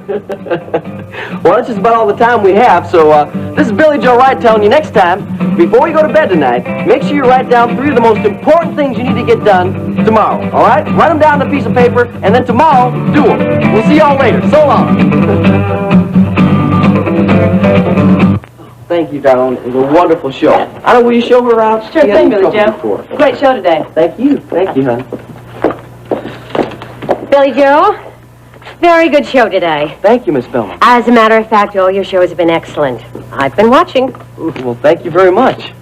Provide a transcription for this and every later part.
Well, that's just about all the time we have, so this is Billy Joe Wright telling you next time, before you go to bed tonight, make sure you write down 3 of the most important things you need to get done tomorrow, all right? Write them down on a piece of paper, and then tomorrow, do them. We'll see y'all later. So long. Thank you, darling. It was a wonderful show. I don't know, will you show her out? Sure thing, Billy Joe. Great show today. Thank you, honey. Billy Joe, very good show today. Thank you, Miss Bellman. As a matter of fact, all your shows have been excellent. I've been watching. Well, thank you very much.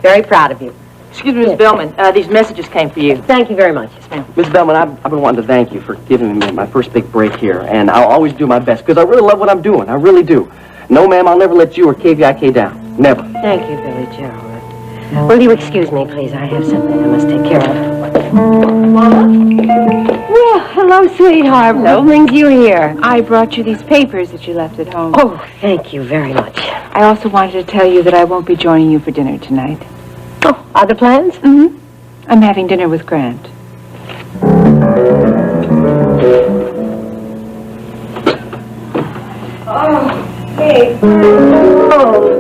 Very proud of you. Excuse me, Miss Bellman. These messages came for you. Thank you very much. Yes, ma'am. Miss Bellman, I've been wanting to thank you for giving me my first big break here, and I'll always do my best, because I really love what I'm doing. I really do. No, ma'am, I'll never let you or KVIK down. Never. Thank you, Billy Joe. Will you excuse me, please? I have something I must take care of. Mama? Well, hello, sweetheart. Hello. What brings you here? I brought you these papers that you left at home. Oh, thank you very much. I also wanted to tell you that I won't be joining you for dinner tonight. Oh, other plans? Mm-hmm. I'm having dinner with Grant. Oh, hey. Oh.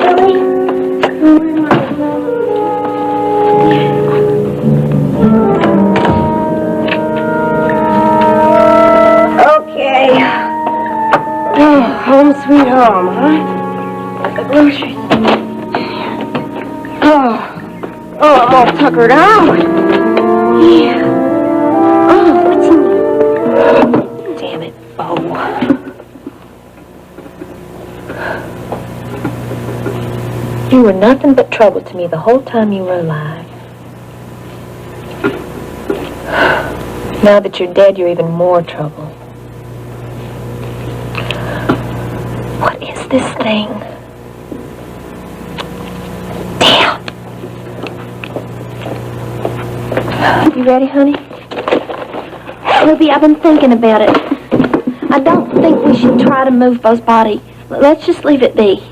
Billy? Okay. Oh, home sweet home, huh? The groceries. Oh, I'm all tuckered out. Yeah. Oh, what's in there? Damn it, Bo. You were nothing but trouble to me the whole time you were alive. Now that you're dead, you're even more trouble. What is this thing? Damn. You ready, honey? Ruby, I've been thinking about it. I don't think we should try to move Bo's body. Let's just leave it be.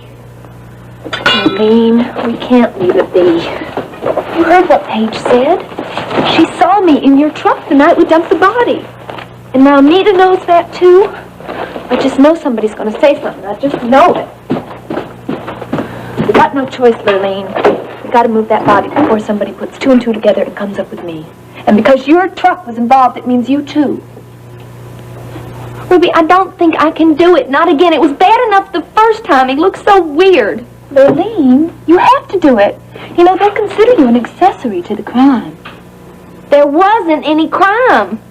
Arlene, we can't leave it be. You heard what Paige said. She saw me in your truck the night we dumped the body. And now Nita knows that, too. I just know somebody's going to say something. I just know it. We got no choice, Lurleen. We got to move that body before somebody puts 2 and 2 together and comes up with me. And because your truck was involved, it means you, too. Ruby, I don't think I can do it. Not again. It was bad enough the first time. He looked so weird. Lurleen, you have to do it. You know, they'll consider you an accessory to the crime. There wasn't any crime.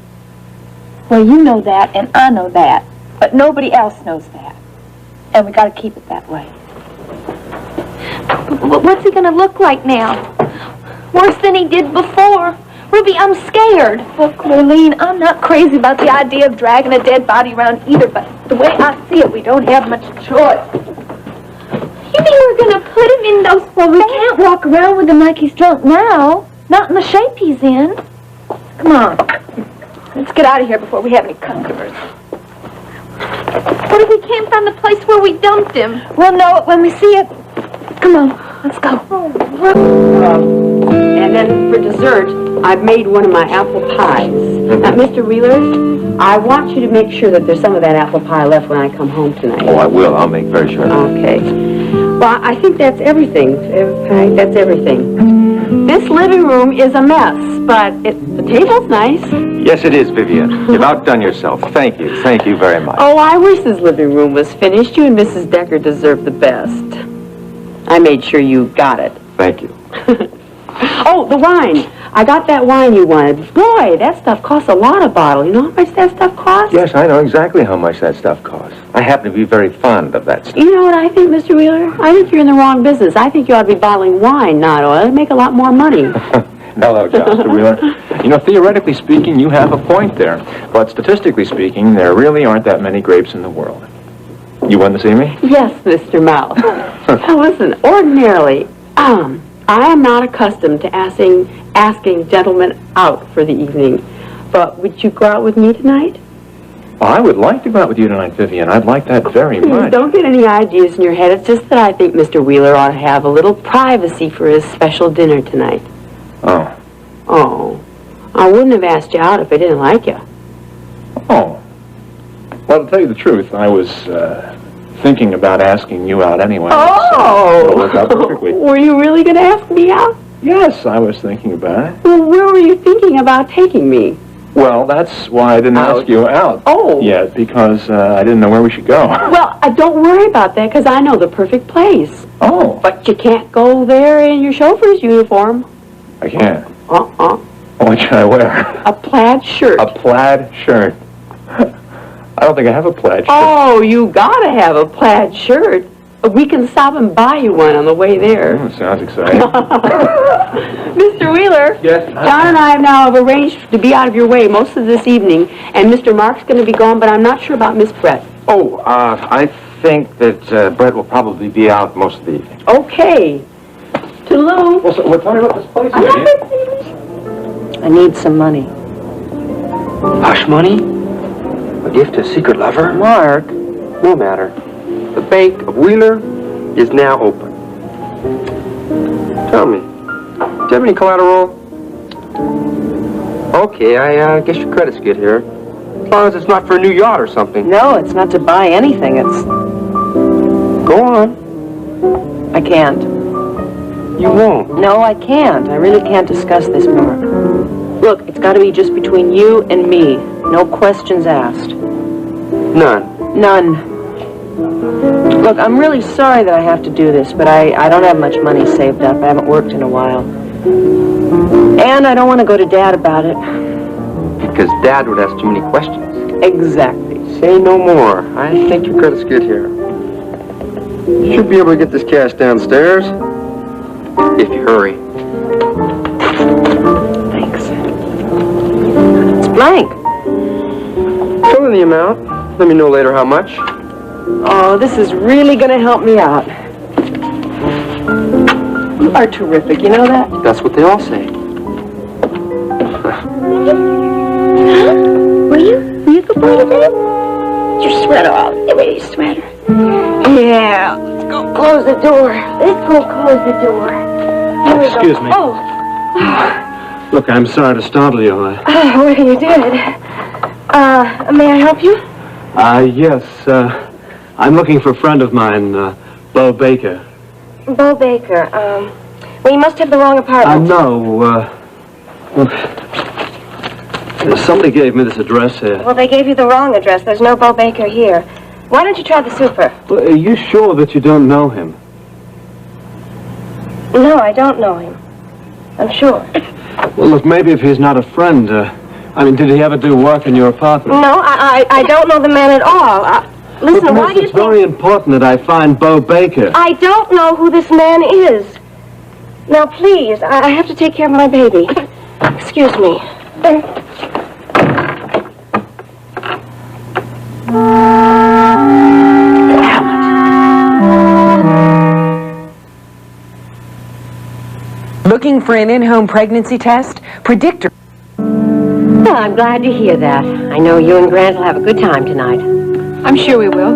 Well, you know that, and I know that. But nobody else knows that. And we gotta keep it that way. What's he gonna look like now? Worse than he did before. Ruby, I'm scared. Look, Lurleen, I'm not crazy about the idea of dragging a dead body around either, but the way I see it, we don't have much choice. You mean we're gonna put him in those... Well, we can't walk around with him like he's drunk now. Not in the shape he's in. Come on. Let's get out of here before we have any customers. What if we can't find the place where we dumped him? We'll know it when we see it. Come on, let's go. And then for dessert, I've made one of my apple pies. Now, Mr. Wheeler, I want you to make sure that there's some of that apple pie left when I come home tonight. Oh, I will. I'll make very sure. Okay. Well, I think that's everything. That's everything. This living room is a mess, but the table's nice. Yes, it is, Vivian. You've outdone yourself. Thank you. Thank you very much. Oh, I wish this living room was finished. You and Mrs. Decker deserve the best. I made sure you got it. Thank you. Oh, the wine. I got that wine you wanted. Boy, that stuff costs a lot a bottle. You know how much that stuff costs? Yes, I know exactly how much that stuff costs. I happen to be very fond of that stuff. You know what I think, Mr. Wheeler? I think you're in the wrong business. I think you ought to be bottling wine, not oil. It'd make a lot more money. Hello, Mr. Wheeler. You know, theoretically speaking, you have a point there. But statistically speaking, there really aren't that many grapes in the world. You want to see me? Yes, Mr. Mouse. Now, listen, ordinarily, I am not accustomed to asking gentlemen out for the evening. But would you go out with me tonight? Well, I would like to go out with you tonight, Vivian. I'd like that very much. Don't get any ideas in your head. It's just that I think Mr. Wheeler ought to have a little privacy for his special dinner tonight. Oh. Oh. I wouldn't have asked you out if I didn't like you. Oh. Well, to tell you the truth, I was thinking about asking you out anyway. Oh! It'll work out perfectly. Were you really going to ask me out? Yes, I was thinking about it. Well, where were you thinking about taking me? Well, that's why I didn't Out. ask you out Oh. yet, because I didn't know where we should go. Well, don't worry about that, because I know the perfect place. Oh, But you can't go there in your chauffeur's uniform. I can't. Uh-uh. What should I wear? A plaid shirt. A plaid shirt. I don't think I have a plaid shirt. Oh, you gotta have a plaid shirt. We can stop and buy you one on the way there. Sounds exciting. Mr. Wheeler. Yes? John and I now have arranged to be out of your way most of this evening, and Mr. Mark's going to be gone, but I'm not sure about Miss Brett. Oh, I think that Brett will probably be out most of the evening. Okay. Toodaloo. Well, tell me about this place, lady. I need some money. Hush money? A gift to a secret lover? Mark. No matter. The bank of Wheeler is now open. Tell me, do you have any collateral? Okay, I guess your credit's good here. As long as it's not for a new yacht or something. No, it's not to buy anything. It's... Go on. I can't. You won't. No, I can't. I really can't discuss this, Mark. Look, it's got to be just between you and me. No questions asked. None. None. Look, I'm really sorry that I have to do this, but I don't have much money saved up. I haven't worked in a while. And I don't want to go to Dad about it. Because Dad would ask too many questions. Exactly. Say no more. I think your credit's good here. You should be able to get this cash downstairs. If you hurry. Thanks. It's blank. Fill in the amount. Let me know later how much. Oh, this is really going to help me out. You are terrific, you know that? That's what they all say. Were you good boy today? Your sweater off. Give me your sweater. Yeah, let's go close the door. Let's go close the door. Here we go. Excuse me. Oh, Look, I'm sorry to startle you. what you did. May I help you? Yes, I'm looking for a friend of mine, Bo Baker. Bo Baker. Well, you must have the wrong apartment. No, somebody gave me this address here. Well, they gave you the wrong address. There's no Bo Baker here. Why don't you try the super? Well, are you sure that you don't know him? No, I don't know him. I'm sure. Well, look, maybe if he's not a friend, did he ever do work in your apartment? No, I don't know the man at all. Listen, Look, why miss, do you it's think... very important that I find Bo Baker. I don't know who this man is. Now, please, I have to take care of my baby. Excuse me. Looking for an in-home pregnancy test? Predictor. Well, I'm glad to hear that. I know you and Grant will have a good time tonight. I'm sure we will.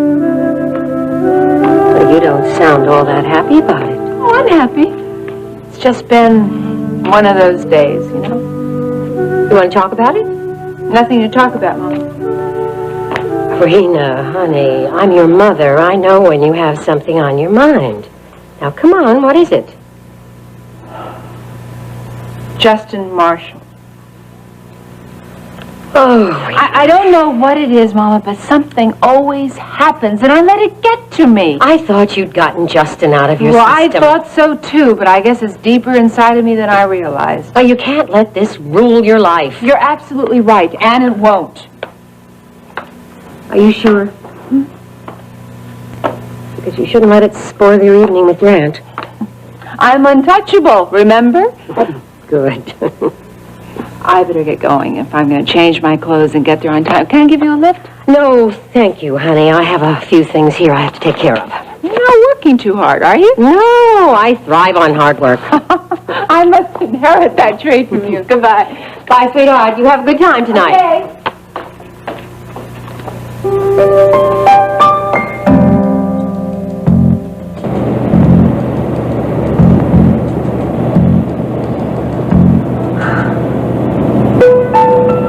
But you don't sound all that happy about it. Oh, I'm happy. It's just been one of those days, you know. You want to talk about it? Nothing to talk about, Mom. Rena, honey, I'm your mother. I know when you have something on your mind. Now, come on, what is it? Justin Marshall. Oh, I don't know what it is, Mama, but something always happens, and I let it get to me. I thought you'd gotten Justin out of your Well, I system. thought so, too, but I guess it's deeper inside of me than I realized. Well, you can't let this rule your life. You're absolutely right, and it won't. Are you sure? Because you shouldn't let it spoil your evening with Grant. I'm untouchable, remember? Good. I better get going if I'm going to change my clothes and get there on time. Can I give you a lift? No, thank you, honey. I have a few things here I have to take care of. You're not working too hard, are you? No, I thrive on hard work. I must inherit that trait from you. Goodbye. Bye, sweetheart. You have a good time tonight. Okay.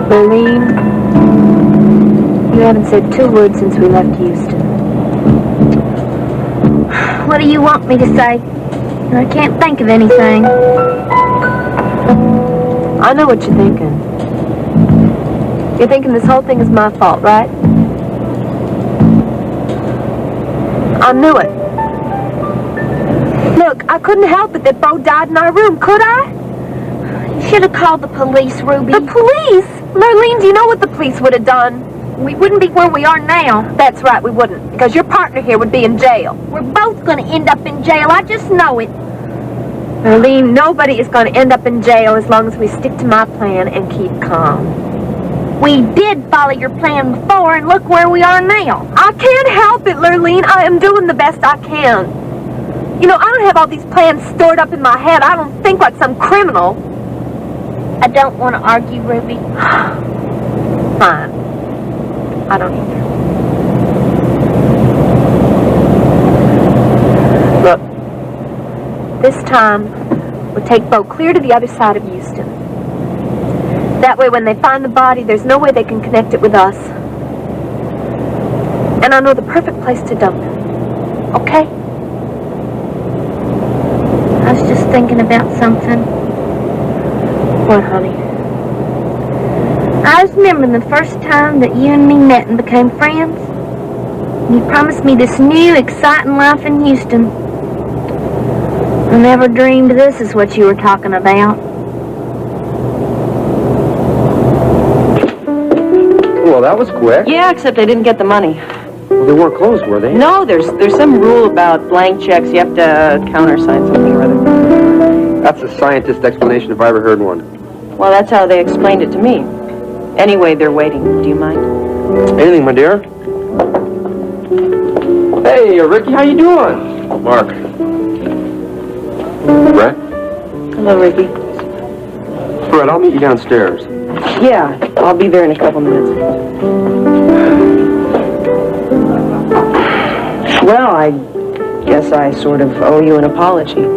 Marlene, you haven't said 2 words since we left Houston. What do you want me to say? I can't think of anything. I know what you're thinking. You're thinking this whole thing is my fault, right? I knew it. Look, I couldn't help it that Bo died in our room, could I? You should have called the police, Ruby. The police? Lurleen, do you know what the police would have done? We wouldn't be where we are now. That's right, we wouldn't, because your partner here would be in jail. We're both going to end up in jail. I just know it. Lurleen, nobody is going to end up in jail as long as we stick to my plan and keep calm. We did follow your plan before, and look where we are now. I can't help it, Lurleen. I am doing the best I can. You know, I don't have all these plans stored up in my head. I don't think like some criminal. I don't want to argue, Ruby. Fine. I don't either. Look, this time, we'll take Bo clear to the other side of Houston. That way, when they find the body, there's no way they can connect it with us. And I know the perfect place to dump it. Okay? I was just thinking about something. What, honey? I was remembering the first time that you and me met and became friends. You promised me this new, exciting life in Houston. I never dreamed this is what you were talking about. Well, that was quick. Yeah, except they didn't get the money. Well, they weren't closed, were they? No, there's some rule about blank checks. You have to countersign something or other. That's a scientist explanation if I ever heard one. Well, that's how they explained it to me. Anyway, they're waiting. Do you mind? Anything, my dear? Hey, Ricky, how you doing? Mark. Brett? Hello, Ricky. Brett, I'll meet you downstairs. Yeah, I'll be there in a couple minutes. Well, I guess I sort of owe you an apology.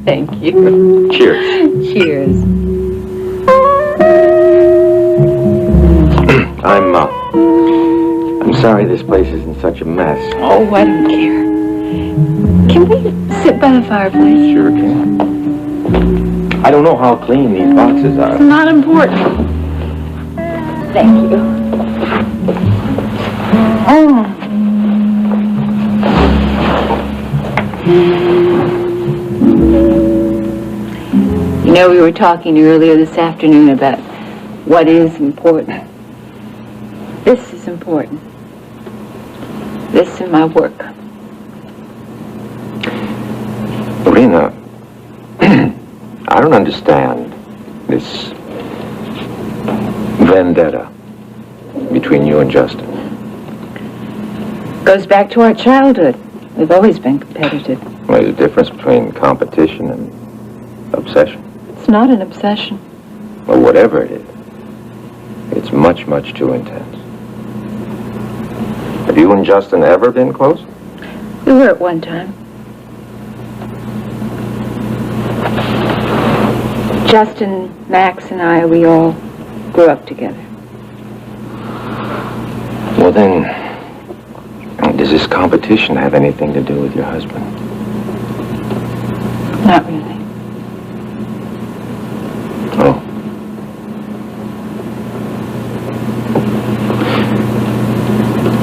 Thank you. Cheers. Cheers. I'm sorry this place is in such a mess. Oh, I don't care. Can we sit by the fireplace? Sure can. I don't know how clean these boxes are. It's not important. Thank you. You know, we were talking earlier this afternoon about what is important. This is important. This and my work. Marina, I don't understand this vendetta between you and Justin. Goes back to our childhood. We've always been competitive. Well, there's a difference between competition and obsession. It's not an obsession. Or whatever it is. It's much, much too intense. Have you and Justin ever been close? We were at one time. Justin, Max, and I, we all grew up together. Well then, does this competition have anything to do with your husband? Not really. Oh.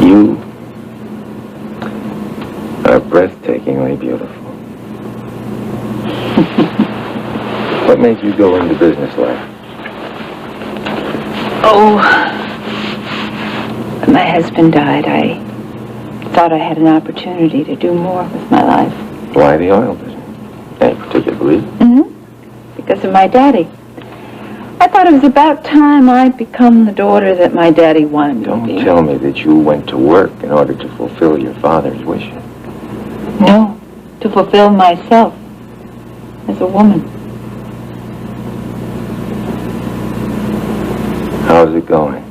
You are breathtakingly beautiful. What made you go into business life? Oh, when my husband died, I thought I had an opportunity to do more with my life. Why the oil business? Any particular reason? Because of my daddy. I thought it was about time I'd become the daughter that my daddy wanted me to Don't be. tell me that you went to work in order to fulfill your father's wishes. No, to fulfill myself as a woman. How's it going?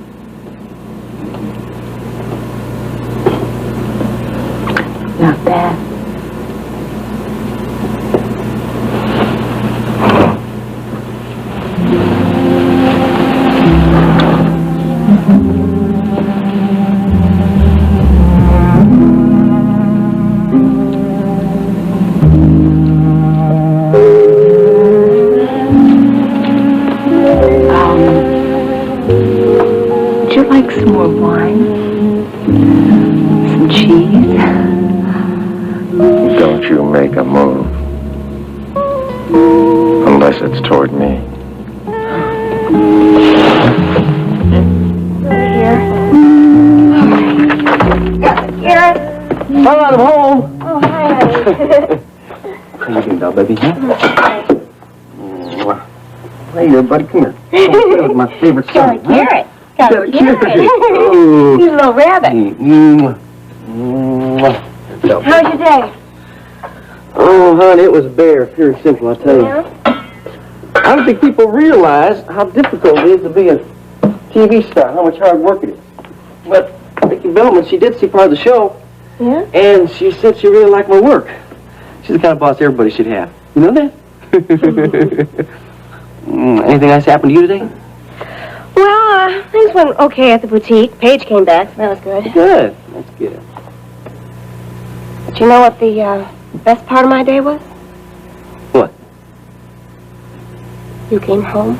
Not bad. Would you like some more wine? Some cheese? Don't you make a move. Unless it's toward me. Well, I'm home. Oh, hi, honey. How you doing, doll, baby? Huh? Hey there, buddy. Come here. Come play with my favorite son. Carrot. Got a carrot. Oh. You little rabbit. So, How's your day? oh, honey, it was bare, pure and simple, I tell you. Yeah? I don't think people realize how difficult it is to be a TV star, how much hard work it is. But Vicki Bellman, she did see part of the show, Yeah? and she said she really liked my work. She's the kind of boss everybody should have. You know that? Anything else happened to you today? Well, things went okay at the boutique. Paige came back, so that was good. Good. That's good. Do you know what the best part of my day was? What? You came home.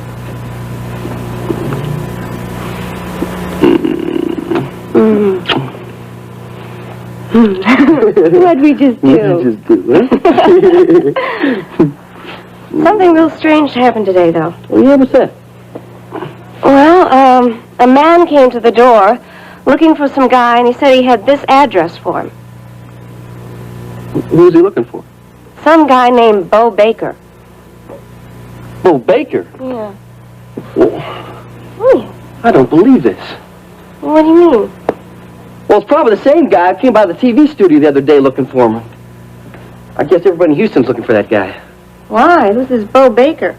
What'd we just do? Just do, huh? Something real strange happened today, though. Oh, yeah, what's that? Well, a man came to the door looking for some guy, and he said he had this address for him. Who's he looking for? Some guy named Bo Baker. Bo Baker? Yeah. Oh, I don't believe this. What do you mean? Well, it's probably the same guy who came by the TV studio the other day looking for him. I guess everybody in Houston's looking for that guy. Why? Who's this Bo Baker?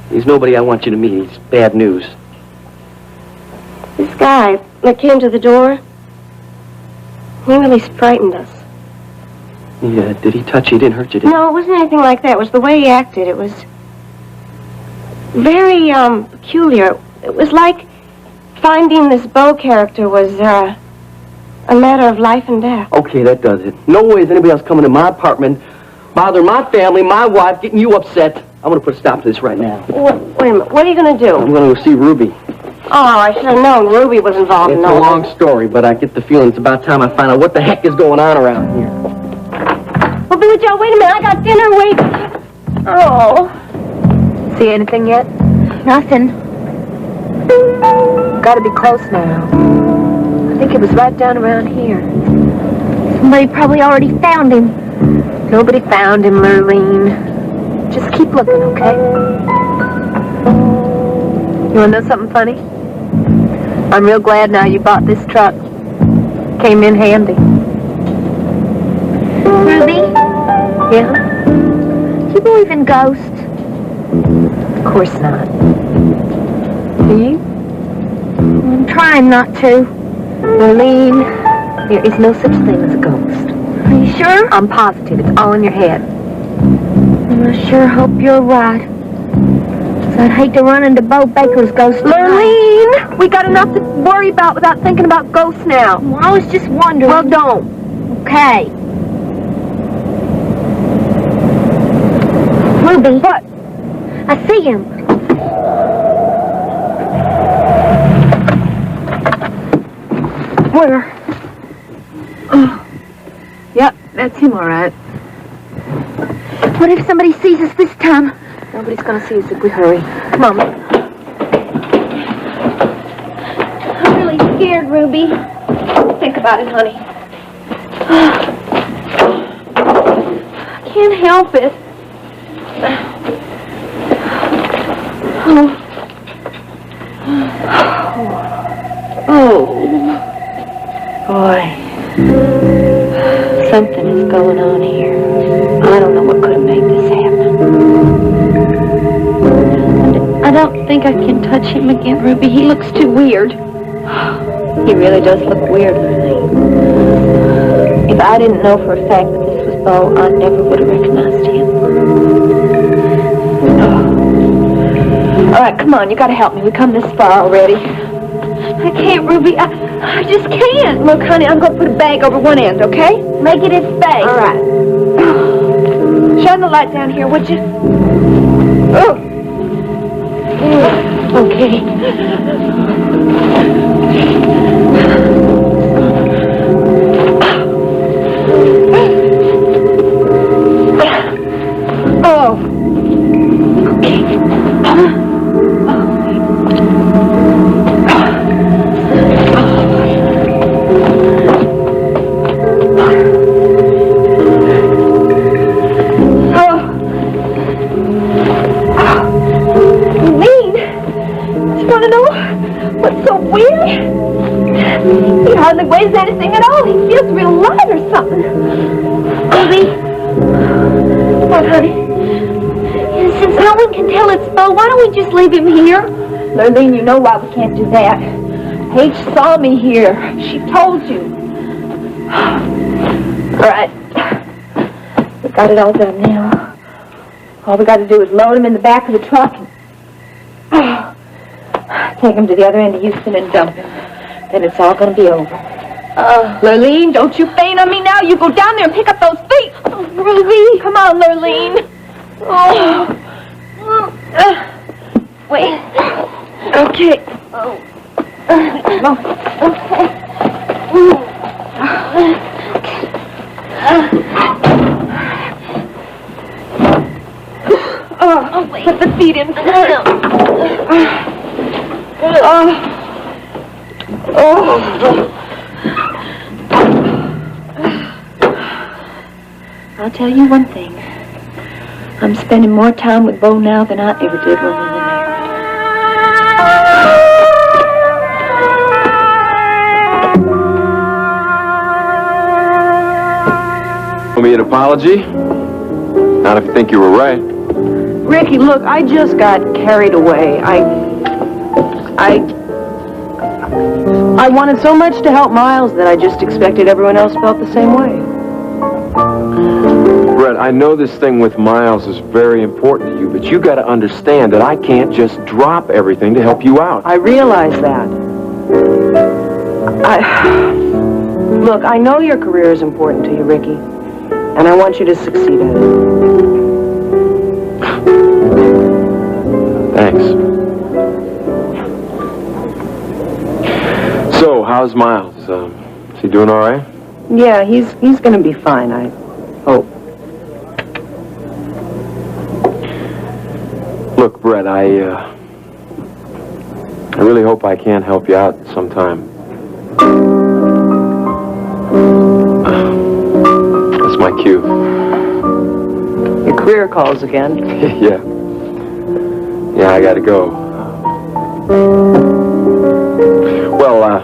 He's nobody I want you to meet. He's bad news. This guy that came to the door, he really frightened us. Yeah, did he touch you? He didn't hurt you, did he? No, it wasn't anything like that. It was the way he acted. It was very, peculiar. It was like finding this Bo character was, a matter of life and death. Okay, that does it. No way is anybody else coming to my apartment, bothering my family, my wife, getting you upset. I'm going to put a stop to this right now. Wait a minute. What are you going to do? I'm going to go see Ruby. Oh, I should have known Ruby was involved It's in a all long this. story, but I get the feeling it's about time I find out what the heck is going on around here. Well, Billy Joe, wait a minute. I got dinner waiting. Oh. See anything yet? Nothing. Gotta be close now. I think it was right down around here. Somebody probably already found him. Nobody found him, Lurleen. Just keep looking, okay? You wanna know something funny? I'm real glad now you bought this truck. Came in handy. Ruby, Yeah? do you believe in ghosts? Of course not. Do you? I'm trying not to. Lurleen, there is no such thing as a ghost. Are you sure? I'm positive. It's all in your head. I sure hope you're right. 'Cause I'd hate to run into Bo Baker's ghost. Lurleen, we got enough to worry about without thinking about ghosts now. Well, I was just wondering. Well, don't. Okay. Ruby. What? I see him. Where? Oh. Yep, that's him, all right. What if somebody sees us this time? Nobody's gonna see us if we hurry. Come on. I'm really scared, Ruby. Think about it, honey. can't help it. Boy, something is going on here. I don't know what could have made this happen. I don't think I can touch him again, Ruby. He looks too weird. He really does look weird, Lurleen. If I didn't know for a fact that this was Bo, I never would have recognized him. All right, come on. You got to help me. We come this far already. I can't, Ruby. I just can't. Look, honey, I'm going to put a bag over one end, okay? Make it his face. All right. Shine the light down here, would you? Oh. Okay. Oh. Okay. He hardly weighs anything at all. He feels real light or something. Ruby? What, honey? Since no one can tell it's Bo, why don't we just leave him here? Lurleen, you know why we can't do that. Paige saw me here. She told you. All right. We got it all done now. All we got to do is load him in the back of the truck and take him to the other end of Houston and dump him. Then it's all going to be over. Lurleen, don't you faint on me now. You go down there and pick up those feet. Oh, Ruby. Come on, Lurleen. Oh. Wait. Okay. Oh. Oh, put the feet in. I'll tell you one thing. I'm spending more time with Bo now than I ever did when we were married. Want me an apology? Not if you think you were right. Ricky, look, I just got carried away. I wanted so much to help Miles that I just expected everyone else felt the same way. Brett, I know this thing with Miles is very important to you, but you got to understand that I can't just drop everything to help you out. I realize that. Look, I know your career is important to you, Ricky, and I want you to succeed at it. Thanks. So, how's Miles? Is he doing all right? Yeah, he's going to be fine, I hope. Look, Brett, I really hope I can help you out sometime. That's my cue. Your career calls again. Yeah. Yeah, I gotta go. Well, I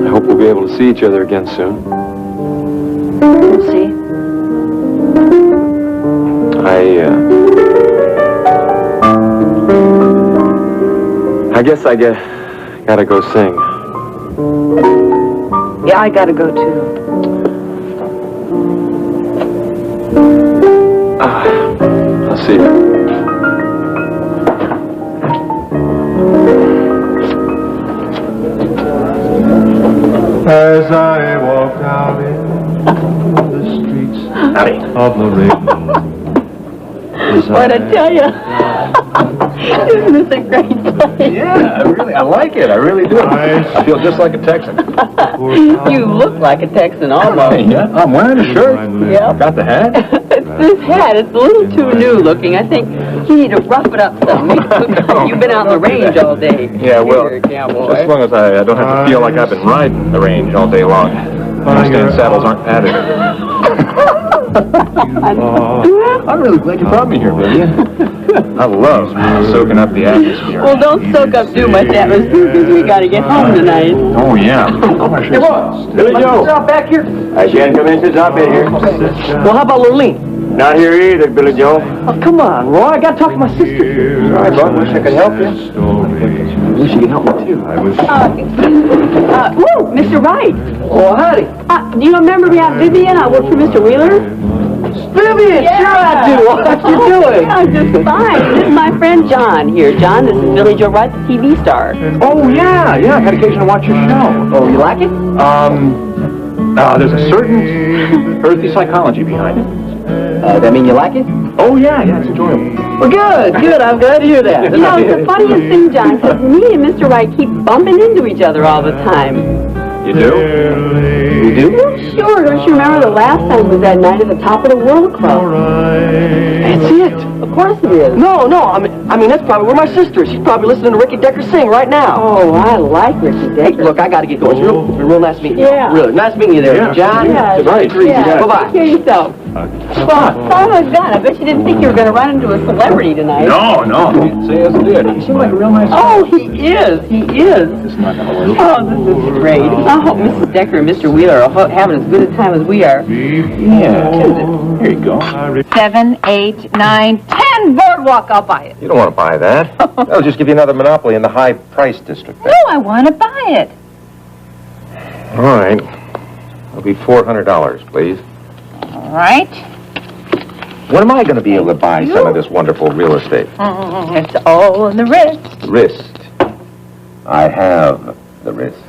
hope we'll be able to see each other again soon. We'll see. I guess I gotta go sing. Yeah, I gotta go too. I'll see you. As I walk out in the streets of Laredo. What I tell you? Isn't this a great place? Yeah, I like it. I really do. I feel just like a Texan. You look like a Texan almost. Yeah, I'm wearing a shirt. Yep. Got the hat. It's this hat. It's a little too new looking. I think you need to rough it up some. Make it look like you've been out on the range all day. Yeah, well, Here, cowboy. as long as I don't have to feel like I've been riding the range all day long. Stand saddles aren't added. I'm really glad you brought me here, Billy. I love soaking up the atmosphere. Well, don't soak up too much atmosphere because we got to get home tonight. Oh, yeah. Hey, boy. Billy Joe. Sit out back here. I can't come in since I've been here. Well, how about Lurleen? Not here either, Billy Joe. Oh, come on, Roy. I got to talk to my sister. All right, Buck. Wish I could help you. Wish you could help me, too. Mr. Wright. Oh, howdy. Do you remember me? I'm Vivian. I work for Mr. Wheeler. Vivian, sure I do. What you doing? I'm just fine. This is my friend John here. John, this is Billy Joe Wright, the TV star. Oh, yeah. I had occasion to watch your show. Oh, you like it? There's a certain earthy psychology behind it. That mean you like it? Oh, yeah, it's enjoyable. Well, good. I'm glad to hear that. You know, it's the funniest thing, John, because me and Mr. Wright keep bumping into each other all the time. You do? You do? Well, sure. Don't you remember the last time was that night at the Top of the World Club? That's it. Of course it is. No, I mean, that's probably where my sister is. She's probably listening to Ricky Decker sing right now. Oh, I like Ricky Decker. Look, I got to get going. It's real nice meeting you. Yeah. Really, nice meeting you there, Yeah. John. Yeah. Right. Yeah. Bye-bye. Take care of yourself. Well, oh, God, I bet you didn't think you were going to run into a celebrity tonight. No, say as it did. He seemed like a real nice guy. Oh, he is. This is not going to work. Oh, this is great. I hope Mrs. Decker and Mr. Wheeler are having as good a time as we are. Yeah. Here you go. 7, 8, 9, 10 boardwalk. I'll buy it. You don't want to buy that. That'll just give you another monopoly in the high price district. No, I want to buy it. All right. It'll be $400, please. All right. When am I going to be able to buy some of this wonderful real estate? It's all in the wrist. Wrist. I have the wrist.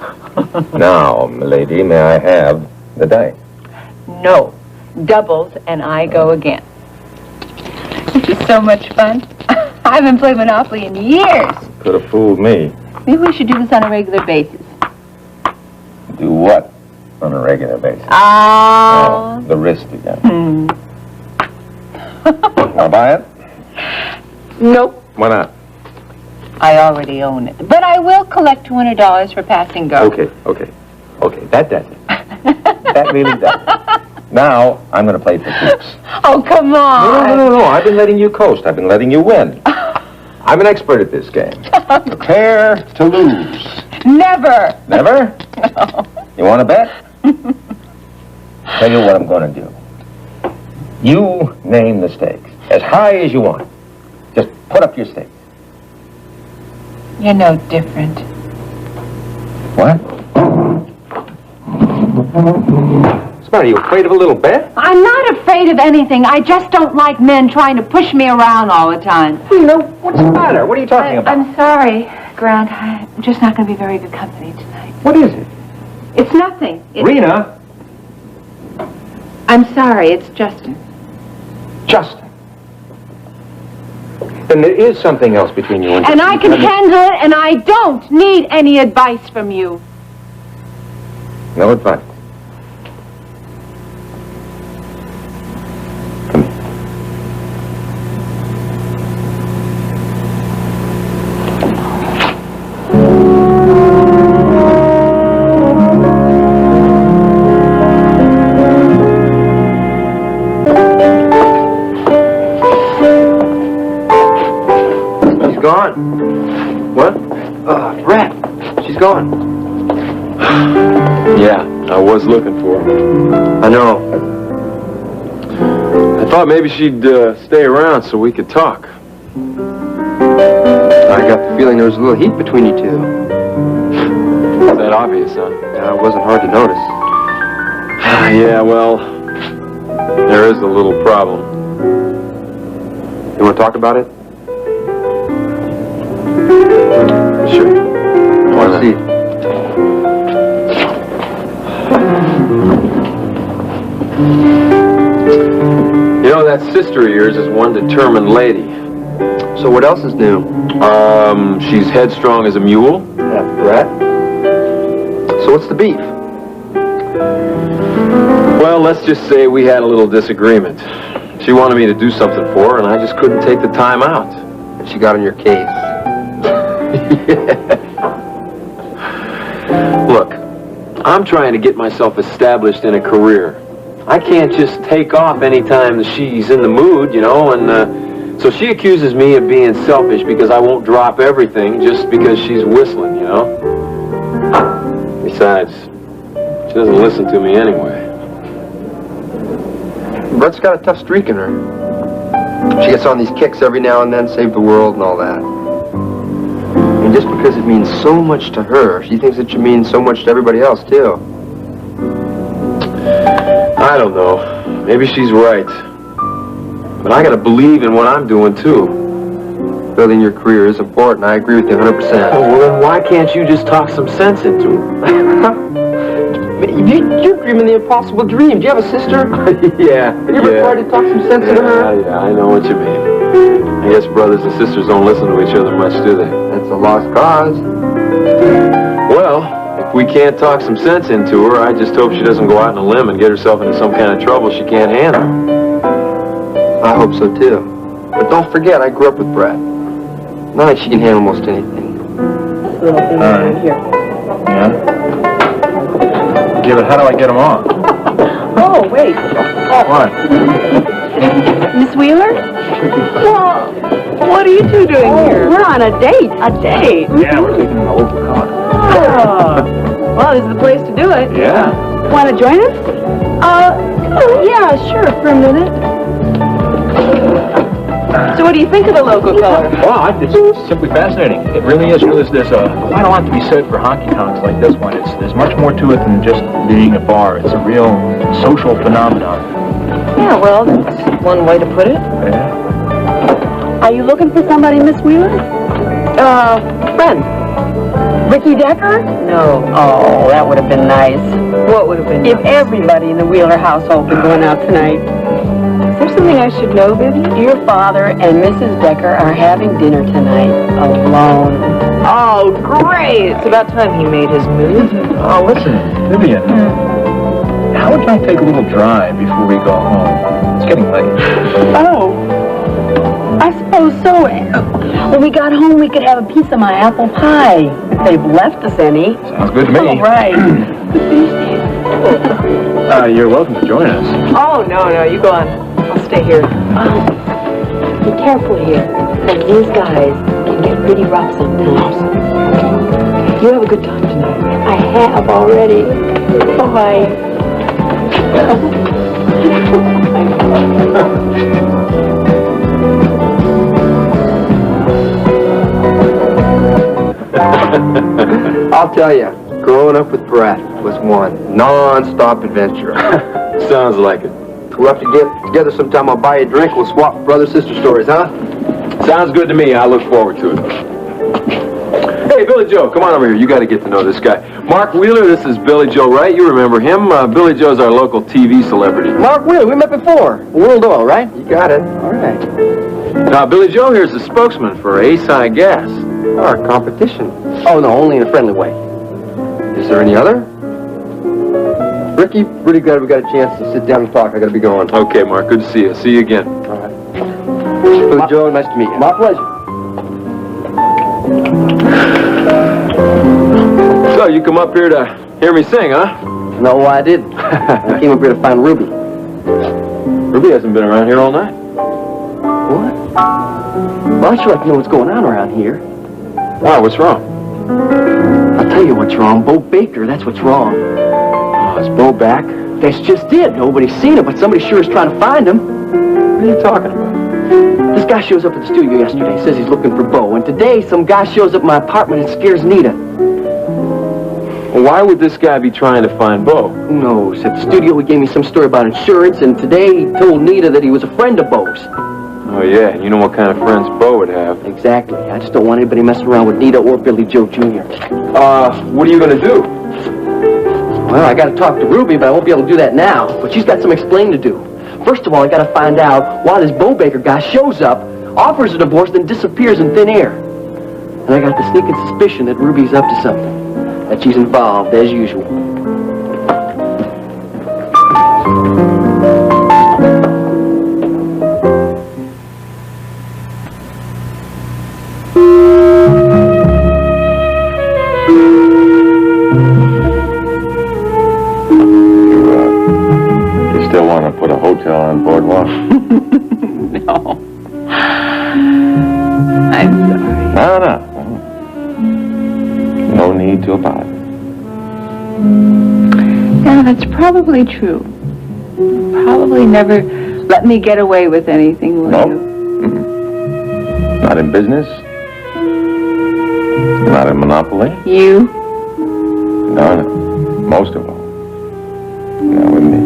Now, milady, may I have the dice? No. Doubles, and I go again. This is so much fun. I haven't played Monopoly in years. Could have fooled me. Maybe we should do this on a regular basis. Do what on a regular basis? Ah. The wrist again. Want to buy it? Nope. Why not? I already own it. But I will collect $200 for passing go. Okay. That does it. That really does it. Now, I'm going to play for keeps. Oh, come on. No. I've been letting you coast. I've been letting you win. I'm an expert at this game. Prepare to lose. Never. Never? No. You want to bet? Tell you what I'm going to do. You name the stakes. As high as you want. Just put up your stakes. You're no different. What? What's the matter? Are you afraid of a little bet? I'm not afraid of anything. I just don't like men trying to push me around all the time. You know, what's the matter? What are you talking about? I'm sorry, Grant. I'm just not going to be very good company tonight. What is it? It's nothing. Rena? I'm sorry. It's Justin. Justin. Then there is something else between you and And Justin. I can handle it, and I don't need any advice from you. No advice. She's gone. What? Rat. She's gone. Yeah, I was looking for her. I know. I thought maybe she'd stay around so we could talk. I got the feeling there was a little heat between you two. Is that obvious, huh? Yeah, it wasn't hard to notice. Yeah, well, there is a little problem. You want to talk about it? Sure. I want to see. You know, that sister of yours is one determined lady. So what else is new? She's headstrong as a mule. Yeah, Rat. So what's the beef? Well, let's just say we had a little disagreement. She wanted me to do something for her, and I just couldn't take the time out. And she got on your case. Look, I'm trying to get myself established in a career. I can't just take off anytime she's in the mood, you know, and so she accuses me of being selfish because I won't drop everything just because she's whistling, you know. Besides, she doesn't listen to me anyway. Brett's got a tough streak in her. She gets on these kicks every now and then, save the world and all that. And just because it means so much to her, she thinks it should mean so much to everybody else, too. I don't know. Maybe she's right. But I gotta believe in what I'm doing, too. Building your career is important. I agree with you 100%. Well, then why can't you just talk some sense into her? You're dreaming the impossible dream. Do you have a sister? Yeah. Have you ever tried to talk some sense into her? Yeah, I know what you mean. I guess brothers and sisters don't listen to each other much, do they? That's a lost cause. Well, if we can't talk some sense into her, I just hope she doesn't go out on a limb and get herself into some kind of trouble she can't handle. I hope so, too. But don't forget, I grew up with Brett. Not like she can handle most anything. Little thing right here. Yeah? Yeah, but how do I get them on? Oh, wait. What? Miss Wheeler? Well, what are you two doing here? We're on a date. A date? Yeah, we're taking an old car. Oh. Well, this is the place to do it. Yeah. Want to join us? Yeah, sure, for a minute. So what do you think of the local color? Wow, it's simply fascinating. It really is. There's quite a lot to be said for honky tonks like this one. There's much more to it than just being a bar. It's a real social phenomenon. Yeah, well, that's one way to put it. Yeah. Are you looking for somebody, Miss Wheeler? Friend. Ricky Decker? No. Oh, that would have been nice. What would have been If nice? everybody in the Wheeler household been going out tonight. Is there something I should know, Vivian? Your father and Mrs. Decker are having dinner tonight, alone. Oh, great! It's about time he made his move. Oh, listen, Vivian. How would I take a little drive before we go home? It's getting late. Oh, I suppose so. When we got home, we could have a piece of my apple pie, if they've left us any. Sounds good to me. All right. You're welcome to join us. Oh, no, you go on. I'll stay here. Be careful here, because these guys can get pretty rough sometimes. You have a good time tonight. I have already. Bye. I'll tell you, growing up with Brett was one non-stop adventure. Sounds like it. We'll have to get together sometime. I'll buy you a drink. We'll swap brother-sister stories, huh? Sounds good to me. I look forward to it. Hey, Billy Joe, come on over here. You got to get to know this guy. Mark Wheeler, this is Billy Joe Wright. You remember him. Billy Joe's our local TV celebrity. Mark Wheeler, we met before. World Oil, right? You got it. All right. Now, Billy Joe here's the spokesman for ASI Gas. Our competition. Oh, no, only in a friendly way. Is there any other? Ricky, really glad we got a chance to sit down and talk. I gotta be going. Okay, Mark, good to see you. See you again. All right. Billy Joe, nice to meet you. My pleasure. So, you come up here to hear me sing, huh? No, I didn't. I came up here to find Ruby. Ruby hasn't been around here all night. What? Well, I'd sure like to know what's going on around here. Why, what's wrong? I'll tell you what's wrong. Bo Baker, that's what's wrong. Oh, is Bo back? That's just it. Nobody's seen him, but somebody sure is trying to find him. What are you talking about? This guy shows up at the studio yesterday, says he's looking for Bo, and today some guy shows up at my apartment and scares Nita. Well, why would this guy be trying to find Bo? Who knows? At the studio he gave me some story about insurance, and today he told Nita that he was a friend of Bo's. Oh, yeah, and you know what kind of friends Bo would have. Exactly. I just don't want anybody messing around with Nita or Billy Joe Jr. What are you gonna do? Well, I gotta talk to Ruby, but I won't be able to do that now. But she's got some explaining to do. First of all, I gotta find out why this Bo Baker guy shows up, offers a divorce, then disappears in thin air. And I got the sneaking suspicion that Ruby's up to something. That she's involved, as usual. hotel on Boardwalk? No. I'm sorry. No. No need to apologize. Yeah, that's probably true. Probably never let me get away with anything, will No. you? Not in business. Not in Monopoly. You? No. Most of all. Not with me.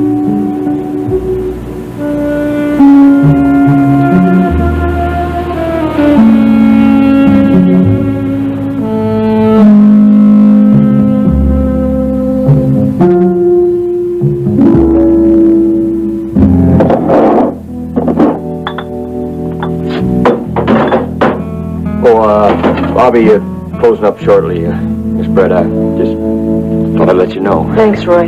I'll be closing up shortly. Miss Brett, I just thought I'd let you know. Thanks, Roy.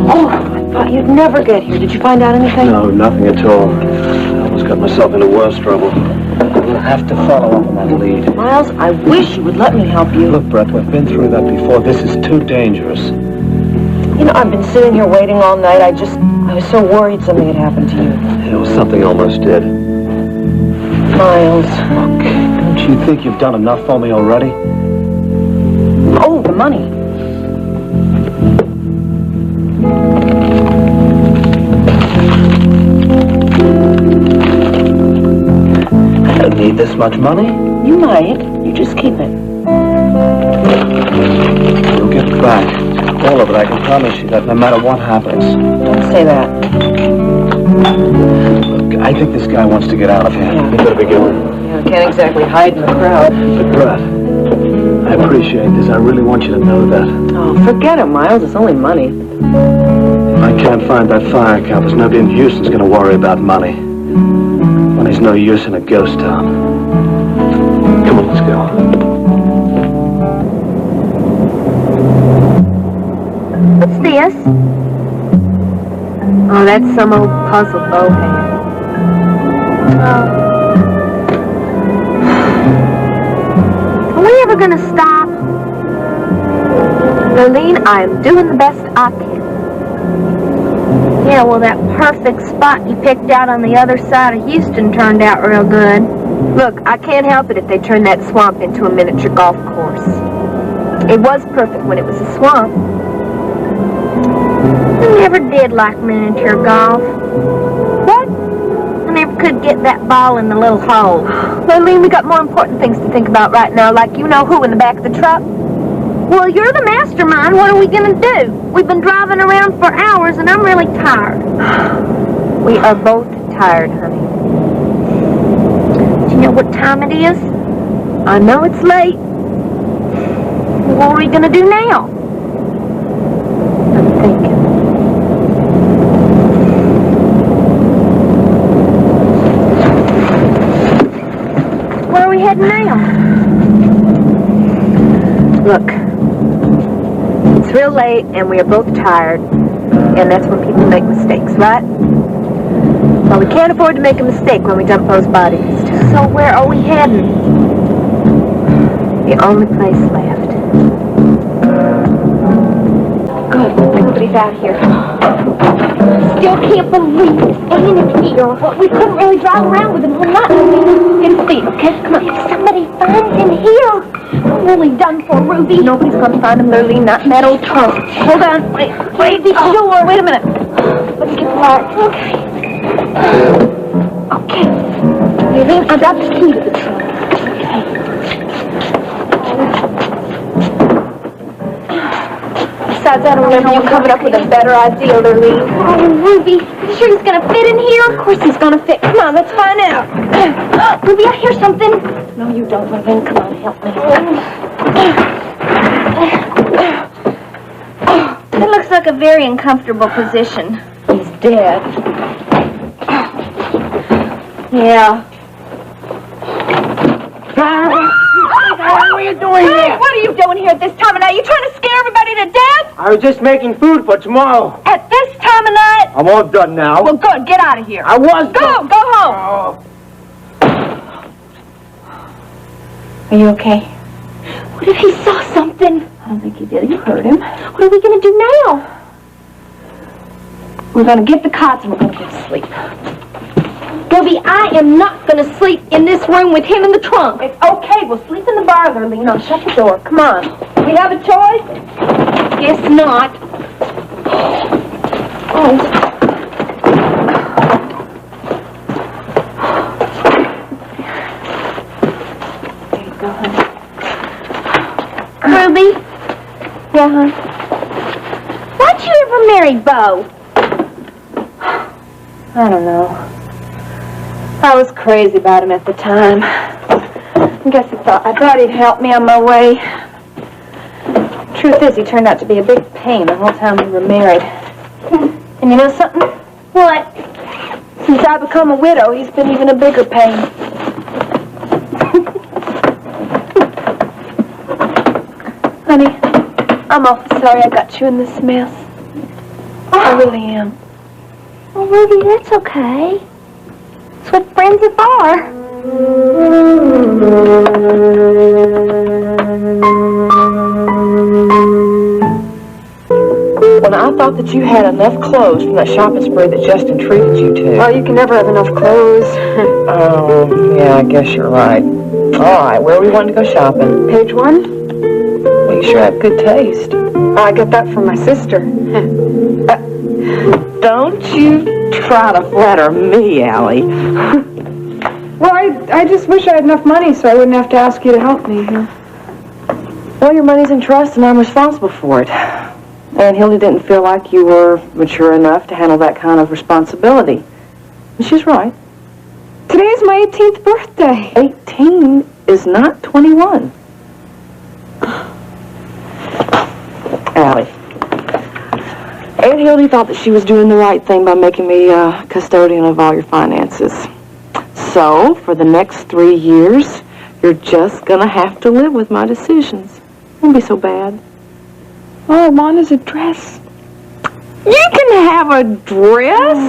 Oh, I thought you'd never get here. Did you find out anything? No, nothing at all. I almost got myself into worse trouble. We'll have to follow up on that lead. Miles, I wish you would let me help you. Look, Brett, we've been through that before. This is too dangerous. You know, I've been sitting here waiting all night. I was so worried something had happened to you. It was something almost did. Miles. Look, don't you think you've done enough for me already? Oh, the money. I don't need this much money. You might. You just keep it. You'll get it back. All of it, I can promise you that no matter what happens. Don't say that. Look, I think this guy wants to get out of here. Yeah. You better be going. Yeah, I can't exactly hide in the crowd. But Brett, I appreciate this. I really want you to know that. Oh, forget it, Miles. It's only money. If I can't find that fire account, there's nobody in Houston's going to worry about money. Money's no use in a ghost town. Come on, let's go. What's this? Oh, that's some old puzzle Bo had. Are we ever gonna stop? Lurleen, I am doing the best I can. Yeah, well, that perfect spot you picked out on the other side of Houston turned out real good. Look, I can't help it if they turn that swamp into a miniature golf course. It was perfect when it was a swamp. I never did like miniature golf. What? I never could get that ball in the little hole. Lurleen, we got more important things to think about right now, like you know who in the back of the truck. Well, you're the mastermind. What are we gonna do? We've been driving around for hours, and I'm really tired. We are both tired, honey. Do you know what time it is? I know it's late. What are we gonna do now? I'm thinking. Where are we heading now? Look. It's real late, and we are both tired, and that's when people make mistakes, right? Well, we can't afford to make a mistake when we dump those bodies. So where are we heading? The only place left. Good, nobody's out here. Still can't believe it ain't in here. Well, we couldn't really drive around with him all night. In feet, okay? Come on. If somebody finds him here, I'm really done for, Ruby. Nobody's gonna find him, Lurleen, not in that old trunk. Hold on, wait, be sure. Wait a minute. Let me get the light. Okay. Okay. Lurleen, I got the key to the trunk. Besides, I don't remember you coming up with a better idea, Lurleen. Oh, Ruby, you sure he's gonna fit in here? Of course he's gonna fit. Come on, let's find out. Ruby, I hear something. No, you don't, Lurleen. Come on, help me. That looks like a very uncomfortable position. He's dead. Yeah. What are you doing here? What are you doing here at this time of night? You trying to scare everybody to death? I was just making food for tomorrow. At this time of night? I'm all done now. Well, good. Get out of here. I was Go home. Are you okay? What if he saw something? I don't think he did. You heard him. What are we going to do now? We're going to get the cots and we're going to get to sleep. Ruby, I am not going to sleep in this room with him in the trunk. It's okay. We'll sleep in the bar, Lurleen. I'll shut the door. Come on. We have a choice? Guess not. Oh. There you go, honey. Ruby? Yeah, hon? Why'd you ever marry Bo? I don't know. I was crazy about him at the time. I thought he'd help me on my way. Truth is, he turned out to be a big pain the whole time we were married. And you know something? What? Since I become a widow, he's been even a bigger pain. Honey, I'm awful sorry I got you in this mess. I really am. Oh, Ruby, that's okay. That's what friends are for. When I thought that you had enough clothes from that shopping spree that Justin treated you to. Well, you can never have enough clothes. Oh, yeah, I guess you're right. All right, where are we wanting to go shopping? Page 1? Well, you sure have good taste. I got that from my sister. Don't you try to flatter me, Allie. Well, I just wish I had enough money so I wouldn't have to ask you to help me. Well, your money's in trust and I'm responsible for it. And Hildy didn't feel like you were mature enough to handle that kind of responsibility. And she's right. Today's my 18th birthday. 18 is not 21. Allie. Aunt Hildy thought that she was doing the right thing by making me custodian of all your finances. So, for the next 3 years, you're just gonna have to live with my decisions. It won't be so bad. Oh, I want is a dress. You can have a dress.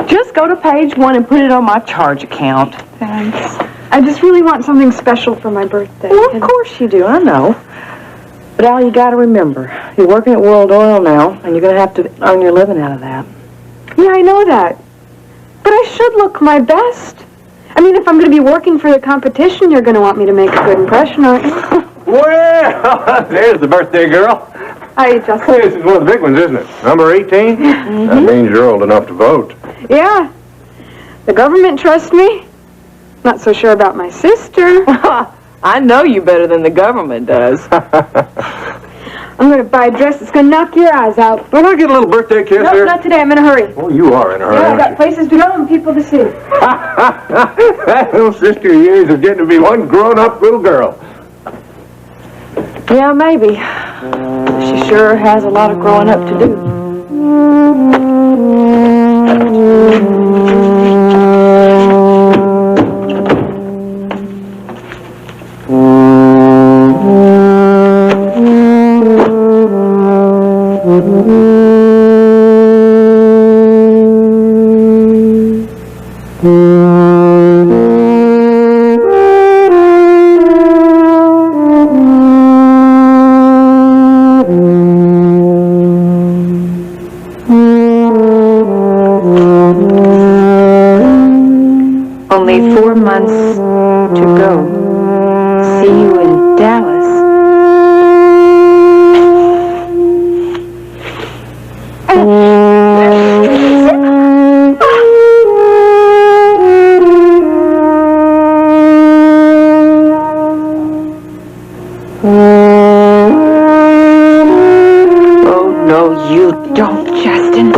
Just go to page 1 and put it on my charge account. Thanks. I just really want something special for my birthday. Well, of course you do, I know. But Al, you gotta remember, you're working at World Oil now, and you're gonna have to earn your living out of that. Yeah, I know that. But I should look my best. I mean, if I'm going to be working for the competition, you're going to want me to make a good impression, aren't you? Well, there's the birthday girl. Hi, Justin. This is one of the big ones, isn't it? Number 18? That means you're old enough to vote. Yeah. The government trusts me. Not so sure about my sister. I know you better than the government does. I'm going to buy a dress that's going to knock your eyes out. Don't I get a little birthday kiss Nope, here? not today. I'm in a hurry. Oh, you are in a hurry, Yeah, I've aren't got you? places to go and people to see. That little sister of yours is getting to be one grown-up little girl. Yeah, maybe. She sure has a lot of growing up to do. Only 4 months to go. See you in Dallas. Oh, no, you don't, Justin.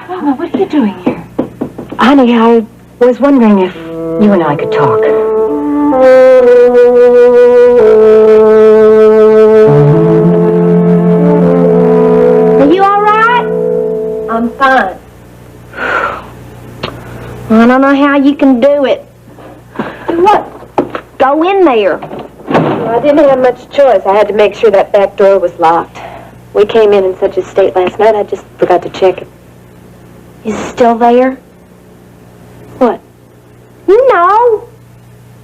Mama, what are you doing here? Honey, I was wondering if you and I could talk. Are you all right? I'm fine. I don't know how you can do it. Do what? Go in there. Well, I didn't have much choice. I had to make sure that back door was locked. We came in such a state last night, I just forgot to check it. Is it still there? What? No.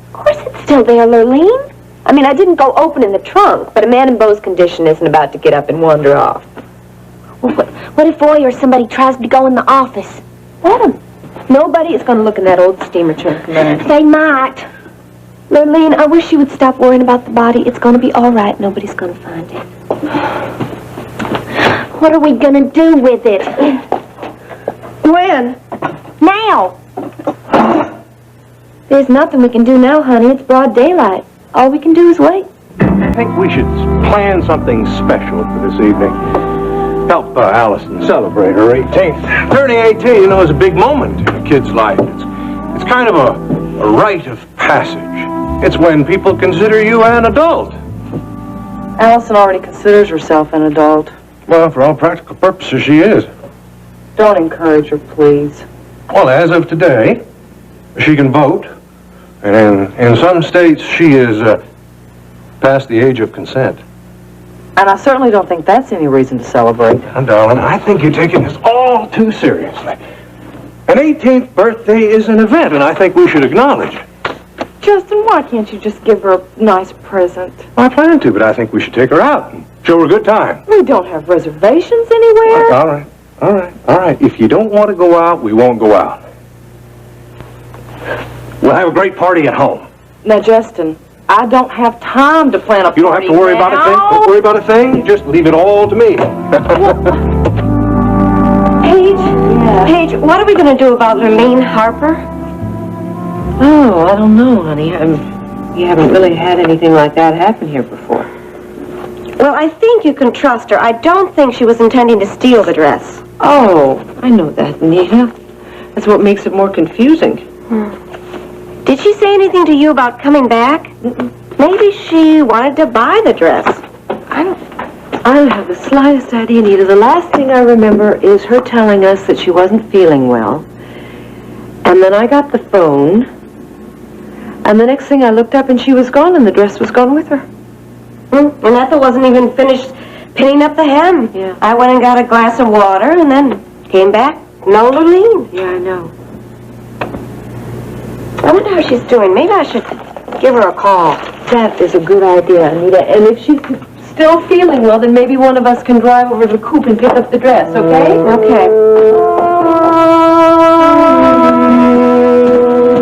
Of course it's still there, Lurleen. I mean, I didn't go opening the trunk, but a man in Beau's condition isn't about to get up and wander off. Well, what if Roy or somebody tries to go in the office? Let him. Nobody is going to look in that old steamer trunk of mine. They might. Lurleen, I wish you would stop worrying about the body. It's going to be all right. Nobody's going to find it. What are we going to do with it? When? Now. There's nothing we can do now, honey. It's broad daylight. All we can do is wait. I think we should plan something special for this evening. Help Allison celebrate her 18th. Turning 18, you know, is a big moment in a kid's life. It's kind of a rite of passage. It's when people consider you an adult. Allison already considers herself an adult. Well, for all practical purposes, she is. Don't encourage her, please. Well, as of today, she can vote. And in some states, she is past the age of consent. And I certainly don't think that's any reason to celebrate. Now, darling, I think you're taking this all too seriously. An 18th birthday is an event, and I think we should acknowledge it. Justin, why can't you just give her a nice present? Well, I plan to, but I think we should take her out and show her a good time. We don't have reservations anywhere. All right. If you don't want to go out, we won't go out. We'll have a great party at home. Now, Justin, I don't have time to plan a party. You don't have to worry about a thing. Don't worry about a thing. Just leave it all to me. Paige, what are we going to do about Lurleen Harper? Oh, I don't know, honey. We haven't really had anything like that happen here before. Well, I think you can trust her. I don't think she was intending to steal the dress. Oh, I know that, Nita. That's what makes it more confusing. Did she say anything to you about coming back? Maybe she wanted to buy the dress. I don't have the slightest idea, Nita. The last thing I remember is her telling us that she wasn't feeling well. And then I got the phone. And the next thing I looked up and she was gone and the dress was gone with her. And Ethel wasn't even finished pinning up the hem. Yeah. I went and got a glass of water and then came back. No Lurleen. Yeah, I know. I wonder how she's doing. Maybe I should give her a call. That is a good idea, Anita. And if she's still feeling well, then maybe one of us can drive over to the coop and pick up the dress, okay? Okay.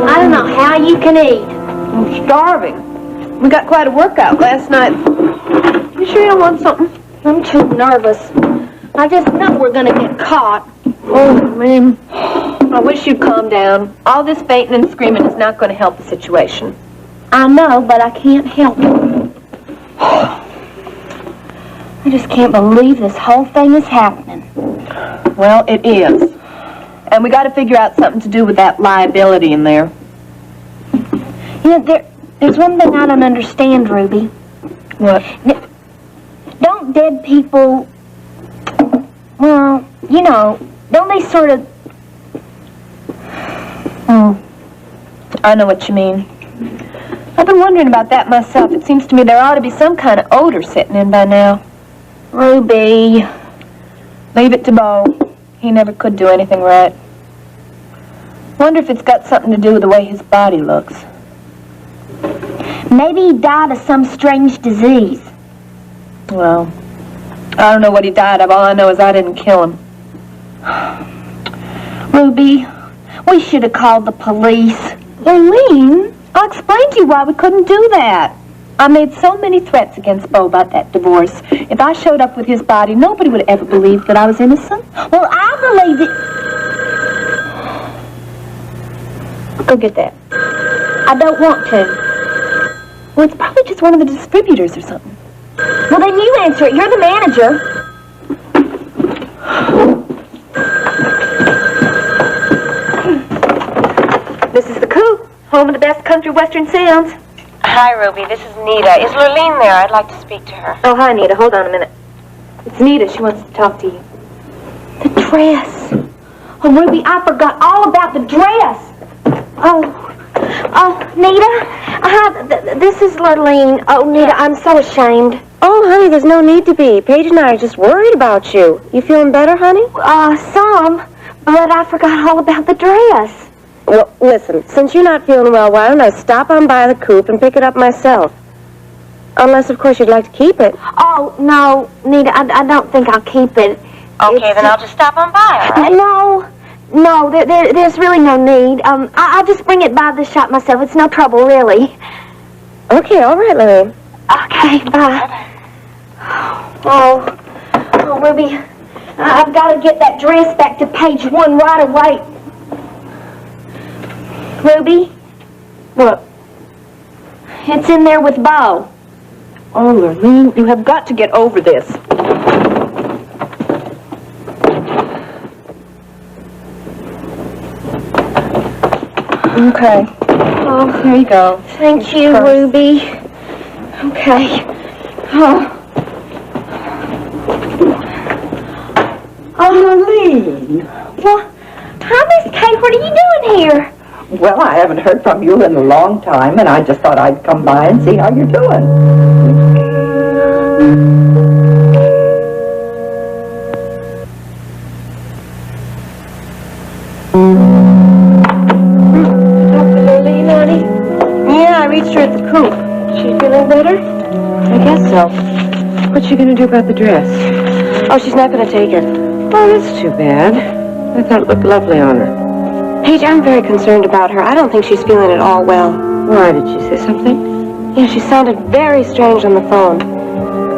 I don't know how you can eat. I'm starving. We got quite a workout last night. You sure you don't want something? I'm too nervous. I just know we're gonna get caught. Oh, man. I wish you'd calm down. All this fainting and screaming is not going to help the situation. I know, but I can't help it. I just can't believe this whole thing is happening. Well, it is. And we got to figure out something to do with that liability in there. You know, there's one thing I don't understand, Ruby. What? Don't dead people, well, you know, don't they sort of... I know what you mean. I've been wondering about that myself. It seems to me there ought to be some kind of odor sitting in by now. Ruby. Leave it to Beau. He never could do anything right. Wonder if it's got something to do with the way his body looks. Maybe he died of some strange disease. Well, I don't know what he died of. All I know is I didn't kill him. Ruby, we should have called the police. Lurleen, I'll explain to you why we couldn't do that. I made so many threats against Beau about that divorce. If I showed up with his body, nobody would ever believe that I was innocent. Well, I believe it. Go get that. I don't want to. Well, it's probably just one of the distributors or something. Well, then you answer it. You're the manager. This is the Coop, home of the best country western sounds. Hi, Ruby. This is Nita. Is Lurleen there? I'd like to speak to her. Oh, hi, Nita. Hold on a minute. It's Nita. She wants to talk to you. The dress. Oh, Ruby, I forgot all about the dress. Oh, Oh, Nita, this is Lurleen. Oh, Nita, I'm so ashamed. Oh, honey, there's no need to be. Paige and I are just worried about you. You feeling better, honey? Some, but I forgot all about the dress. Well, listen, since you're not feeling well, why don't I stop on by the coop and pick it up myself? Unless, of course, you'd like to keep it. Oh, no, Nita, I don't think I'll keep it. Okay, then I'll just stop on by, all right? No, there's really no need. I'll just bring it by the shop myself. It's no trouble, really. Okay, all right, Lorraine. Okay, bye. Oh, Ruby, I've got to get that dress back to page 1 right away. Ruby? What? It's in there with Bo. Oh, Lurleen, you have got to get over this. Okay. Oh, here you go. Thank you, Ruby. Okay. Oh, Lurleen. Well, hi, Miss Kate. What are you doing here? Well, I haven't heard from you in a long time, and I just thought I'd come by and see how you're doing. Dr. Lurleen, honey? Yeah, I reached her at the coop. She's feeling better? I guess so. What's she going to do about the dress? Oh, she's not going to take it. Oh, that's too bad. I thought it looked lovely on her. Paige, I'm very concerned about her. I don't think she's feeling at all well. Why, did she say something? Yeah, she sounded very strange on the phone.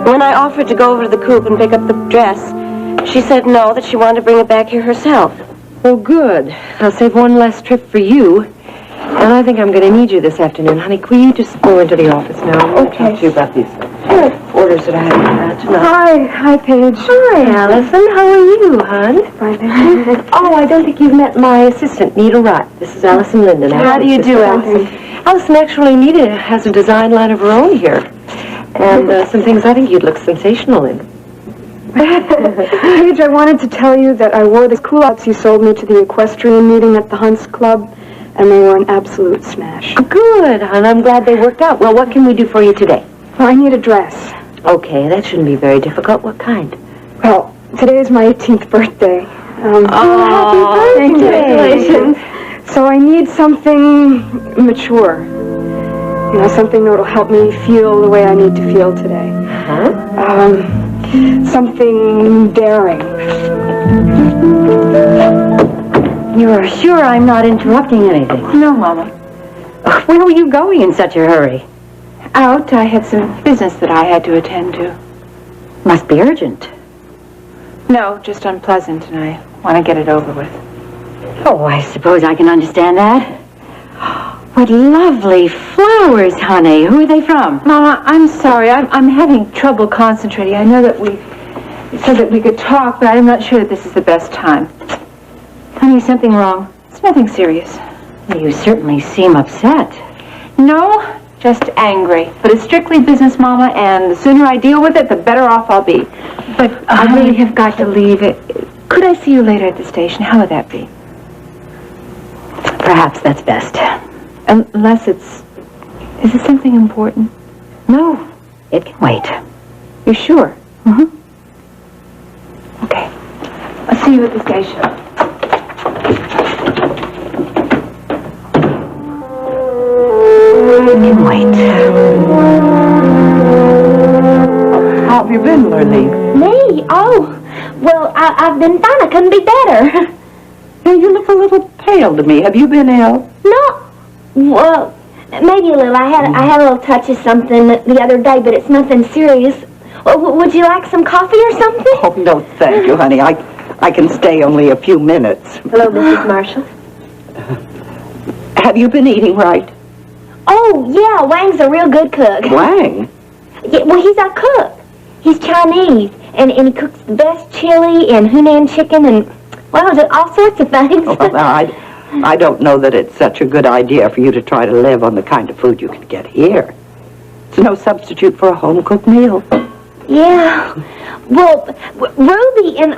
When I offered to go over to the coop and pick up the dress, she said no, that she wanted to bring it back here herself. Well, good. I'll save one less trip for you. And I think I'm going to need you this afternoon. Honey, could you just go into the office now? I want to talk to you about these orders that I have tonight. Hi, Paige. Hi, Allison. How are you, hon? Fine. Oh, I don't think you've met my assistant, Nita Wright. This is Allison Linden. How do you do, Allison? Allison, actually, Nita has a design line of her own here. And some things I think you'd look sensational in. Paige, I wanted to tell you that I wore the culottes you sold me to the equestrian meeting at the Hunts Club, and they were an absolute smash. Good, hon. I'm glad they worked out. Well, what can we do for you today? Well, I need a dress. Okay, that shouldn't be very difficult. What kind? Well, today is my 18th birthday. Happy birthday! Congratulations. So I need something mature. You know, something that'll help me feel the way I need to feel today. Huh? Something daring. You're sure I'm not interrupting anything? No, Mama. Where were you going in such a hurry? Out. I had some business that I had to attend to. Must be urgent. No, just unpleasant, and I want to get it over with. Oh, I suppose I can understand that. What lovely flowers, honey. Who are they from? Mama, I'm sorry. I'm having trouble concentrating. I know that we said that we could talk, but I'm not sure that this is the best time. Honey, is something wrong? It's nothing serious. You certainly seem upset. No, just angry. But it's strictly business, Mama, and the sooner I deal with it, the better off I'll be. But I really have got to leave it. Could I see you later at the station? How would that be? Perhaps that's best. Unless it's... Is it something important? No, it can wait. You're sure? Mm-hmm. Okay. I'll see you at the station. It can wait. How have you been, Lurleen? Me? Oh, well, I've been fine. I couldn't be better. You look a little pale to me. Have you been ill? No. Well, maybe a little. I had a little touch of something the other day, but it's nothing serious. Would you like some coffee or something? Oh, no, thank you, honey. I can stay only a few minutes. Hello, Mrs. Marshall. Have you been eating right? Oh, yeah, Wang's a real good cook. Wang? Yeah, well, he's our cook. He's Chinese, and he cooks the best chili and Hunan chicken and, well, just all sorts of things. Oh, well, I don't know that it's such a good idea for you to try to live on the kind of food you can get here. It's no substitute for a home-cooked meal. Yeah. Well, Ruby and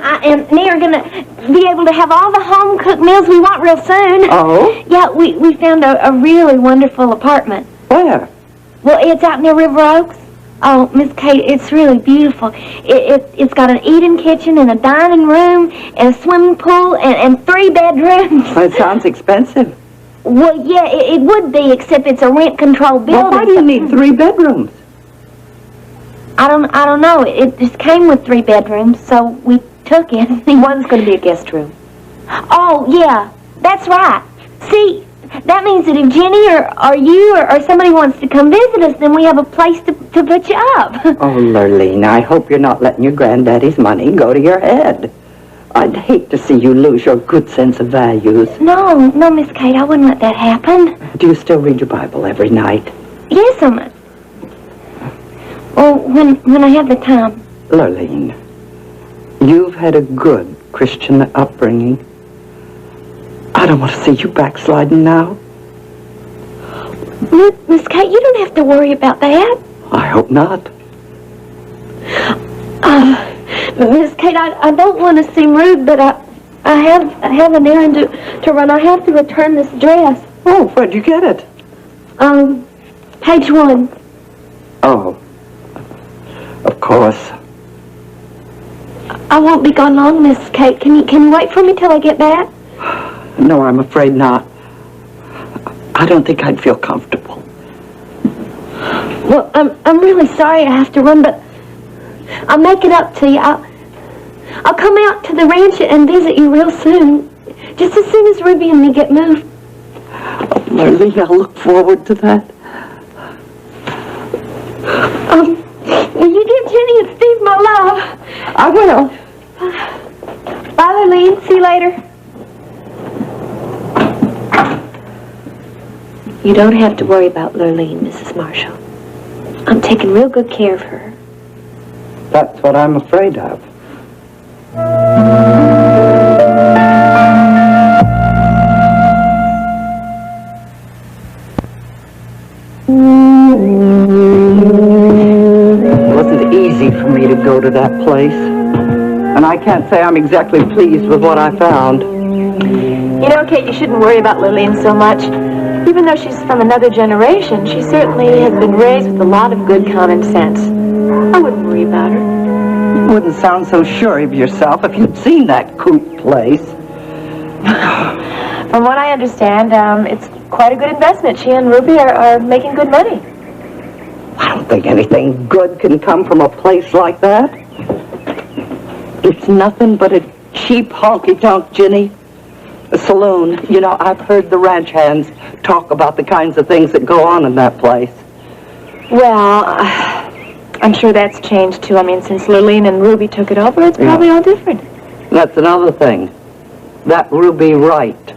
me are gonna be able to have all the home-cooked meals we want real soon. Oh? Yeah, we found a really wonderful apartment. Where? Well, it's out near River Oaks. Oh, Miss Kate, it's really beautiful. It's got an eating kitchen and a dining room and a swimming pool and 3 bedrooms. Well, it sounds expensive. Well, yeah, it would be, except it's a rent-controlled building. Well, why do you need 3 bedrooms? I don't know. It just came with 3 bedrooms, so we took it. One's going to be a guest room. Oh, yeah, that's right. See, that means that if Jenny or you or somebody wants to come visit us, then we have a place to put you up. Oh, Lurleen, I hope you're not letting your granddaddy's money go to your head. I'd hate to see you lose your good sense of values. No, Miss Kate, I wouldn't let that happen. Do you still read your Bible every night? Yes, well, when I have the time. Lurleen, you've had a good Christian upbringing. I don't want to see you backsliding now. Miss Kate, you don't have to worry about that. I hope not. Miss Kate, I don't want to seem rude, but I have an errand to run. I have to return this dress. Oh, where'd you get it? Page 1. Oh, of course. I won't be gone long, Miss Kate. Can you wait for me till I get back? No, I'm afraid not. I don't think I'd feel comfortable. Well, I'm really sorry I have to run, but I'll make it up to you. I'll come out to the ranch and visit you real soon. Just as soon as Ruby and me get moved. Lurleen, I'll look forward to that. Will you give Jenny and Steve my love? I will. Bye, Lurleen. See you later. You don't have to worry about Lurleen, Mrs. Marshall. I'm taking real good care of her. That's what I'm afraid of. It wasn't easy for me to go to that place. And I can't say I'm exactly pleased with what I found. You know, Kate, you shouldn't worry about Lurleen so much. Even though she's from another generation, she certainly has been raised with a lot of good common sense. I wouldn't worry about her. You wouldn't sound so sure of yourself if you'd seen that coop place. From what I understand, it's quite a good investment. She and Ruby are making good money. I don't think anything good can come from a place like that. It's nothing but a cheap honky-tonk, Ginny. A saloon. You know, I've heard the ranch hands talk about the kinds of things that go on in that place. Well, I'm sure that's changed, too. I mean, since Lurleen and Ruby took it over, it's probably all different. That's another thing. That Ruby Wright.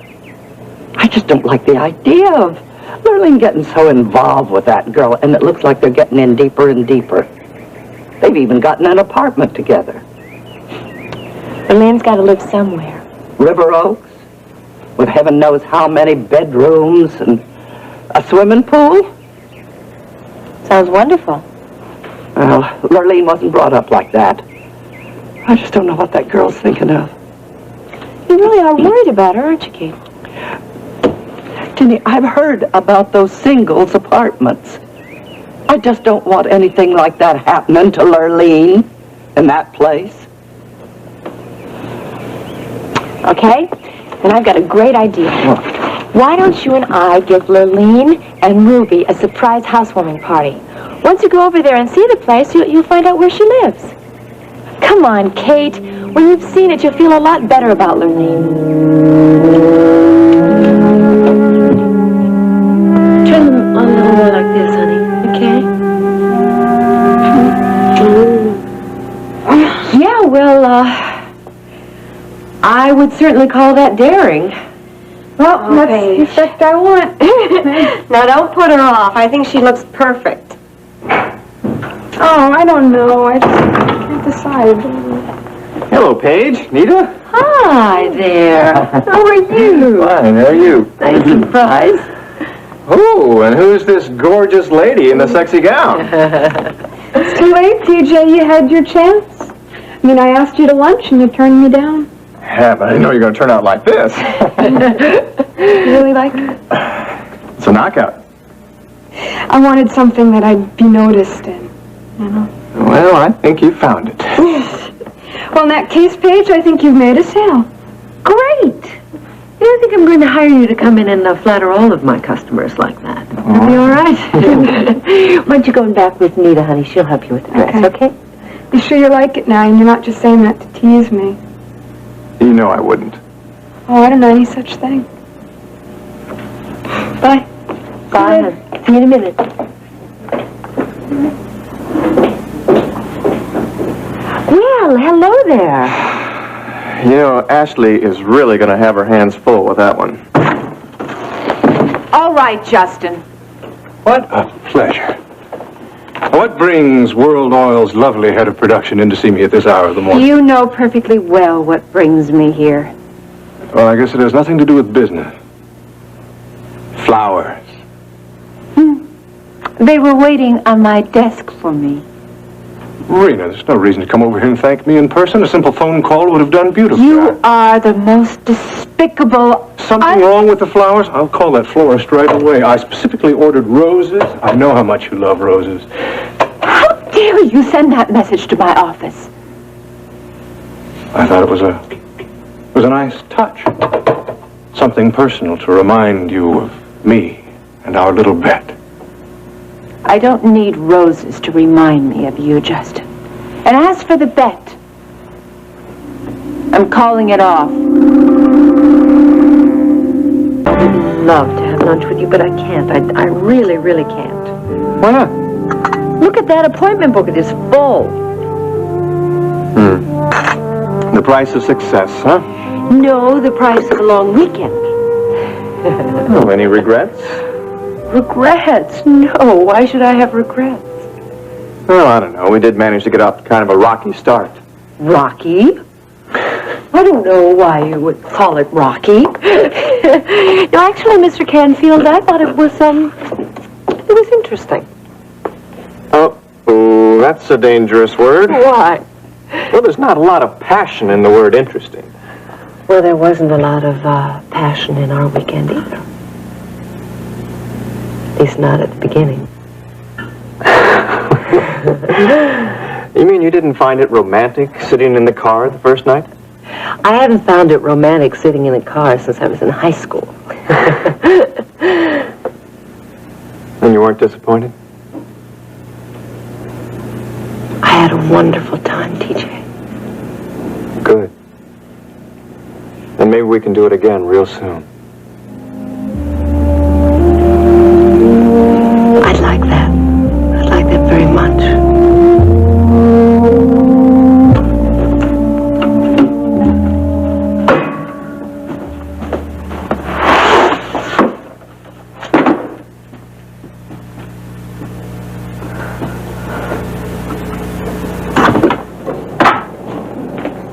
I just don't like the idea of Lurleen getting so involved with that girl, and it looks like they're getting in deeper and deeper. They've even gotten an apartment together. Lurleen's got to live somewhere. River Oaks, with heaven knows how many bedrooms and a swimming pool. Sounds wonderful. Well, Lurleen wasn't brought up like that. I just don't know what that girl's thinking of. You really are worried about her, aren't you, Kate? Jenny, I've heard about those singles apartments. I just don't want anything like that happening to Lurleen in that place. Okay? And I've got a great idea. Why don't you and I give Lurleen and Ruby a surprise housewarming party? Once you go over there and see the place, you'll find out where she lives. Come on, Kate. When you've seen it, you'll feel a lot better about Lurleen. Turn them on over like this, honey. Okay? Yeah, well, I would certainly call that daring. Well, that's the effect I want. Now, don't put her off. I think she looks perfect. Oh, I don't know. I just can't decide. Hello, Paige. Nita? Hi there. How are you? Fine, how are you? Nice surprise. Oh, and who's this gorgeous lady in the sexy gown? It's too late, TJ. You had your chance. I mean, I asked you to lunch and you turned me down. Yeah, but I didn't know you were going to turn out like this. You really like it? It's a knockout. I wanted something that I'd be noticed in, you know. Well, I think you found it. Well, in that case, Paige, I think you've made a sale. Great! You don't think I'm going to hire you to come in and flatter all of my customers like that? That'll be all right. Why don't you go back with Nita, honey? She'll help you with the dress, okay? You sure you like it now, and you're not just saying that to tease me? You know I wouldn't. Oh, I don't know any such thing. Bye. Bye, honey. See you in a minute. Well, hello there. You know, Ashley is really going to have her hands full with that one. All right, Justin. What a pleasure. What brings World Oil's lovely head of production in to see me at this hour of the morning? You know perfectly well what brings me here. Well, I guess it has nothing to do with business. Flowers. They were waiting on my desk for me. Marina, there's no reason to come over here and thank me in person. A simple phone call would have done beautifully. You are the most despicable... Something wrong with the flowers? I'll call that florist right away. I specifically ordered roses. I know how much you love roses. How dare you send that message to my office? I thought it was a nice touch. Something personal to remind you of me and our little bet. I don't need roses to remind me of you, Justin. And as for the bet, I'm calling it off. I would love to have lunch with you, but I can't. I really, really can't. Why not? Look at that appointment book. It is full. The price of success, huh? No, the price of a long weekend. Oh, any regrets? Regrets? No, why should I have regrets? Well, I don't know. We did manage to get off to kind of a rocky start. Rocky? I don't know why you would call it rocky. No, actually, Mr. Canfield, I thought it was interesting. Oh, that's a dangerous word. Why? Well, there's not a lot of passion in the word interesting. Well, there wasn't a lot of passion in our weekend either. At least not at the beginning. You mean you didn't find it romantic sitting in the car the first night? I haven't found it romantic sitting in a car since I was in high school. And you weren't disappointed? I had a wonderful time, TJ. Good. And maybe we can do it again real soon. I'd like that. I'd like that very much.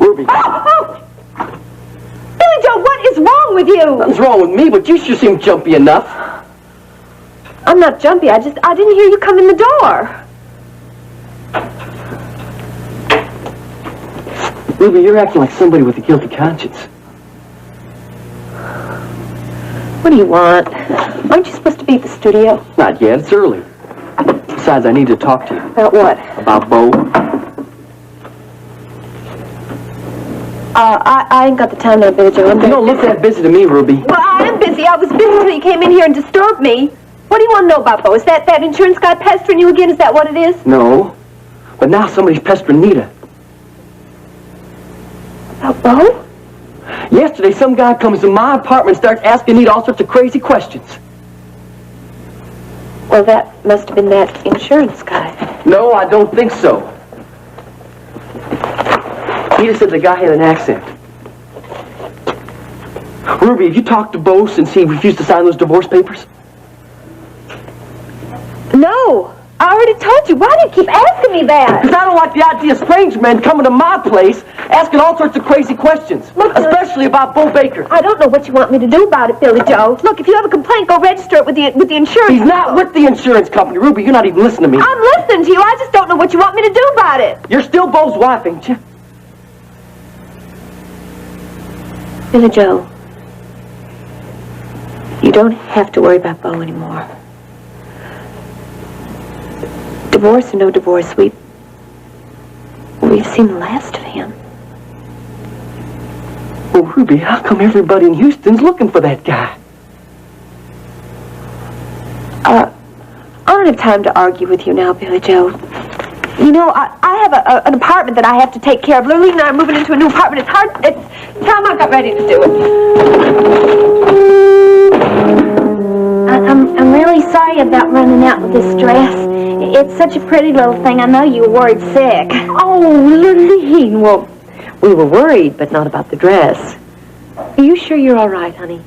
Ruby. Billy Joe, what is wrong with you? Nothing's wrong with me, but you sure seem jumpy enough. I'm not jumpy. I didn't hear you come in the door. Ruby, you're acting like somebody with a guilty conscience. What do you want? Aren't you supposed to be at the studio? Not yet, it's early. Besides, I need to talk to you. About what? About Bo. I ain't got the time now, Billy Joe. You don't look that busy to me, Ruby. Well, I am busy. I was busy till you came in here and disturbed me. What do you want to know about Bo? Is that insurance guy pestering you again? Is that what it is? No. But now somebody's pestering Nita. About Bo? Yesterday, some guy comes to my apartment and starts asking Nita all sorts of crazy questions. Well, that must have been that insurance guy. No, I don't think so. Nita said the guy had an accent. Ruby, have you talked to Bo since he refused to sign those divorce papers? No, I already told you. Why do you keep asking me that? Because I don't like the idea of strange men coming to my place asking all sorts of crazy questions. Look, especially about Bo Baker. I don't know what you want me to do about it, Billy Joe. Look, if you have a complaint, go register it with the insurance. He's not with the insurance company, Ruby. You're not even listening to me. I'm listening to you. I just don't know what you want me to do about it. You're still Bo's wife, ain't you? Billy Joe, you don't have to worry about Bo anymore. Divorce or no divorce, we've seen the last of him. Well, Ruby, how come everybody in Houston's looking for that guy? I don't have time to argue with you now, Billy Joe. You know, I have an apartment that I have to take care of. Lurleen and I are moving into a new apartment. It's time I got ready to do it. I'm really sorry about running out with this dress. It's such a pretty little thing. I know you were worried sick. Oh, Lurleen, well, we were worried, but not about the dress. Are you sure you're all right, honey?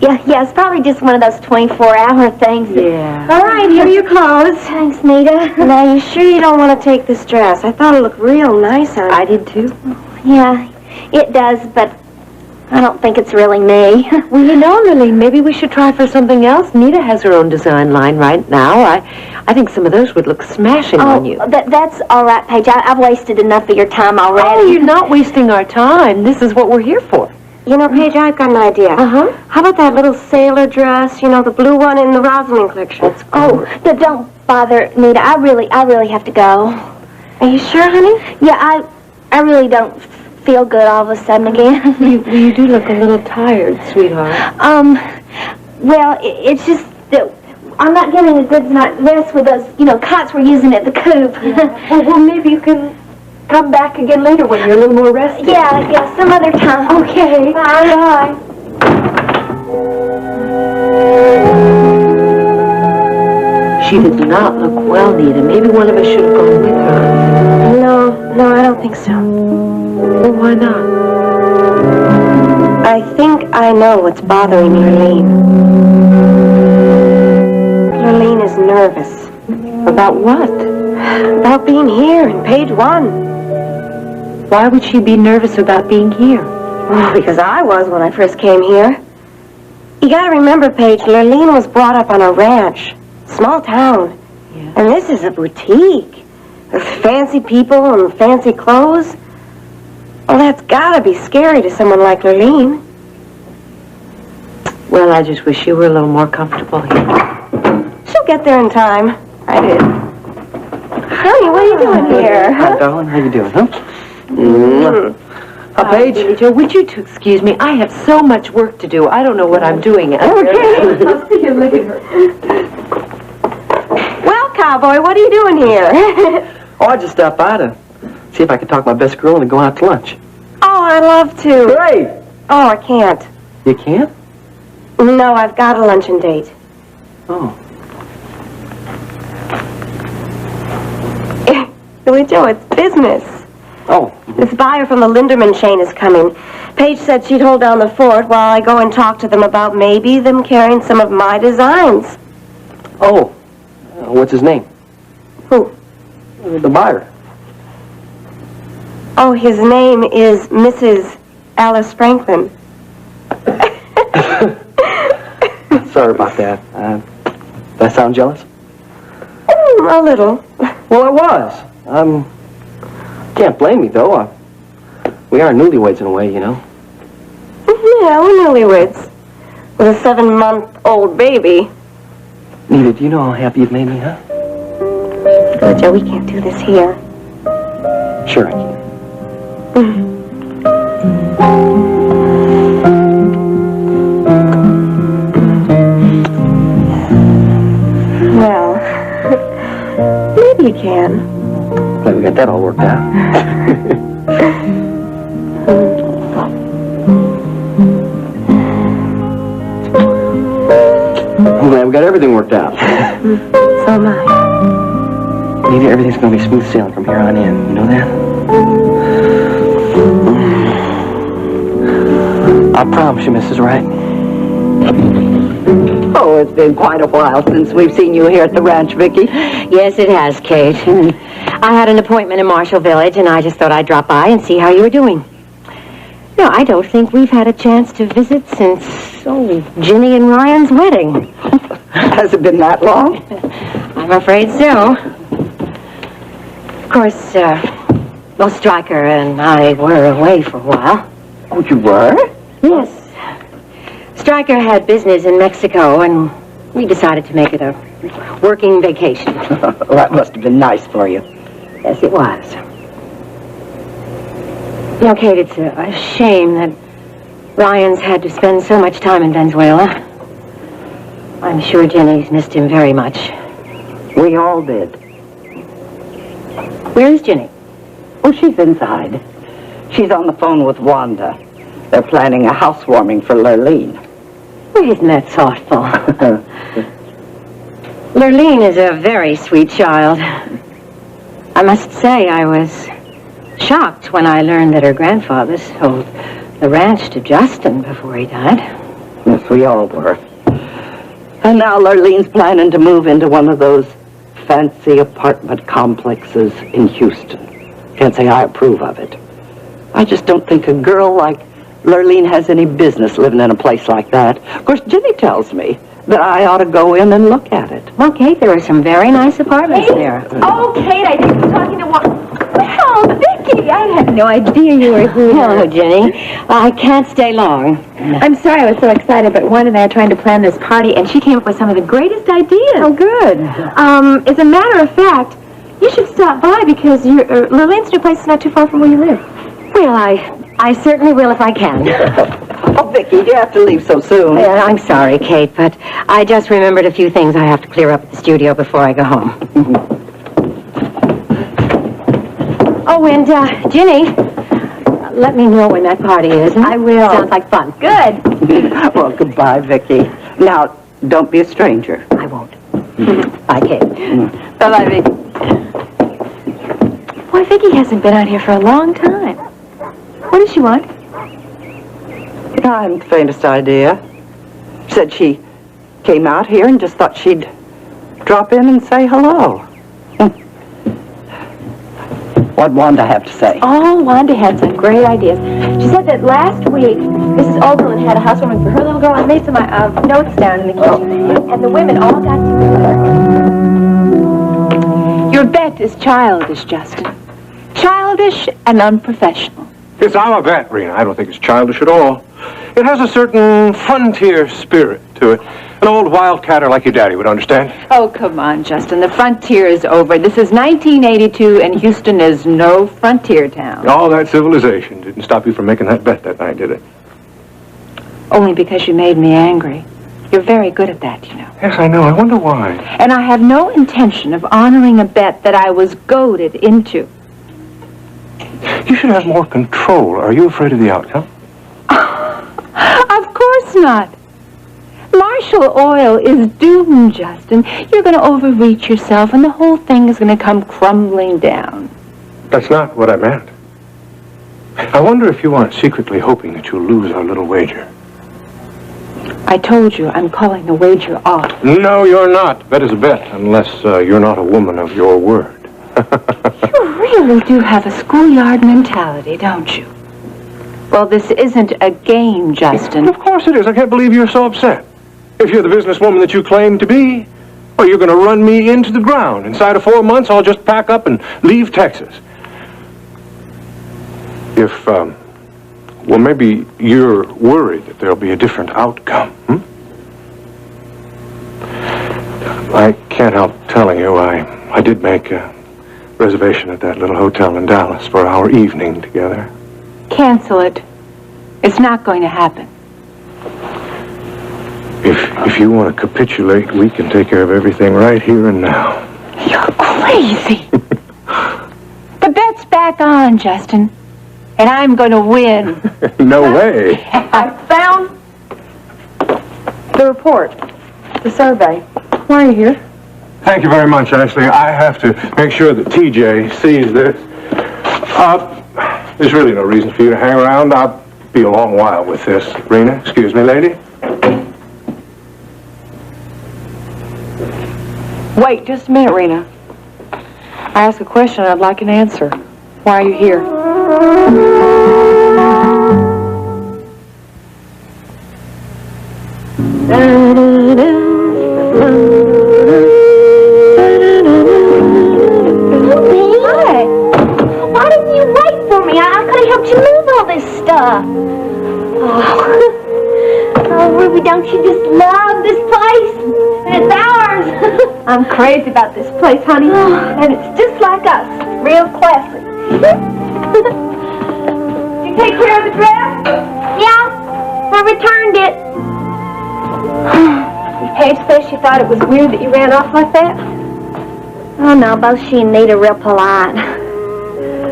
Yeah, it's probably just one of those 24-hour things. Yeah. All right, here are your clothes. Thanks, Nita. Now, you sure you don't want to take this dress? I thought it looked real nice on you. I did too. Yeah, it does, but I don't think it's really me. Well, you know, Lurleen, maybe we should try for something else. Nita has her own design line right now. I think some of those would look smashing on you. That's all right, Paige. I've wasted enough of your time already. Oh, you're not wasting our time. This is what we're here for. You know, Paige, I've got an idea. Uh-huh. How about that little sailor dress, you know, the blue one in the Rosalind collection? Oh, don't bother, Nita. I really have to go. Are you sure, honey? Yeah, I really don't feel good all of a sudden again. You do look a little tired, sweetheart. Well, it's just that I'm not getting a good night's rest with those, cots we're using at the coop. Well, maybe you can come back again later when you're a little more rested. Yeah, some other time. Okay. Bye. She did not look well, Nita. Maybe one of us should have gone with her. No, I don't think so. Well, why not? I think I know what's bothering Lurleen. Lurleen is nervous. About what? About being here in page 1. Why would she be nervous about being here? Well, because I was when I first came here. You gotta remember, Paige, Lurleen was brought up on a ranch. Small town. Yeah. And this is a boutique. With fancy people and fancy clothes. Well, that's gotta be scary to someone like Lurleen. Well, I just wish you were a little more comfortable here. She'll get there in time. I did. Honey, what are you doing here? Hi, darling. How you doing, huh? Paige? Joe, would you two excuse me? I have so much work to do. I don't know what I'm doing. Okay. I'll see you later. Well, cowboy, what are you doing here? Oh, I just stopped by to see if I could talk my best girl into going out to lunch. Oh, I'd love to. Great. Oh, I can't. You can't? No, I've got a luncheon date. Oh. Billy Joe, it's business. Oh. This buyer from the Linderman chain is coming. Paige said she'd hold down the fort while I go and talk to them about maybe them carrying some of my designs. Oh. What's his name? Who? The buyer. Oh, his name is Mrs. Alice Franklin. Sorry about that. Did I sound jealous? A little. Well, I was. Can't blame me, though. We are newlyweds in a way, you know. Yeah, we're newlyweds. With a 7-month-old baby. Nita, do you know how happy you've made me, huh? Billy Joe, we can't do this here. Sure I can. Well, maybe you can. Glad we got that all worked out. I'm glad we got everything worked out. So am I. Nita, everything's gonna be smooth sailing from here on in. You know that? I promise you, Mrs. Wright. Oh, it's been quite a while since we've seen you here at the ranch, Vicky. Yes, it has, Kate. I had an appointment in Marshall Village, and I just thought I'd drop by and see how you were doing. No, I don't think we've had a chance to visit since, Ginny and Ryan's wedding. Has it been that long? I'm afraid so. Of course, Stryker and I were away for a while. Oh, you were? Yes. Stryker had business in Mexico, and we decided to make it a working vacation. Well, that must have been nice for you. Yes, it was. You know, Kate, it's a shame that Ryan's had to spend so much time in Venezuela. I'm sure Jenny's missed him very much. We all did. Where is Jenny? Oh, she's inside. She's on the phone with Wanda. They're planning a housewarming for Lurleen. Well, isn't that thoughtful? Lurleen is a very sweet child. I must say I was shocked when I learned that her grandfather sold the ranch to Justin before he died. Yes, we all were. And now Lurleen's planning to move into one of those fancy apartment complexes in Houston. Can't say I approve of it. I just don't think a girl like Lurleen has any business living in a place like that. Of course, Ginny tells me that I ought to go in and look at it. Well, Kate, there are some very nice apartments there. Oh, Kate, I think you're talking to one. Oh, Vicky, I had no idea you were here. Hello, Jenny. I can't stay long. I'm sorry I was so excited, but Wanda and I are trying to plan this party, and she came up with some of the greatest ideas. Oh, good. As a matter of fact, you should stop by because Lurleen's new place is not too far from where you live. Well, I certainly will if I can. Oh, Vicky, you have to leave so soon. I'm sorry, Kate, but I just remembered a few things I have to clear up at the studio before I go home. Oh, and, Ginny, let me know when that party is. Huh? I will. Sounds like fun. Good. Well, goodbye, Vicky. Now, don't be a stranger. I won't. Bye, Kate. Bye-bye, Vicky. Boy, Vicky hasn't been out here for a long time. What does she want? I haven't the faintest idea. Said she came out here and just thought she'd drop in and say hello. What'd Wanda have to say? Oh, Wanda had some great ideas. She said that last week, Mrs. Oberlin had a housewarming for her little girl. I made some notes down in the kitchen, and the women all got together. Your bet is childish, Justin. Childish and unprofessional. Yes, I'm a vet, Rena. I don't think it's childish at all. It has a certain frontier spirit to it. An old wildcatter like your daddy would understand. Oh, come on, Justin. The frontier is over. This is 1982, and Houston is no frontier town. All that civilization didn't stop you from making that bet that night, did it? Only because you made me angry. You're very good at that, you know. Yes, I know. I wonder why. And I have no intention of honoring a bet that I was goaded into. You should have more control. Are you afraid of the outcome? Of course not. Marshall Oil is doomed, Justin. You're going to overreach yourself, and the whole thing is going to come crumbling down. That's not what I meant. I wonder if you aren't secretly hoping that you'll lose our little wager. I told you I'm calling the wager off. No, you're not. Bet is a bet, unless you're not a woman of your word. You really do have a schoolyard mentality, don't you? Well, this isn't a game, Justin. Of course it is. I can't believe you're so upset. If you're the businesswoman that you claim to be, well, you're going to run me into the ground. Inside of 4 months, I'll just pack up and leave Texas. If, well, maybe you're worried that there'll be a different outcome, I can't help telling you I did make a reservation at that little hotel in Dallas for our evening together. Cancel it. It's not going to happen. If you want to capitulate, we can take care of everything right here and now. You're crazy. The bet's back on, Justin. And I'm going to win. No way. I found the report, the survey. Why are you here? Thank you very much, Ashley. I have to make sure that TJ sees this. There's really no reason for you to hang around. I'll be a long while with this. Rena, excuse me, lady. Wait just a minute, Rena. I asked a question and I'd like an answer. Why are you here? Hi. Why didn't you wait for me? I could have helped you move all this stuff. Oh, Ruby, don't you just love this place? And it's ours. I'm crazy about this place, honey. And it's just like us. Real classy. Did you take care of the dress? Yeah. I returned it. Paige says she thought it was weird that you ran off like that. Oh, no, both she and Nita are real polite.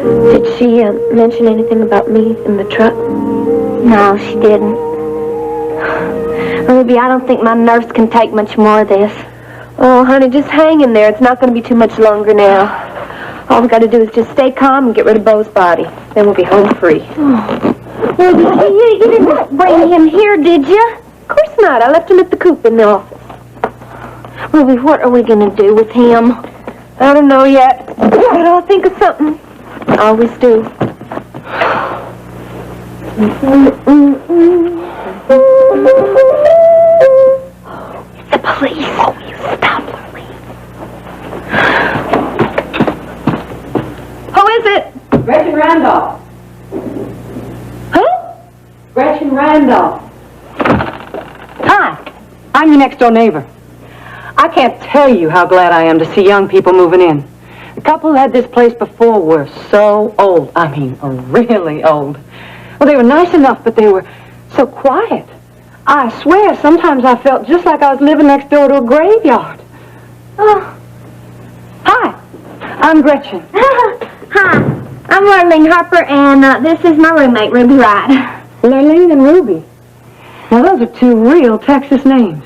Did she mention anything about me in the truck? No, she didn't. Ruby, I don't think my nerves can take much more of this. Oh, honey, just hang in there. It's not going to be too much longer now. All we got to do is just stay calm and get rid of Beau's body. Then we'll be home free. Oh. Ruby, you didn't bring him here, did you? Of course not. I left him at the coop in the office. Ruby, what are we going to do with him? I don't know yet, but I'll think of something. I always do. It's the police. Oh, you stop, Lily. Who is it? Gretchen Randolph. Who? Gretchen Randolph. Hi, I'm your next door neighbor. I can't tell you how glad I am to see young people moving in. The couple who had this place before were so old. I mean, really old. Well, they were nice enough, but they were so quiet. I swear, sometimes I felt just like I was living next door to a graveyard. Oh. Hi, I'm Gretchen. Hi, I'm Lurleen Harper, and this is my roommate, Ruby Wright. Lurleen and Ruby. Now, those are two real Texas names.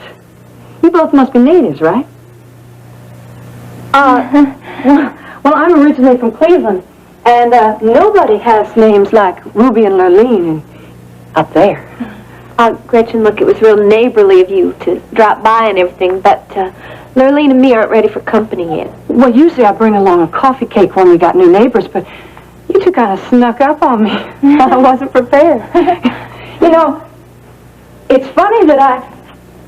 You both must be natives, right? Well, I'm originally from Cleveland, and nobody has names like Ruby and Lurleen up there. Gretchen, look, it was real neighborly of you to drop by and everything, but Lurleen and me aren't ready for company yet. Well, usually I bring along a coffee cake when we got new neighbors, but you two kind of snuck up on me. I wasn't prepared. You know, it's funny that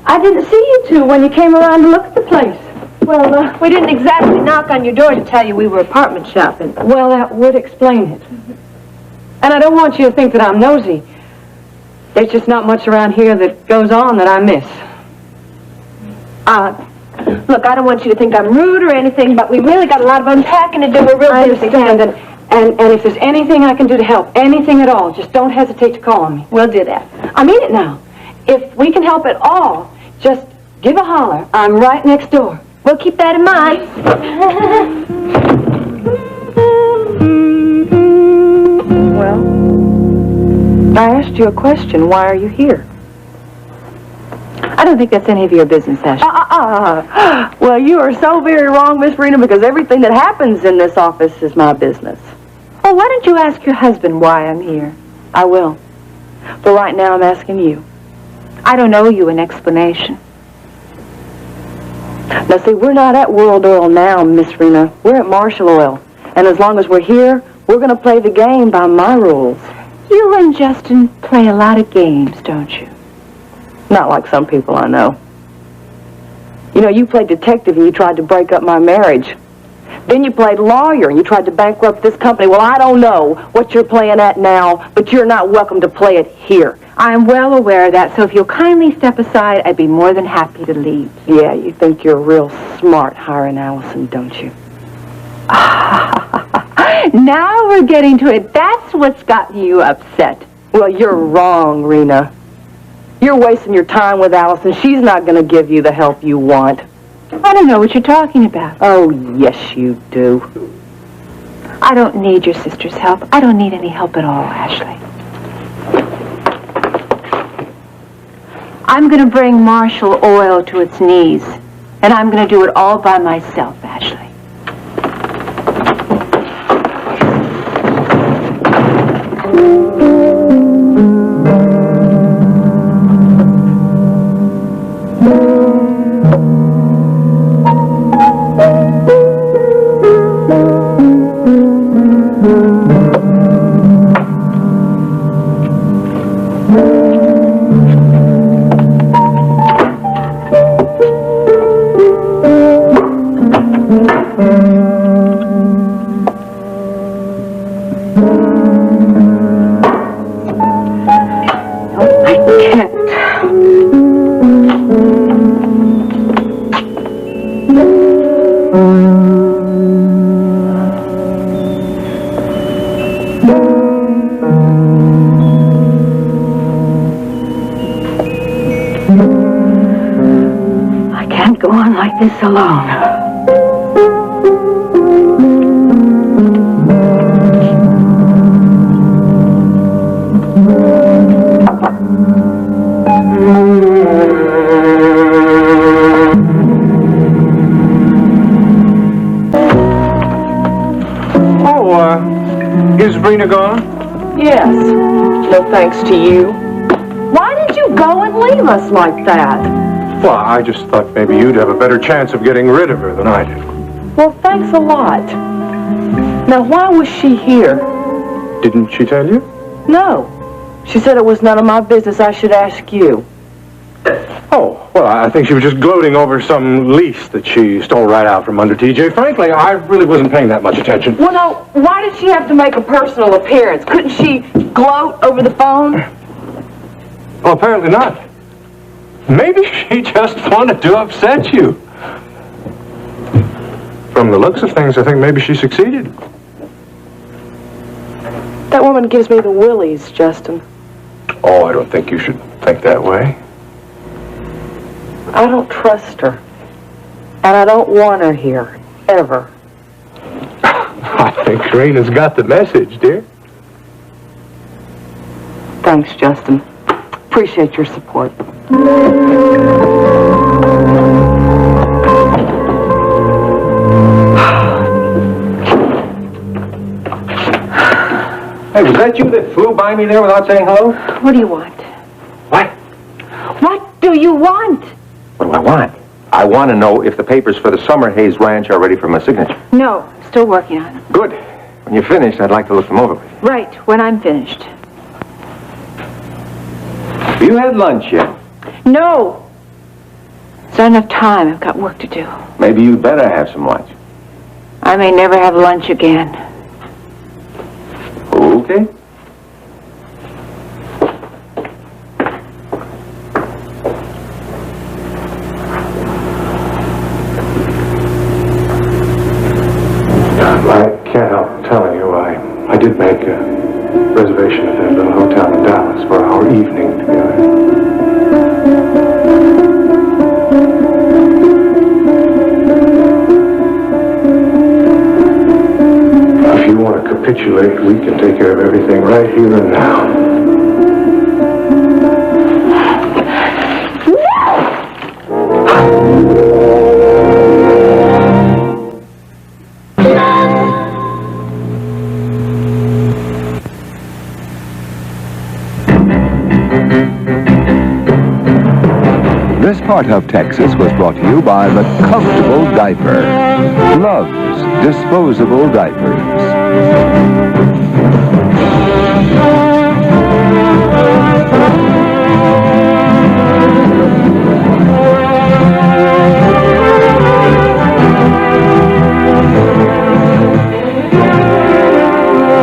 I didn't see you two when you came around to look at the place. Well, we didn't exactly knock on your door to tell you we were apartment shopping. Well, that would explain it. And I don't want you to think that I'm nosy. There's just not much around here that goes on that I miss. Look, I don't want you to think I'm rude or anything, but we really got a lot of unpacking to do. We're real busy. I understand, and if there's anything I can do to help, anything at all, just don't hesitate to call on me. We'll do that. I mean it now. If we can help at all, just give a holler. I'm right next door. We'll keep that in mind. Well, I asked you a question. Why are you here? I don't think that's any of your business, Ashley. Well, you are so very wrong, Miss Rena, because everything that happens in this office is my business. Well, why don't you ask your husband why I'm here? I will. But right now I'm asking you. I don't owe you an explanation. Now, see, we're not at World Oil now, Miss Rena. We're at Marshall Oil. And as long as we're here, we're going to play the game by my rules. You and Justin play a lot of games, don't you? Not like some people I know. You know, you played detective and you tried to break up my marriage. Then you played lawyer and you tried to bankrupt this company. Well, I don't know what you're playing at now, but you're not welcome to play it here. I'm well aware of that, so if you'll kindly step aside, I'd be more than happy to leave. Yeah, you think you're real smart hiring Allison, don't you? Now we're getting to it. That's what's gotten you upset. Well, you're wrong, Rena. You're wasting your time with Allison. She's not going to give you the help you want. I don't know what you're talking about. Oh, yes, you do. I don't need your sister's help. I don't need any help at all, Ashley. I'm going to bring Marshall Oil to its knees, and I'm going to do it all by myself, Ashley. I can't go on like this alone. Is Sabrina gone? Yes. No thanks to you. Why did you go and leave us like that? Well, I just thought maybe you'd have a better chance of getting rid of her than I did. Well, thanks a lot. Now, why was she here? Didn't she tell you? No. She said it was none of my business. I should ask you. Oh, well, I think she was just gloating over some lease that she stole right out from under TJ. Frankly, I really wasn't paying that much attention. Well, no, why did she have to make a personal appearance? Couldn't she gloat over the phone? Well, apparently not. Maybe she just wanted to upset you. From the looks of things, I think maybe she succeeded. That woman gives me the willies, Justin. Oh, I don't think you should think that way. I don't trust her. And I don't want her here. Ever. I think Serena's got the message, dear. Thanks, Justin. Appreciate your support. Hey, was that you that flew by me there without saying hello? What do you want? What? What do you want? What do I want? I want to know if the papers for the Summer Hayes Ranch are ready for my signature. No, I'm still working on it. Good. When you're finished, I'd like to look them over. Right, when I'm finished. Have you had lunch yet? No! There's not enough time. I've got work to do. Maybe you'd better have some lunch. I may never have lunch again. Okay. I can't help telling you, I did make a reservation at that little hotel in Dallas for our evening together. If you want to capitulate, we can take care of everything right here and now. This part of Texas was brought to you by the Comfortable Diaper. Love's disposable diapers.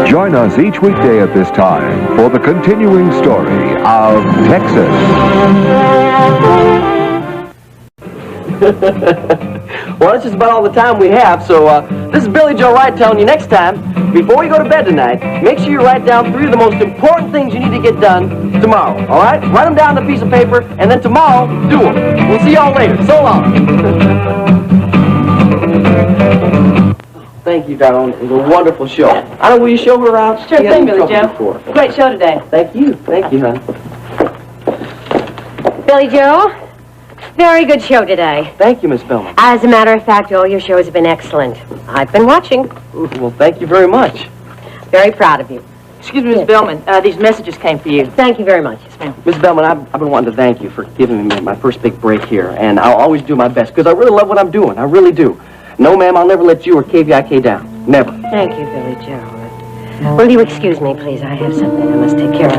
Join us each weekday at this time for the continuing story of Texas. Well, that's just about all the time we have, so this is Billy Joe Wright telling you next time, before you go to bed tonight, make sure you write down 3 of the most important things you need to get done tomorrow, all right? Write them down on a piece of paper, and then tomorrow, do them. We'll see y'all later. So long. Thank you, darling. It was a wonderful show. I don't know, will you show her out? Sure She hasn't thing, Billy come Joe. before. Great show today. Thank you, hon. Billy Joe, very good show today. Thank you, Miss Bellman. As a matter of fact, all your shows have been excellent. I've been watching. Well, thank you very much. Very proud of you. Excuse me, Miss Bellman. These messages came for you. Thank you very much. Yes, ma'am. Miss Bellman, I've been wanting to thank you for giving me my first big break here, and I'll always do my best, because I really love what I'm doing. I really do. No, ma'am, I'll never let you or KVIK down. Never. Thank you, Billy Joe. Will you excuse me, please? I have something I must take care of.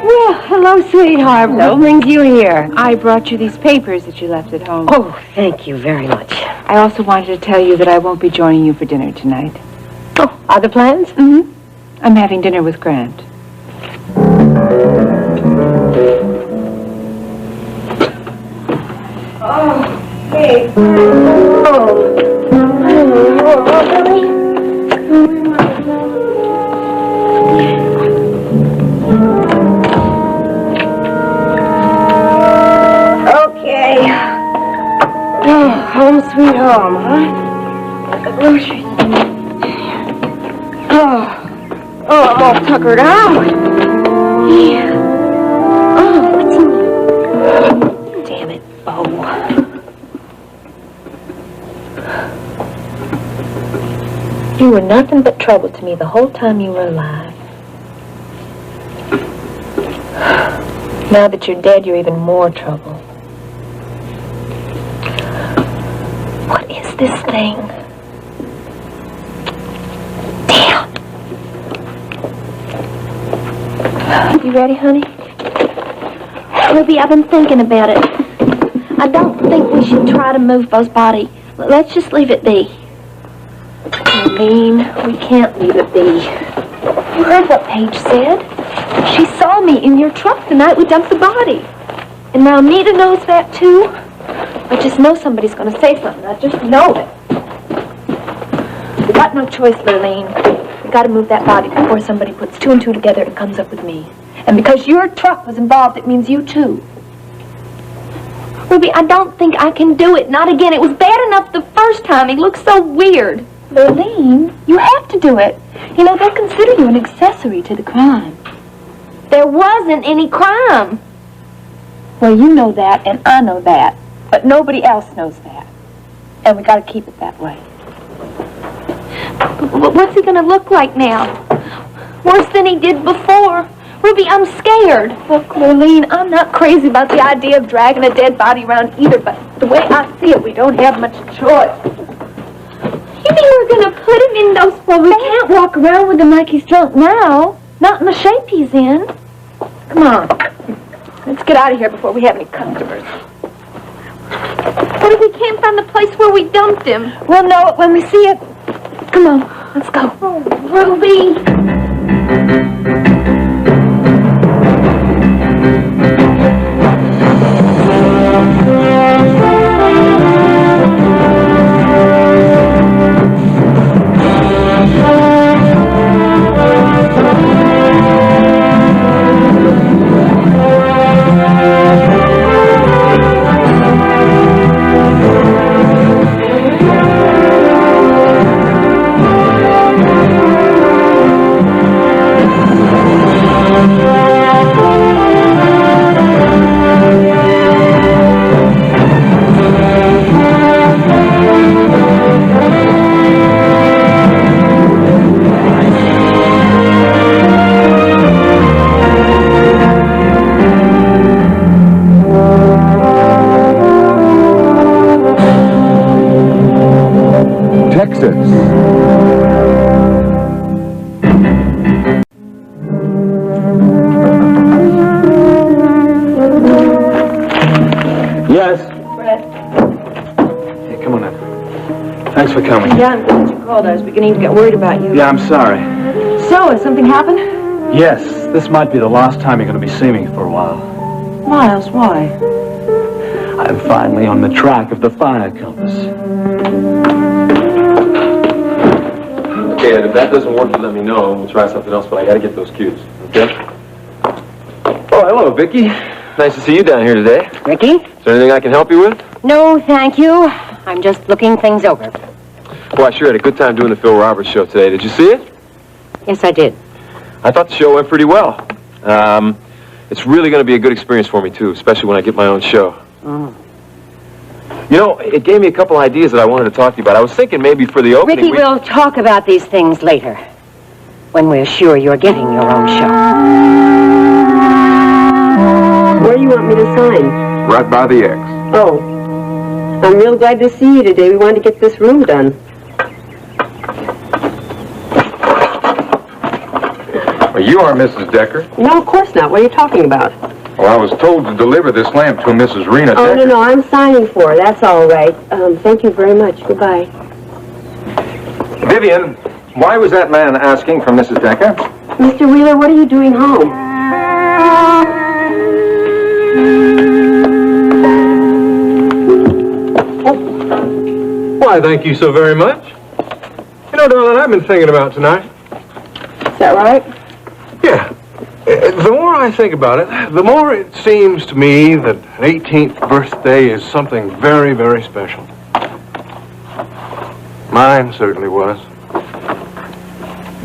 Well, hello, sweetheart. What brings you here? I brought you these papers that you left at home. Oh, thank you very much. I also wanted to tell you that I won't be joining you for dinner tonight. Oh, other plans? Mm-hmm. I'm having dinner with Grant. Okay. Oh, Billy? Okay. Oh, home sweet home, huh? The groceries. Oh, I'm all tuckered out. Yeah. Oh, what's in here? Damn it, Bo. You were nothing but trouble to me the whole time you were alive. Now that you're dead, you're even more trouble. What is this thing? Damn. You ready, honey? Ruby, I've been thinking about it. I don't think we should try to move Bo's body. Let's just leave it be. Eileen, we can't leave it be. You heard what Paige said. She saw me in your truck the night we dumped the body. And now Nita knows that, too. I just know somebody's going to say something. I just know it. We got no choice, Lurleen. We got to move that body before somebody puts two and two together and comes up with me. And because your truck was involved, it means you, too. Ruby, I don't think I can do it. Not again. It was bad enough the first time. He looked so weird. Lurleen, you have to do it. You know, they'll consider you an accessory to the crime. There wasn't any crime. Well, you know that, and I know that. But nobody else knows that. And we gotta keep it that way. What's he gonna look like now? Worse than he did before. Ruby, I'm scared. Look, Lurleen, I'm not crazy about the idea of dragging a dead body around either, but the way I see it, we don't have much choice. You mean we're gonna put him in those... Well, we can't walk around with him like he's drunk now. Not in the shape he's in. Come on. Let's get out of here before we have any customers. What if we can't find the place where we dumped him? We'll know it when we see it. Come on, let's go. Oh, Ruby. Yes? Brett. Hey, come on in. Thanks for coming. Yeah, I'm glad you called. I was beginning to get worried about you. Yeah, I'm sorry. So, has something happened? Yes, this might be the last time you're going to be seeing me for a while. Miles, why? I'm finally on the track of the fire compass. Okay, Ed, if that doesn't work, you let me know. We'll try something else, but I gotta get those cues, okay? Oh, hello, Vicky. Nice to see you down here today. Ricky? Is there anything I can help you with? No, thank you. I'm just looking things over. Well, I sure had a good time doing the Phil Roberts show today. Did you see it? Yes, I did. I thought the show went pretty well. It's really going to be a good experience for me, too, especially when I get my own show. Oh. You know, it gave me a couple ideas that I wanted to talk to you about. I was thinking maybe for the opening... Ricky, we'll talk about these things later, when we're sure you're getting your own show. Where do you want me to sign? Right by the X. Oh. I'm real glad to see you today. We wanted to get this room done. Well, you are Mrs. Decker. No, of course not. What are you talking about? Well, I was told to deliver this lamp to Mrs. Rena Oh, Decker. no, I'm signing for her. That's all right. Thank you very much. Goodbye. Vivian, why was that man asking for Mrs. Decker? Mr. Wheeler, what are you doing home? Oh, Why, thank you so very much. You know, darling, I've been thinking about tonight. Is that right? Yeah. The more I think about it, the more it seems to me that an 18th birthday is something very, very special. Mine certainly was.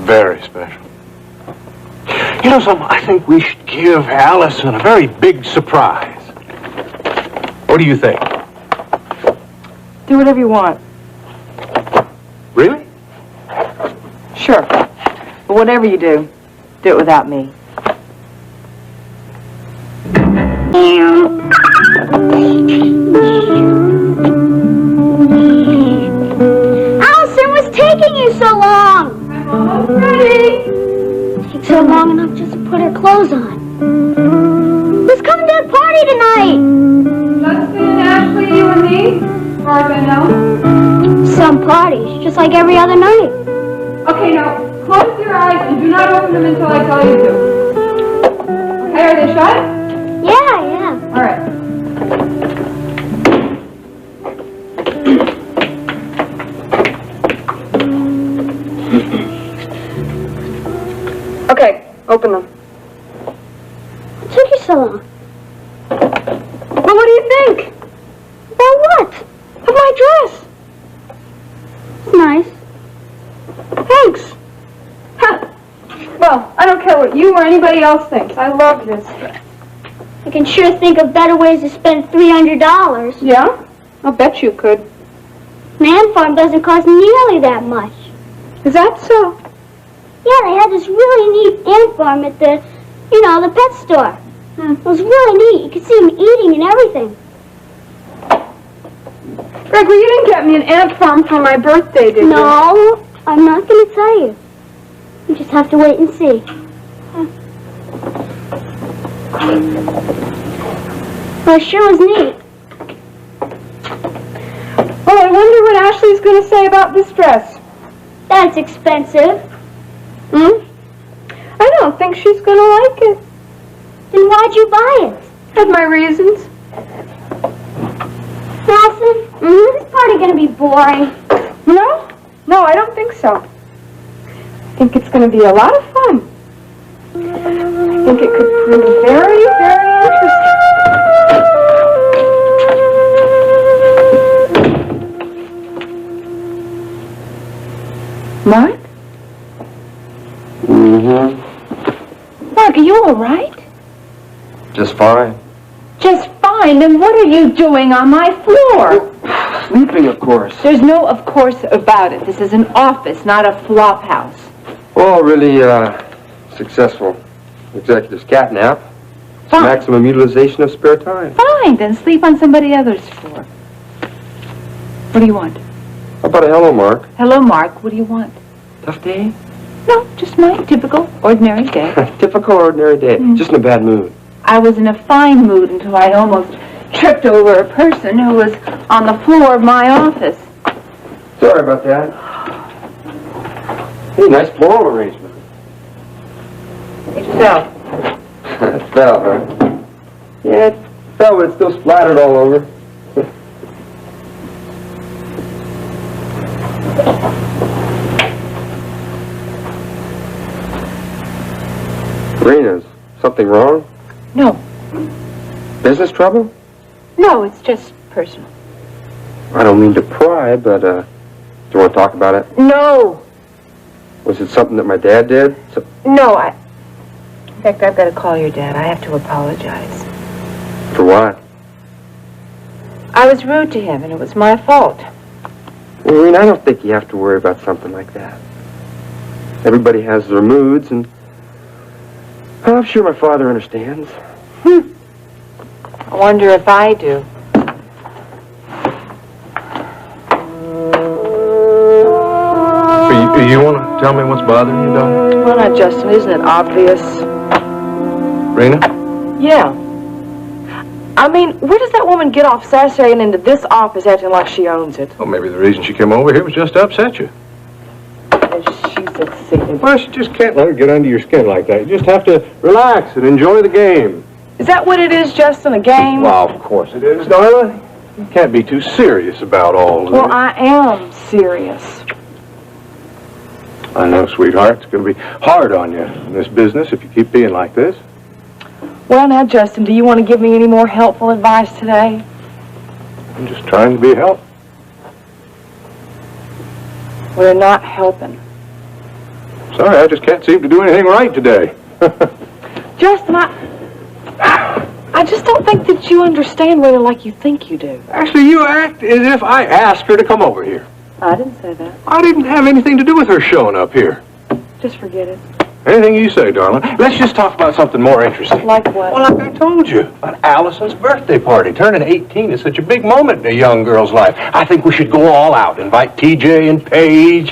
Very special. You know something? I think we should give Allison a very big surprise. What do you think? Do whatever you want. Really? Sure. But whatever you do it without me. Allison, what's taking you so long? I'm almost ready. Takes her long enough just to put her clothes on. Who's coming to the party tonight? Justin and Ashley, you and me? As far as I know. Some parties, just like every other night. Okay, now, close your eyes and do not open them until I tell you to. Okay, are they shut? Yeah. All right. Okay, open them. What took you so long? Well, what do you think? About what? Of my dress. It's nice. Thanks. Well, I don't care what you or anybody else thinks. I love this dress. I can sure think of better ways to spend $300. Yeah? I'll bet you could. An ant farm doesn't cost nearly that much. Is that so? Yeah, they had this really neat ant farm at the pet store. It was really neat. You could see them eating and everything. Gregory, you didn't get me an ant farm for my birthday, did you? No, I'm not going to tell you. You just have to wait and see. Well, it sure was neat. Well, I wonder what Ashley's going to say about this dress. That's expensive. I don't think she's going to like it. Then why'd you buy it? Had my reasons. Allison, this party going to be boring. No, I don't think so. I think it's going to be a lot of fun. I think it could prove very, very interesting. Mark? Mm-hmm. Mark, are you all right? Just fine. Just fine. Then what are you doing on my floor? Sleeping, of course. There's no of course about it. This is an office, not a flop house. Well, really, successful executive's cat nap. Fine. Maximum utilization of spare time. Fine, then sleep on somebody else's floor. What do you want? How about a hello, Mark? Hello, Mark. What do you want? Tough day? No, just my typical, ordinary day. Typical ordinary day. Just in a bad mood. I was in a fine mood until I almost tripped over a person who was on the floor of my office. Sorry about that. Hey, nice floral arrangement. It fell. It fell, huh? Yeah, it fell, but it's still splattered all over. Rena's, something wrong? No. Business trouble? No, it's just personal. I don't mean to pry, but, do you want to talk about it? No. Was it something that my dad did? No, In fact, I've got to call your dad. I have to apologize. For what? I was rude to him, and it was my fault. Well, Rena, I don't think you have to worry about something like that. Everybody has their moods, and I'm sure my father understands. I wonder if I do. You want to tell me what's bothering you, darling? Well, now, Justin, isn't it obvious? Rena? Yeah. I mean, where does that woman get off sashaying into this office acting like she owns it? Well, maybe the reason she came over here was just to upset you. She succeeded. Well, you just can't let her get under your skin like that. You just have to relax and enjoy the game. Is that what it is, Justin, a game? Well, of course it is, darling. You can't be too serious about all of Well, this. I am serious. I know, sweetheart. It's going to be hard on you in this business if you keep being like this. Well, now, Justin, do you want to give me any more helpful advice today? I'm just trying to be a help. We're not helping. Sorry, I just can't seem to do anything right today. Justin, I just don't think that you understand Rita like you think you do. Actually, you act as if I asked her to come over here. I didn't say that. I didn't have anything to do with her showing up here. Just forget it. Anything you say, darling. Let's just talk about something more interesting. Like what? Well, like I told you, about Allison's birthday party. Turning 18 is such a big moment in a young girl's life. I think we should go all out. Invite TJ and Paige.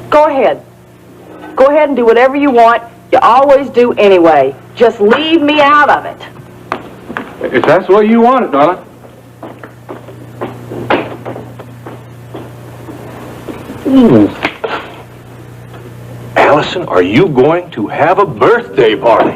Go ahead. Go ahead and do whatever you want. You always do anyway. Just leave me out of it. If that's the way you want it, darling. Allison, are you going to have a birthday party?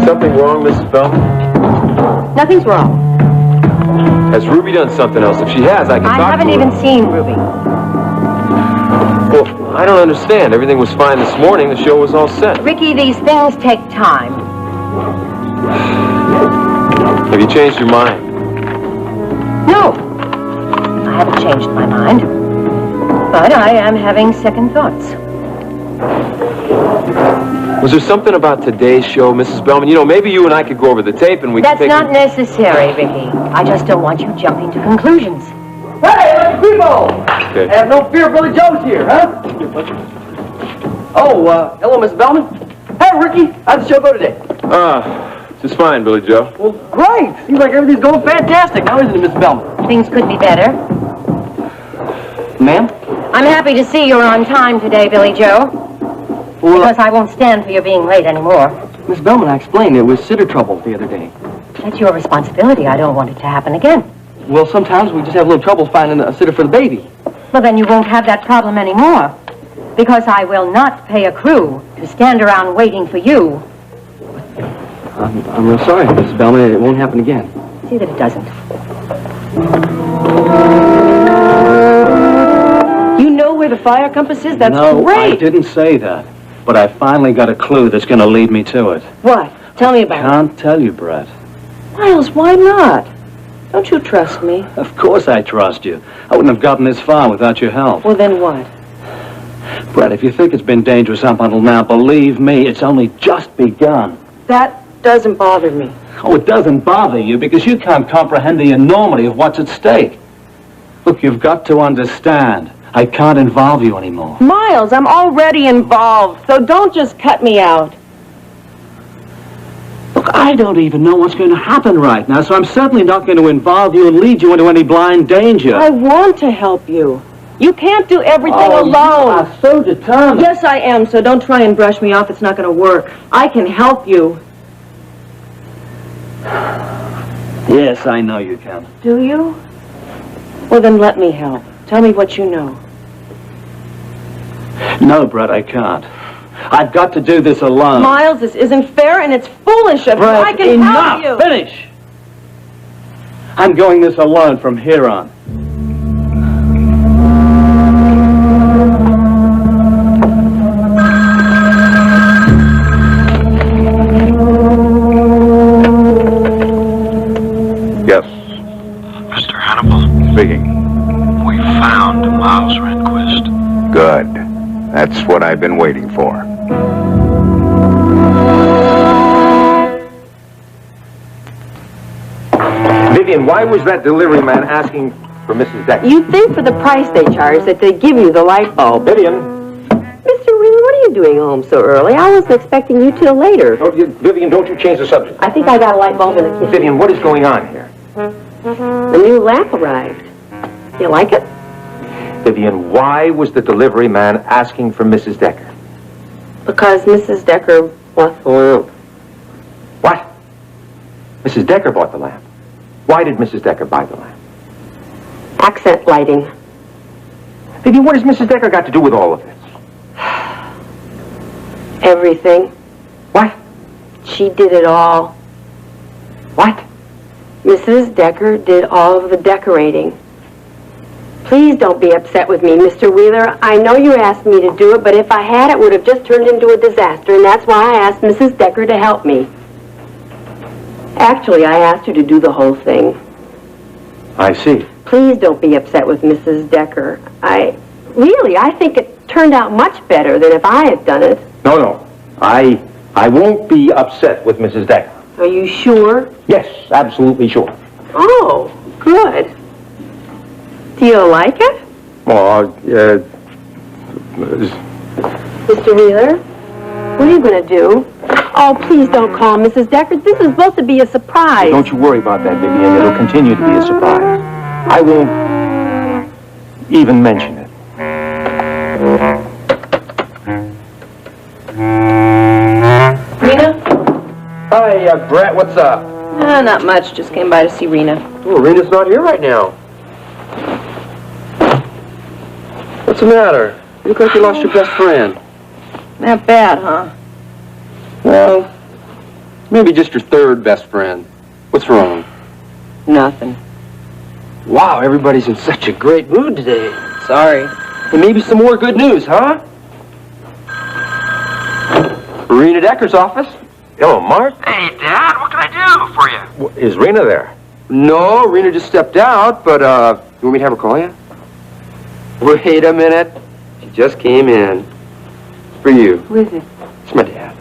Something wrong, Mrs. Bellman? Nothing's wrong. Has Ruby done something else? If she has, I can I talk haven't to her. even seen Ruby. Well, I don't understand. Everything was fine this morning. The show was all set. Ricky, these things take time. Have you changed your mind? No, I haven't changed my mind. But I am having second thoughts. Was there something about today's show, Mrs. Bellman? You know, maybe you and I could go over the tape and we could That's take... not necessary, Ricky. I just don't want you jumping to conclusions. Hey, people! Okay. Have no fear, Billy Joe's here, huh? Oh, hello, Miss Bellman. Hey, Ricky, how'd the show go today? Just fine, Billy Joe. Well, great. Seems like everything's going fantastic now, isn't it, Miss Bellman? Things could be better. Ma'am? I'm happy to see you're on time today, Billy Joe. Because I won't stand for your being late anymore. Miss Bellman, I explained there was sitter trouble the other day. That's your responsibility. I don't want it to happen again. Well, sometimes we just have a little trouble finding a sitter for the baby. Well, then you won't have that problem anymore. Because I will not pay a crew to stand around waiting for you. I'm real sorry, Miss Bellman. It won't happen again. See that it doesn't. You know where the fire compass is? That's No, I great. didn't say that. But I finally got a clue that's going to lead me to it. What? Tell me about Can't tell you, Brett. it. Miles, why not? Don't you trust me? Of course I trust you. I wouldn't have gotten this far without your help. Well, then what? Brett, if you think it's been dangerous up until now, believe me, it's only just begun. That doesn't bother me. Oh, it doesn't bother you because you can't comprehend the enormity of what's at stake. Look, you've got to understand. I can't involve you anymore. Miles, I'm already involved, so don't just cut me out. Look, I don't even know what's going to happen right now, so I'm certainly not going to involve you and lead you into any blind danger. I want to help you. You can't do everything Oh, alone. you are so determined. Yes, I am, so don't try and brush me off. It's not going to work. I can help you. Yes, I know you can. Do you? Well, then let me help. Tell me what you know. No, Brett, I can't. I've got to do this alone. Miles, this isn't fair, and it's foolish of you. Brett, I can enough! help you. Finish! I'm going this alone from here on. Yes. Mr. Hannibal, Speaking. we found Miles Rehnquist. Good. That's what I've been waiting for. Vivian, why was that delivery man asking for Mrs. Decker? You'd think for the price they charge that they'd give you the light bulb. Vivian! Mr. Wheeler, what are you doing home so early? I wasn't expecting you till later. Vivian, don't you change the subject. I think I got a light bulb in the kitchen. Vivian, what is going on here? The new lamp arrived. You like it? Vivian, why was the delivery man asking for Mrs. Decker? Because Mrs. Decker bought the lamp. What? Mrs. Decker bought the lamp. Why did Mrs. Decker buy the lamp? Accent lighting. Vivian, what has Mrs. Decker got to do with all of this? Everything. What? She did it all. What? Mrs. Decker did all of the decorating. Please don't be upset with me, Mr. Wheeler. I know you asked me to do it, but if I had, it would have just turned into a disaster, and that's why I asked Mrs. Decker to help me. Actually, I asked her to do the whole thing. I see. Please don't be upset with Mrs. Decker. I think it turned out much better than if I had done it. No. I won't be upset with Mrs. Decker. Are you sure? Yes, absolutely sure. Oh, good. Do you like it? Mr. Wheeler, what are you going to do? Oh, please don't call Mrs. Decker. This is supposed to be a surprise. Don't you worry about that, Vivian. It'll continue to be a surprise. I won't even mention it. Rena? Hi, Brett, what's up? Not much. Just came by to see Rena. Oh, Rena's not here right now. What's the matter? You look like you lost your best friend. Not bad, huh? Well, maybe just your third best friend. What's wrong? Nothing. Wow, everybody's in such a great mood today. Sorry. And maybe some more good news, huh? Rena Decker's office. Hello, Mark. Hey, Dad, what can I do for you? Is Rena there? No, Rena just stepped out, but, you want me to have her call you? Wait a minute. She just came in. For you. Who is it? It's my dad.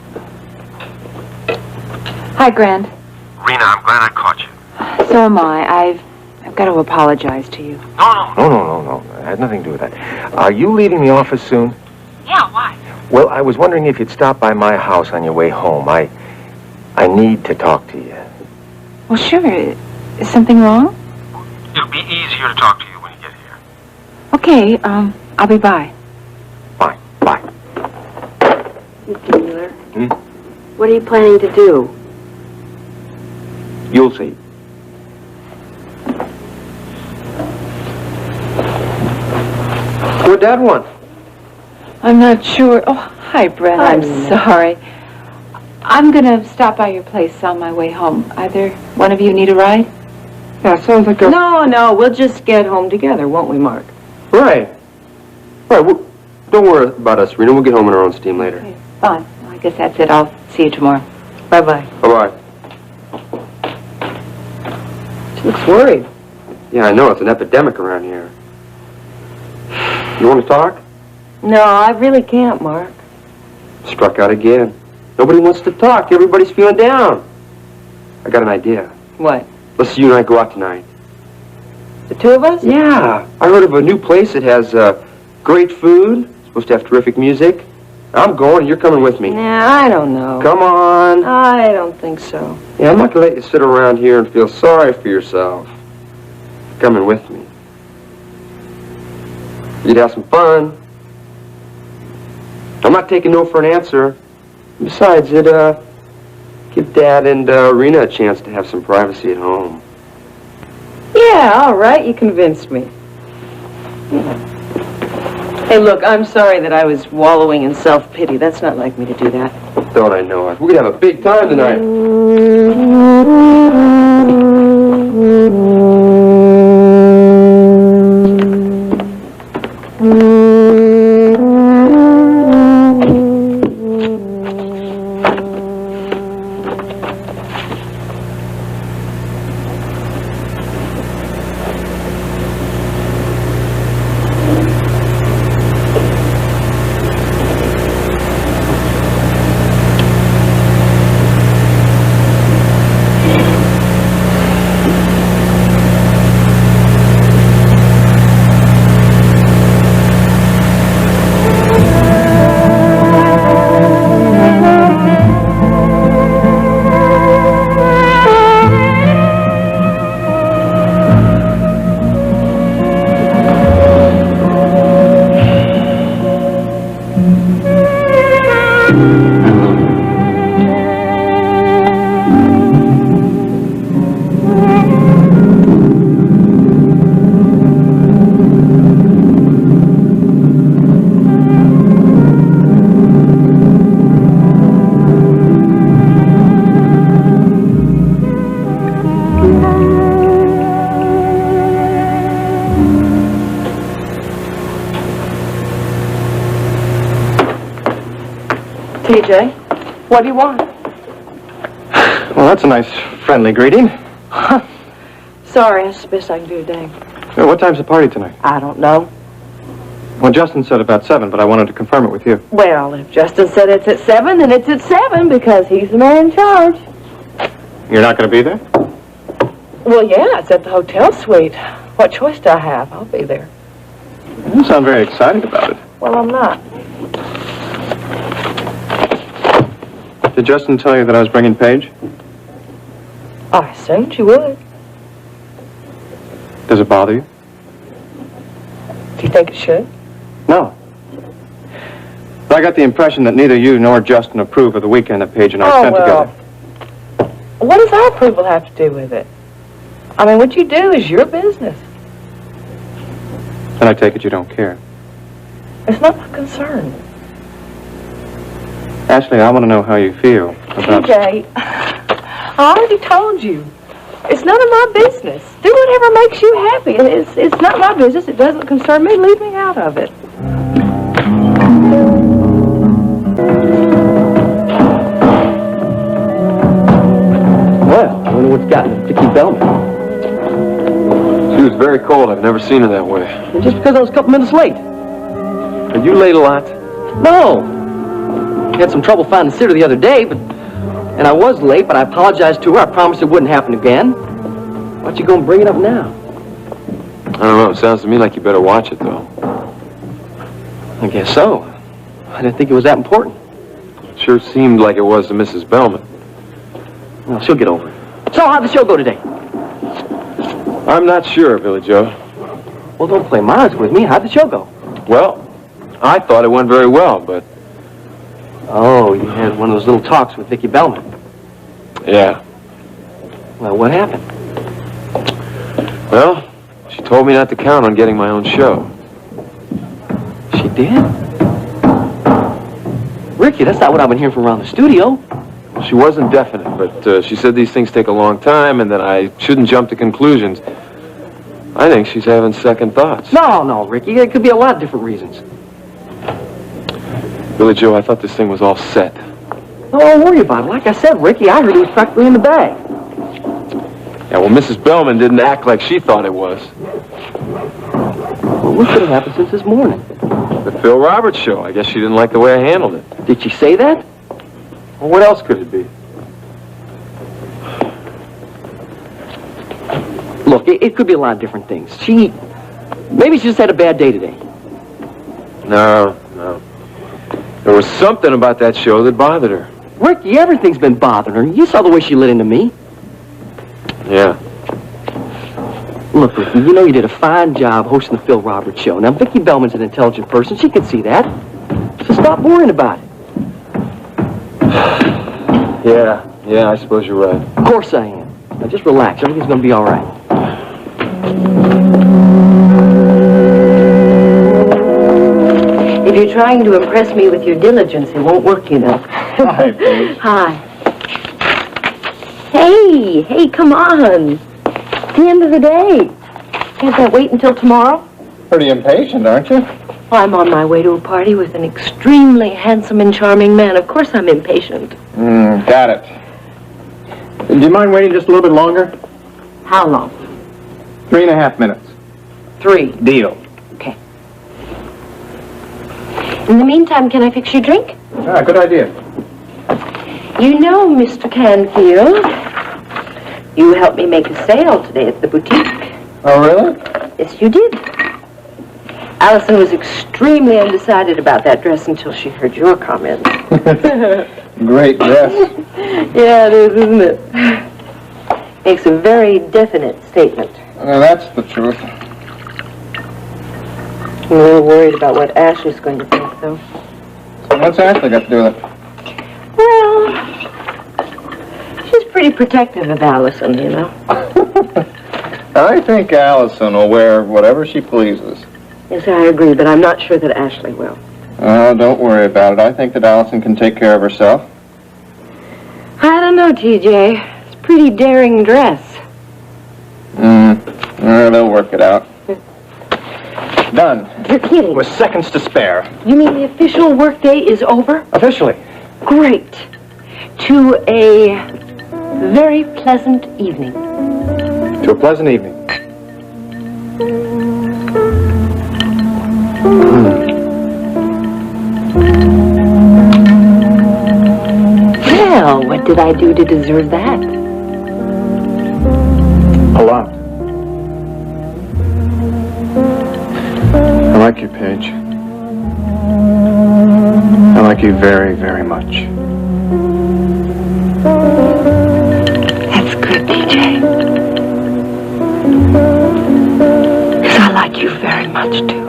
Hi, Grand. Rena, I'm glad I caught you. So am I. I've got to apologize to you. No. It had nothing to do with that. Are you leaving the office soon? Yeah, why? Well, I was wondering if you'd stop by my house on your way home. I need to talk to you. Well, sure. Is something wrong? It'll be easier to talk to you when you get here. Okay, I'll be by. Bye. Mr. Wheeler, what are you planning to do? You'll see. What Dad want? I'm not sure. Oh, hi, Brett. I'm sorry. I'm going to stop by your place on my way home. Either one of you need a ride? Yeah, sounds like a... No, we'll just get home together, won't we, Mark? Right. Well, don't worry about us, Rena. We'll get home in our own steam later. Okay, fine. Well, I guess that's it. I'll see you tomorrow. Bye-bye. Bye-bye. She looks worried. Yeah, I know. It's an epidemic around here. You want to talk? No, I really can't, Mark. Struck out again. Nobody wants to talk. Everybody's feeling down. I got an idea. What? Let's you and I go out tonight. The two of us? Yeah. I heard of a new place that has great food. It's supposed to have terrific music. I'm going, and you're coming with me. Nah, I don't know. Come on. I don't think so. Yeah, I'm not going to let you sit around here and feel sorry for yourself. You're coming with me. You'd have some fun. I'm not taking no for an answer. Besides, it'd give Dad and Rena a chance to have some privacy at home. Yeah, all right. You convinced me. Hey, look, I'm sorry that I was wallowing in self-pity. That's not like me to do that. Don't I know it? We're going to have a big time tonight. TJ, what do you want? Well, that's a nice, friendly greeting. Sorry, that's the best I can do today. What time's the party tonight? I don't know. Well, Justin said about 7, but I wanted to confirm it with you. Well, if Justin said it's at 7, then it's at 7 because he's the man in charge. You're not going to be there? Well, yeah, it's at the hotel suite. What choice do I have? I'll be there. You don't sound very excited about it. Well, I'm not. Did Justin tell you that I was bringing Paige? I assumed you would. Does it bother you? Do you think it should? No. But I got the impression that neither you nor Justin approve of the weekend that Paige and I spent together. What does our approval have to do with it? I mean, what you do is your business. And I take it you don't care. It's not my concern. Ashley, I want to know how you feel about... TJ, I already told you. It's none of my business. Do whatever makes you happy. It's not my business. It doesn't concern me. Leave me out of it. Well, I wonder what's gotten Vicky Bellman. She was very cold. I've never seen her that way. And just because I was a couple minutes late. Are you late a lot? No. Had some trouble finding the sitter the other day, and I was late, but I apologized to her. I promised it wouldn't happen again. Why don't you go and bring it up now? I don't know. It sounds to me like you better watch it, though. I guess so. I didn't think it was that important. It sure seemed like it was to Mrs. Bellman. Well, she'll get over it. So how'd the show go today? I'm not sure, Billy Joe. Well, don't play minds with me. How'd the show go? Well, I thought it went very well, but... Oh, you had one of those little talks with Vicky Bellman. Yeah. Well, what happened? Well, she told me not to count on getting my own show. She did? Ricky, that's not what I've been hearing from around the studio. She wasn't definite, but she said these things take a long time and that I shouldn't jump to conclusions. I think she's having second thoughts. No, Ricky. It could be a lot of different reasons. Billy Joe, I thought this thing was all set. No, don't worry about it. Like I said, Ricky, I heard it was practically in the bag. Yeah, well, Mrs. Bellman didn't act like she thought it was. Well, what could have happened since this morning? The Phil Roberts show. I guess she didn't like the way I handled it. Did she say that? Well, what else could it be? Look, it could be a lot of different things. Maybe she just had a bad day today. No. There was something about that show that bothered her. Ricky, everything's been bothering her. You saw the way she lit into me. Yeah. Look, Ricky, you know you did a fine job hosting the Phil Roberts show. Now, Vicky Bellman's an intelligent person. She can see that. So stop worrying about it. Yeah, I suppose you're right. Of course I am. Now, just relax. Everything's going to be all right. If you're trying to impress me with your diligence, it won't work, you know. Hi, Paige. Hi. Hey, come on. It's the end of the day. Can't that wait until tomorrow? Pretty impatient, aren't you? I'm on my way to a party with an extremely handsome and charming man. Of course I'm impatient. Got it. Do you mind waiting just a little bit longer? How long? 3.5 minutes. 3. Deal. Okay. In the meantime, can I fix your drink? Ah, good idea. You know, Mr. Canfield, you helped me make a sale today at the boutique. Oh, really? Yes, you did. Allison was extremely undecided about that dress until she heard your comments. Great dress. Yeah, it is, isn't it? Makes a very definite statement. That's the truth. I'm a little worried about what Ashley's going to think, though. What's Ashley got to do with it? Well, she's pretty protective of Allison, you know. I think Allison will wear whatever she pleases. Yes, I agree, but I'm not sure that Ashley will. Oh, don't worry about it. I think that Allison can take care of herself. I don't know, TJ. It's a pretty daring dress. They'll work it out. Done. You're kidding. With seconds to spare. You mean the official workday is over? Officially. Great. To a very pleasant evening. To a pleasant evening. Well, what did I do to deserve that? A lot. I like you, Paige. I like you very, very much. That's good, DJ. Because I like you very much, too.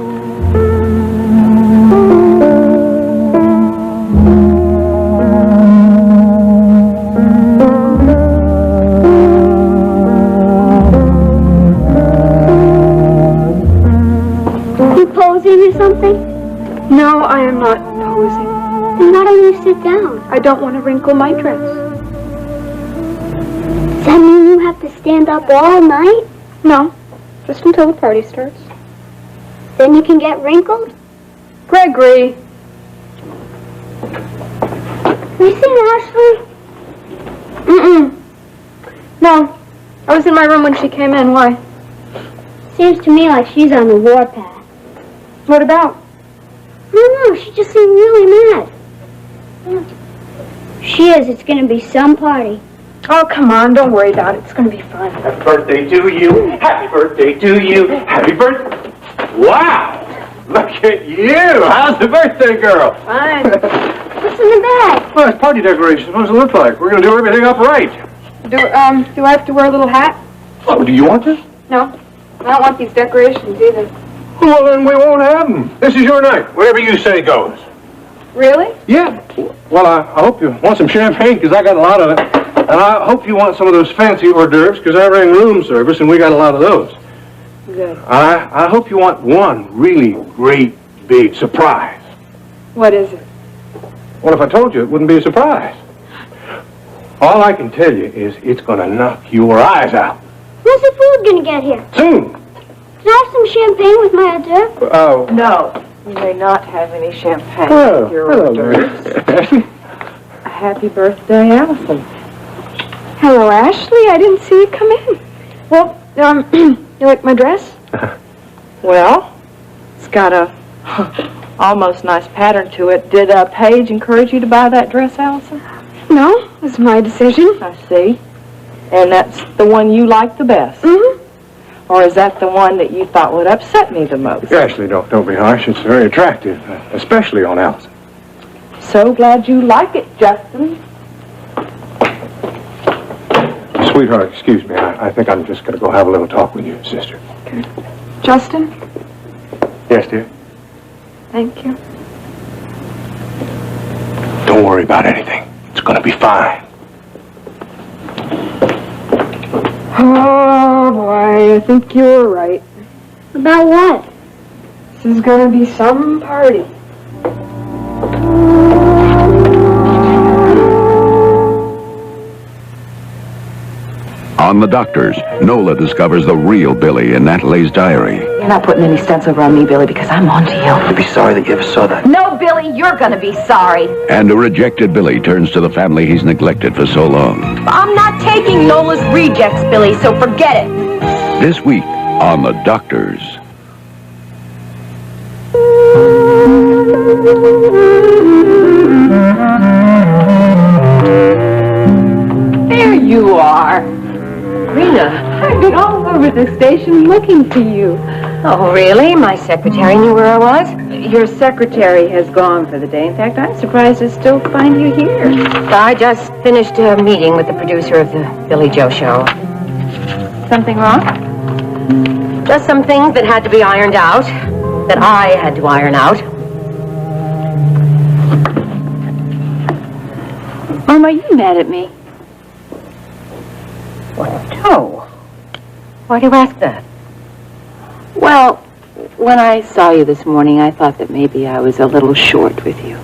You posing or something? No, I am not posing. Then why don't you sit down? I don't want to wrinkle my dress. Does that mean you have to stand up all night? No, just until the party starts. Then you can get wrinkled? Gregory. Have you seen Ashley? Mm-mm. No, I was in my room when she came in. Why? Seems to me like she's on the warpath. What about? I don't know, she just seemed really mad. She is, it's gonna be some party. Oh, come on, don't worry about it. It's going to be fun. Happy birthday to you. Happy birthday to you. Happy birthday. Wow. Look at you. How's the birthday girl? Fine. What's in the bag? Well, it's party decorations. What does it look like? We're going to do everything up right. Do I have to wear a little hat? Oh, do you want this? No. I don't want these decorations either. Well, then we won't have them. This is your night. Whatever you say goes. Really? Yeah. Well, I hope you want some champagne, because I got a lot of it. And I hope you want some of those fancy hors d'oeuvres, because I ran room service, and we got a lot of those. Good. I hope you want one really great big surprise. What is it? Well, if I told you, it wouldn't be a surprise. All I can tell you is it's going to knock your eyes out. When's the food gonna get here? Soon. Can I have some champagne with my hors d'oeuvre? Oh. No, you may not have any champagne. Oh, with your hello, hors d'oeuvres. Ashley. Happy birthday, Allison. Hello, Ashley. I didn't see you come in. Well, you like my dress? Well, it's got a almost nice pattern to it. Did Paige encourage you to buy that dress, Allison? No, it was my decision. I see. And that's the one you like the best? Mm-hmm. Or is that the one that you thought would upset me the most? Ashley, don't be harsh. It's very attractive, especially on Allison. So glad you like it, Justin. Sweetheart, excuse me. I think I'm just going to go have a little talk with you, sister. Okay. Justin? Yes, dear? Thank you. Don't worry about anything. It's going to be fine. Oh, boy, I think you were right. About what? This is gonna be some party. On The Doctors, Nola discovers the real Billy in Natalie's diary. You're not putting any sense over on me, Billy, because I'm on to you. I'd be sorry that you ever saw that. No, Billy, you're gonna be sorry. And a rejected Billy turns to the family he's neglected for so long. I'm not taking Nola's rejects, Billy, so forget it. This week on The Doctors. There you are. Rena. I've been all over the station looking for you. Oh, really? My secretary knew where I was? Your secretary has gone for the day. In fact, I'm surprised to still find you here. I just finished a meeting with the producer of the Billy Joe show. Something wrong? Just some things that had to be ironed out, that I had to iron out. Mom, are you mad at me? No. Why do you ask that? Well, when I saw you this morning, I thought that maybe I was a little short with you.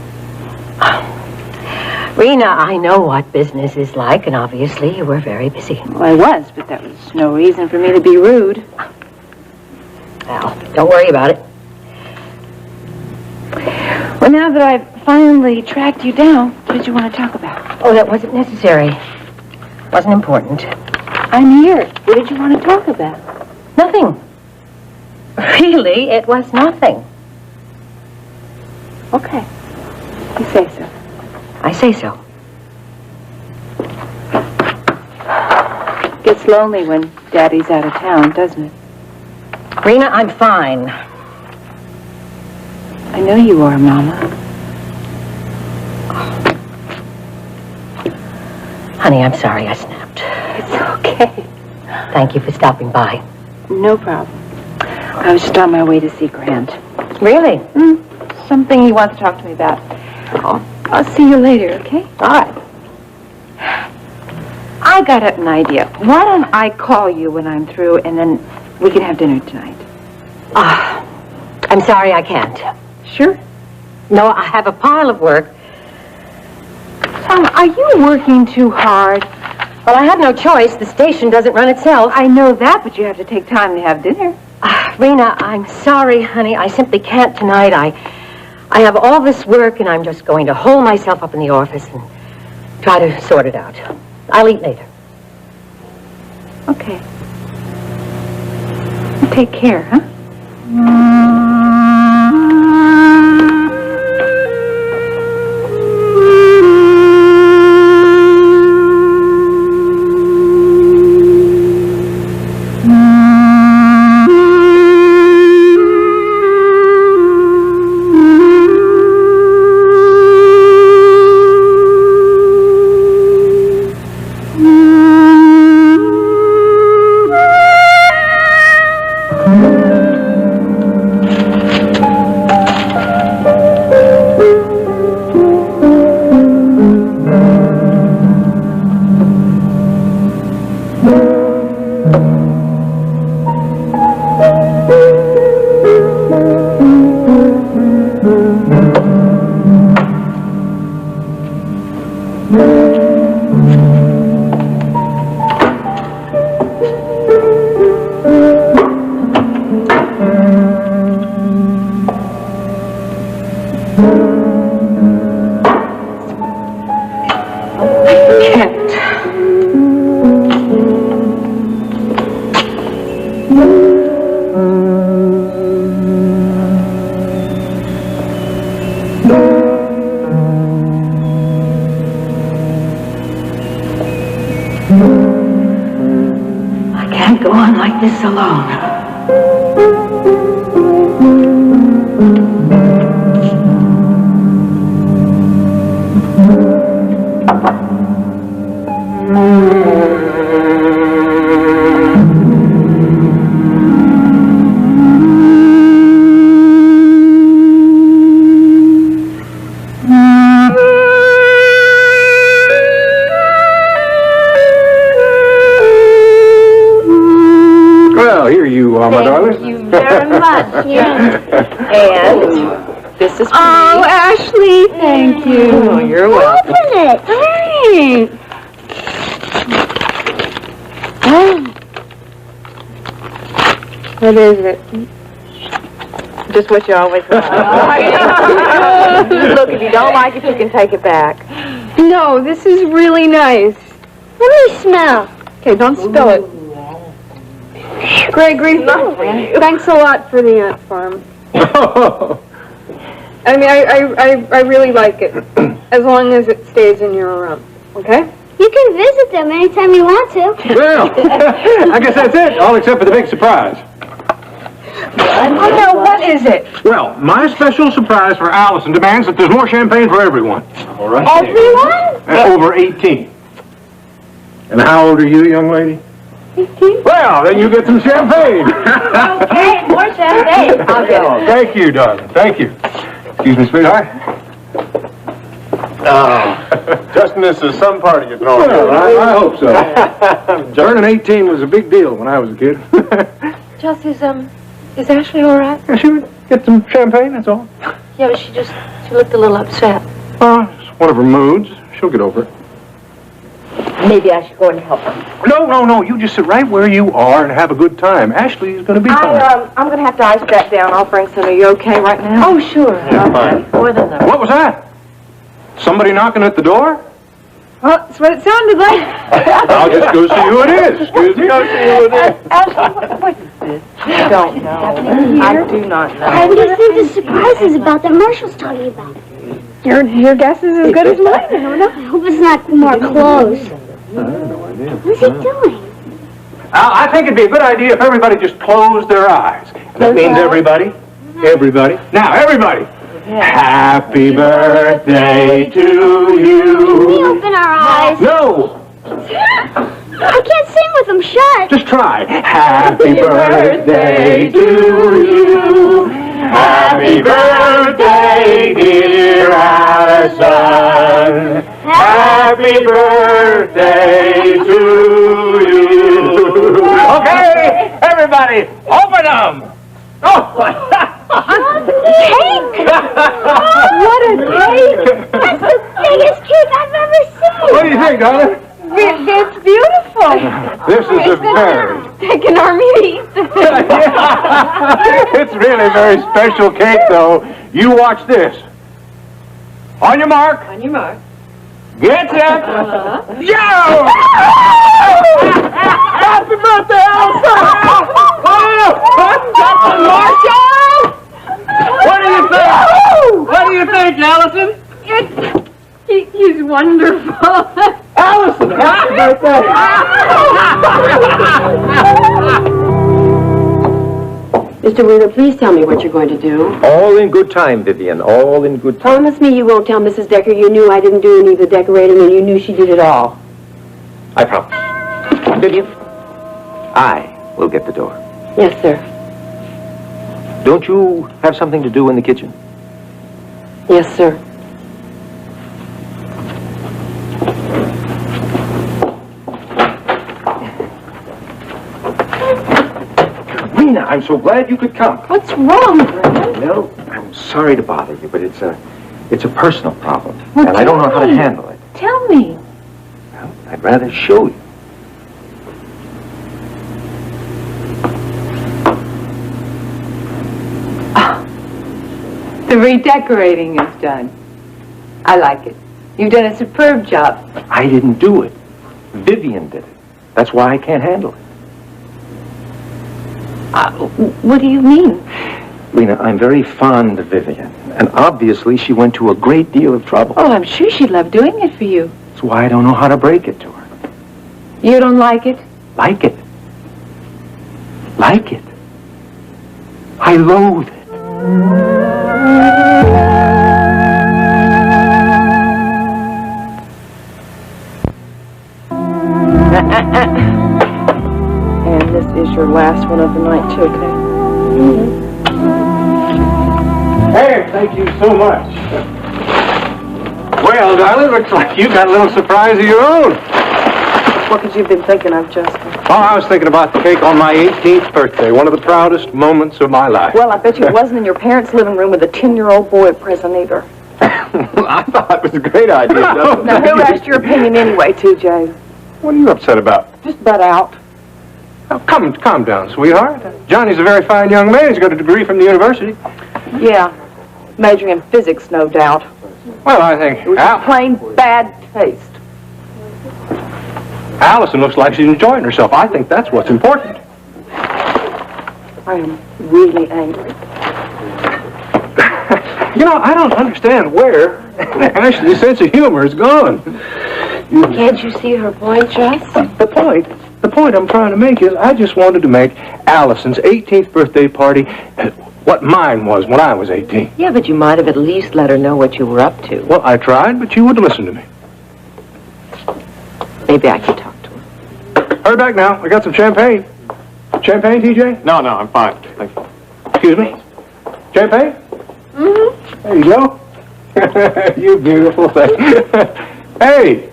Rena, I know what business is like, and obviously you were very busy. Well, I was, but that was no reason for me to be rude. Well, don't worry about it. Well, now that I've finally tracked you down, what did you want to talk about? Oh, that wasn't necessary. Wasn't important. I'm here. What did you want to talk about? Nothing. Really, it was nothing. Okay. You say so. I say so. Gets lonely when Daddy's out of town, doesn't it? Rena, I'm fine. I know you are, Mama. Honey, I'm sorry I snapped. It's okay. Thank you for stopping by. No problem. I was just on my way to see Grant. Really? Something he wants to talk to me about. I'll see you later, okay? All right. I got an idea. Why don't I call you when I'm through, and then we can have dinner tonight? I'm sorry I can't. Sure. No, I have a pile of work. Tom, are you working too hard? Well, I have no choice. The station doesn't run itself. I know that, but you have to take time to have dinner. Rena, I'm sorry, honey. I simply can't tonight. I have all this work, and I'm just going to hole myself up in the office and try to sort it out. I'll eat later. Okay. Take care, huh? I can't go on like this alone. Well, here you are, my darling. Thank you very much. And this is for Oh, me. Ashley, thank you. Oh, you're welcome. Open it. Hurry. What is it? Just what you always want. Look, if you don't like it, you can take it back. No, this is really nice. Let me smell. Okay, don't spill it. Gregory, thanks a lot for the ant farm. I mean, I really like it, as long as it stays in your room, okay? You can visit them anytime you want to. Well, I guess that's it, all except for the big surprise. Oh, no, what is it? Well, my special surprise for Allison demands that there's more champagne for everyone. All right. Everyone? Over 18. And how old are you, young lady? 15. Well, then you get some champagne. Okay, more champagne. Oh, thank you, darling. Thank you. Excuse me, sweetheart. Justin, this is some party you're throwing. Well, I hope so. Turning 18 was a big deal when I was a kid. Jess, is Ashley all right? Yeah, she would get some champagne, that's all. Yeah, but she looked a little upset. Oh, it's one of her moods. She'll get over it. Maybe I should go and help her. No. You just sit right where you are and have a good time. Ashley's going to be fine. I'm going to have to ice that down. I'll bring some. Are you okay right now? Oh, sure. Yeah, fine. More than that. What was that? Somebody knocking at the door? Well, that's what it sounded like. I'll just go see who it is. Excuse me. Go see who it is. Ashley, what is this? I don't know. I do not know. What do you think the surprise is about that Marshall's talking about? Your guess is as good as mine. I don't know. I hope it's not more clothes. What's he doing? I think it'd be a good idea if everybody just closed their eyes. And that means everybody. Everybody. Now, everybody. Happy birthday to Can we you. open our eyes? No. I can't sing with them shut. Just try. Happy birthday to you. Happy birthday, dear Allison. Happy birthday to you. Okay, everybody, open them. Oh, Cake! What a cake! That's the biggest cake I've ever seen. what do you think, darling? It's beautiful. This is a very... Take an army to eat the It's really a very special cake, though. You watch this. On your mark. On your mark. Get set. Yo! Happy birthday, Elsa! Marshall! What do you think? What do you think, Allison? He's wonderful. Allison, happy birthday! Mr. Wheeler, please tell me what you're going to do. All in good time, Vivian. All in good time. Promise me you won't tell Mrs. Decker you knew I didn't do any of the decorating and you knew she did it all. I promise. Vivian, I will get the door. Yes, sir. Don't you have something to do in the kitchen? Yes, sir. Rena, I'm so glad you could come. What's wrong, Brenda? Well, I'm sorry to bother you, but it's a personal problem, Well, and I don't know how to tell me. handle it. Tell me. Well, I'd rather show you. The redecorating is done. I like it. You've done a superb job. I didn't do it. Vivian did it. That's why I can't handle it. What do you mean? Rena, I'm very fond of Vivian, and obviously she went to a great deal of trouble. Oh, I'm sure she'd love doing it for you. That's why I don't know how to break it to her. You don't like it? Like it. Like it. I loathe it. And this is your last one of the night, too, okay? Hey, thank you so much. Well, darling, looks like you got a little surprise of your own. What could you have been thinking of, Justin? Oh, I was thinking about the cake on my 18th birthday, one of the proudest moments of my life. Well, I bet you it wasn't in your parents' living room with a 10-year-old boy present either. I thought it was a great idea. Now, who asked your opinion anyway, TJ? What are you upset about? Just butt out. Oh, calm down, sweetheart. Johnny's a very fine young man. He's got a degree from the university. Yeah, majoring in physics, no doubt. Well, I think It was just plain bad taste. Allison looks like she's enjoying herself. I think that's what's important. I am really angry. You know, I don't understand where Ashley's sense of humor is gone. Can't you see her point, Jess? The point I'm trying to make is I just wanted to make Allison's 18th birthday party what mine was when I was 18. Yeah, but you might have at least let her know what you were up to. Well, I tried, but you wouldn't listen to me. Maybe I could talk to her. Hurry back now. I got some champagne. Champagne, TJ? No, I'm fine. Thank you. Excuse me? Champagne? Mm-hmm. There you go. You beautiful thing. Hey,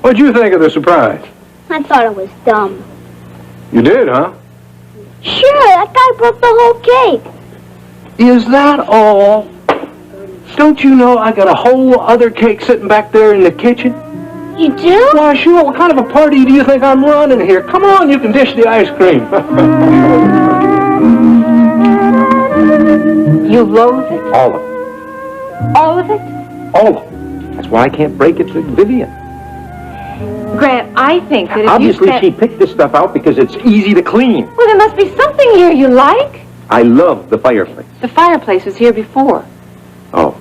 what'd you think of the surprise? I thought it was dumb. You did, huh? Sure, that guy broke the whole cake. Is that all? Don't you know I got a whole other cake sitting back there in the kitchen? You do? Why, sure. What kind of a party do you think I'm running here? Come on, you can dish the ice cream. You loathe it? All of it. All of it? All of it. That's why I can't break it to Vivian. Grant, I think that if Obviously, you spent... she picked this stuff out because it's easy to clean. Well, there must be something here you like. I love the fireplace. The fireplace was here before. Oh.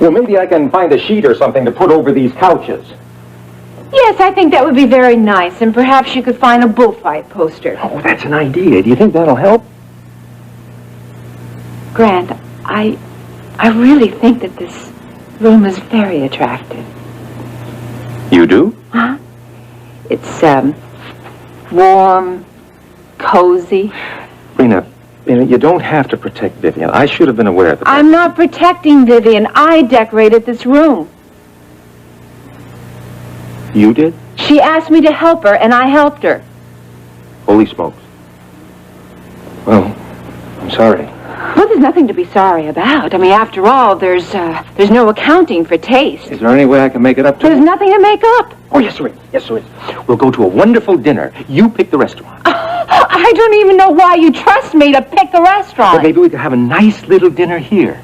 Well, maybe I can find a sheet or something to put over these couches. Yes, I think that would be very nice, and perhaps you could find a bullfight poster. Oh, that's an idea. Do you think that'll help? Grant, I really think that this room is very attractive. You do? Huh? It's, warm, cozy. Rena, you don't have to protect Vivian. I should have been aware of that. I'm not protecting Vivian. I decorated this room. You did? She asked me to help her, and I helped her. Holy smokes. Well, I'm sorry. Well, there's nothing to be sorry about. I mean, after all, there's no accounting for taste. Is there any way I can make it up to There's nothing to make up. Oh, yes, there is. Yes, there is. We'll go to a wonderful dinner. You pick the restaurant. I don't even know why you trust me to pick a restaurant. Well, maybe we could have a nice little dinner here.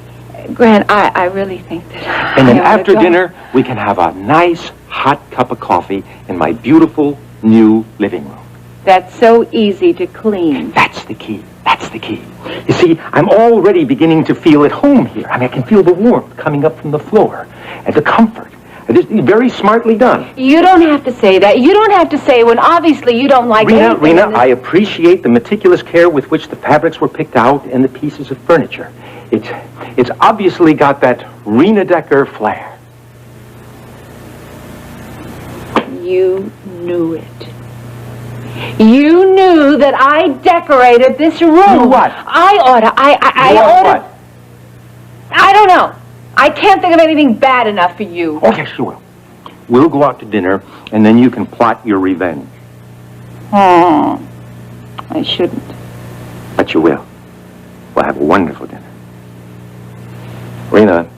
Grant, I really think that And then I ought to after go. dinner, we can have a nice hot cup of coffee in my beautiful new living room. That's so easy to clean. That's the key. That's the key. You see, I'm already beginning to feel at home here. I mean, I can feel the warmth coming up from the floor and the comfort. This is very smartly done. You don't have to say that. You don't have to say when obviously you don't like anything. Rena, I appreciate the meticulous care with which the fabrics were picked out and the pieces of furniture. It's obviously got that Rena Decker flair. You knew it. You knew that I decorated this room. You what? I oughta. I oughta. What? I don't know. I can't think of anything bad enough for you. Oh, yes, you will. We'll go out to dinner, and then you can plot your revenge. I shouldn't. But you will. We'll have a wonderful dinner. Rena,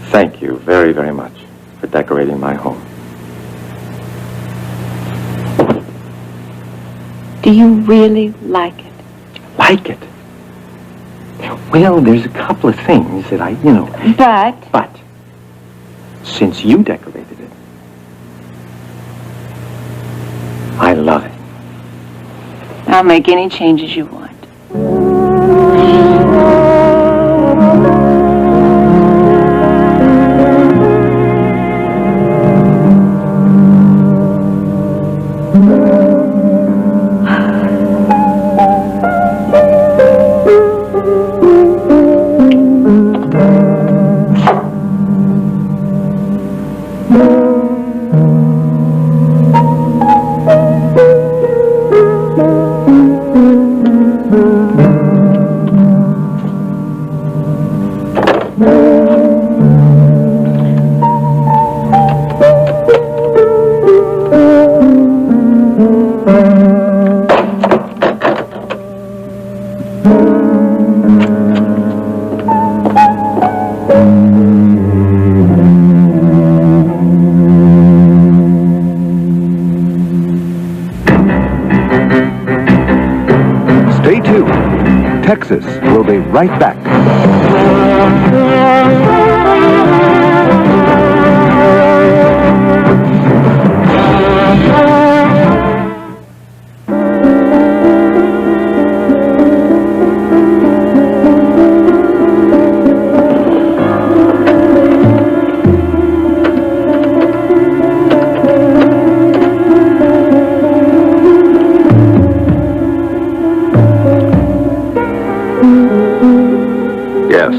thank you very, very much for decorating my home. Do you really like it? Like it? Well, there's a couple of things that But since you decorated it, I love it. I'll make any changes you want. Stay tuned. Texas will be right back. Yes.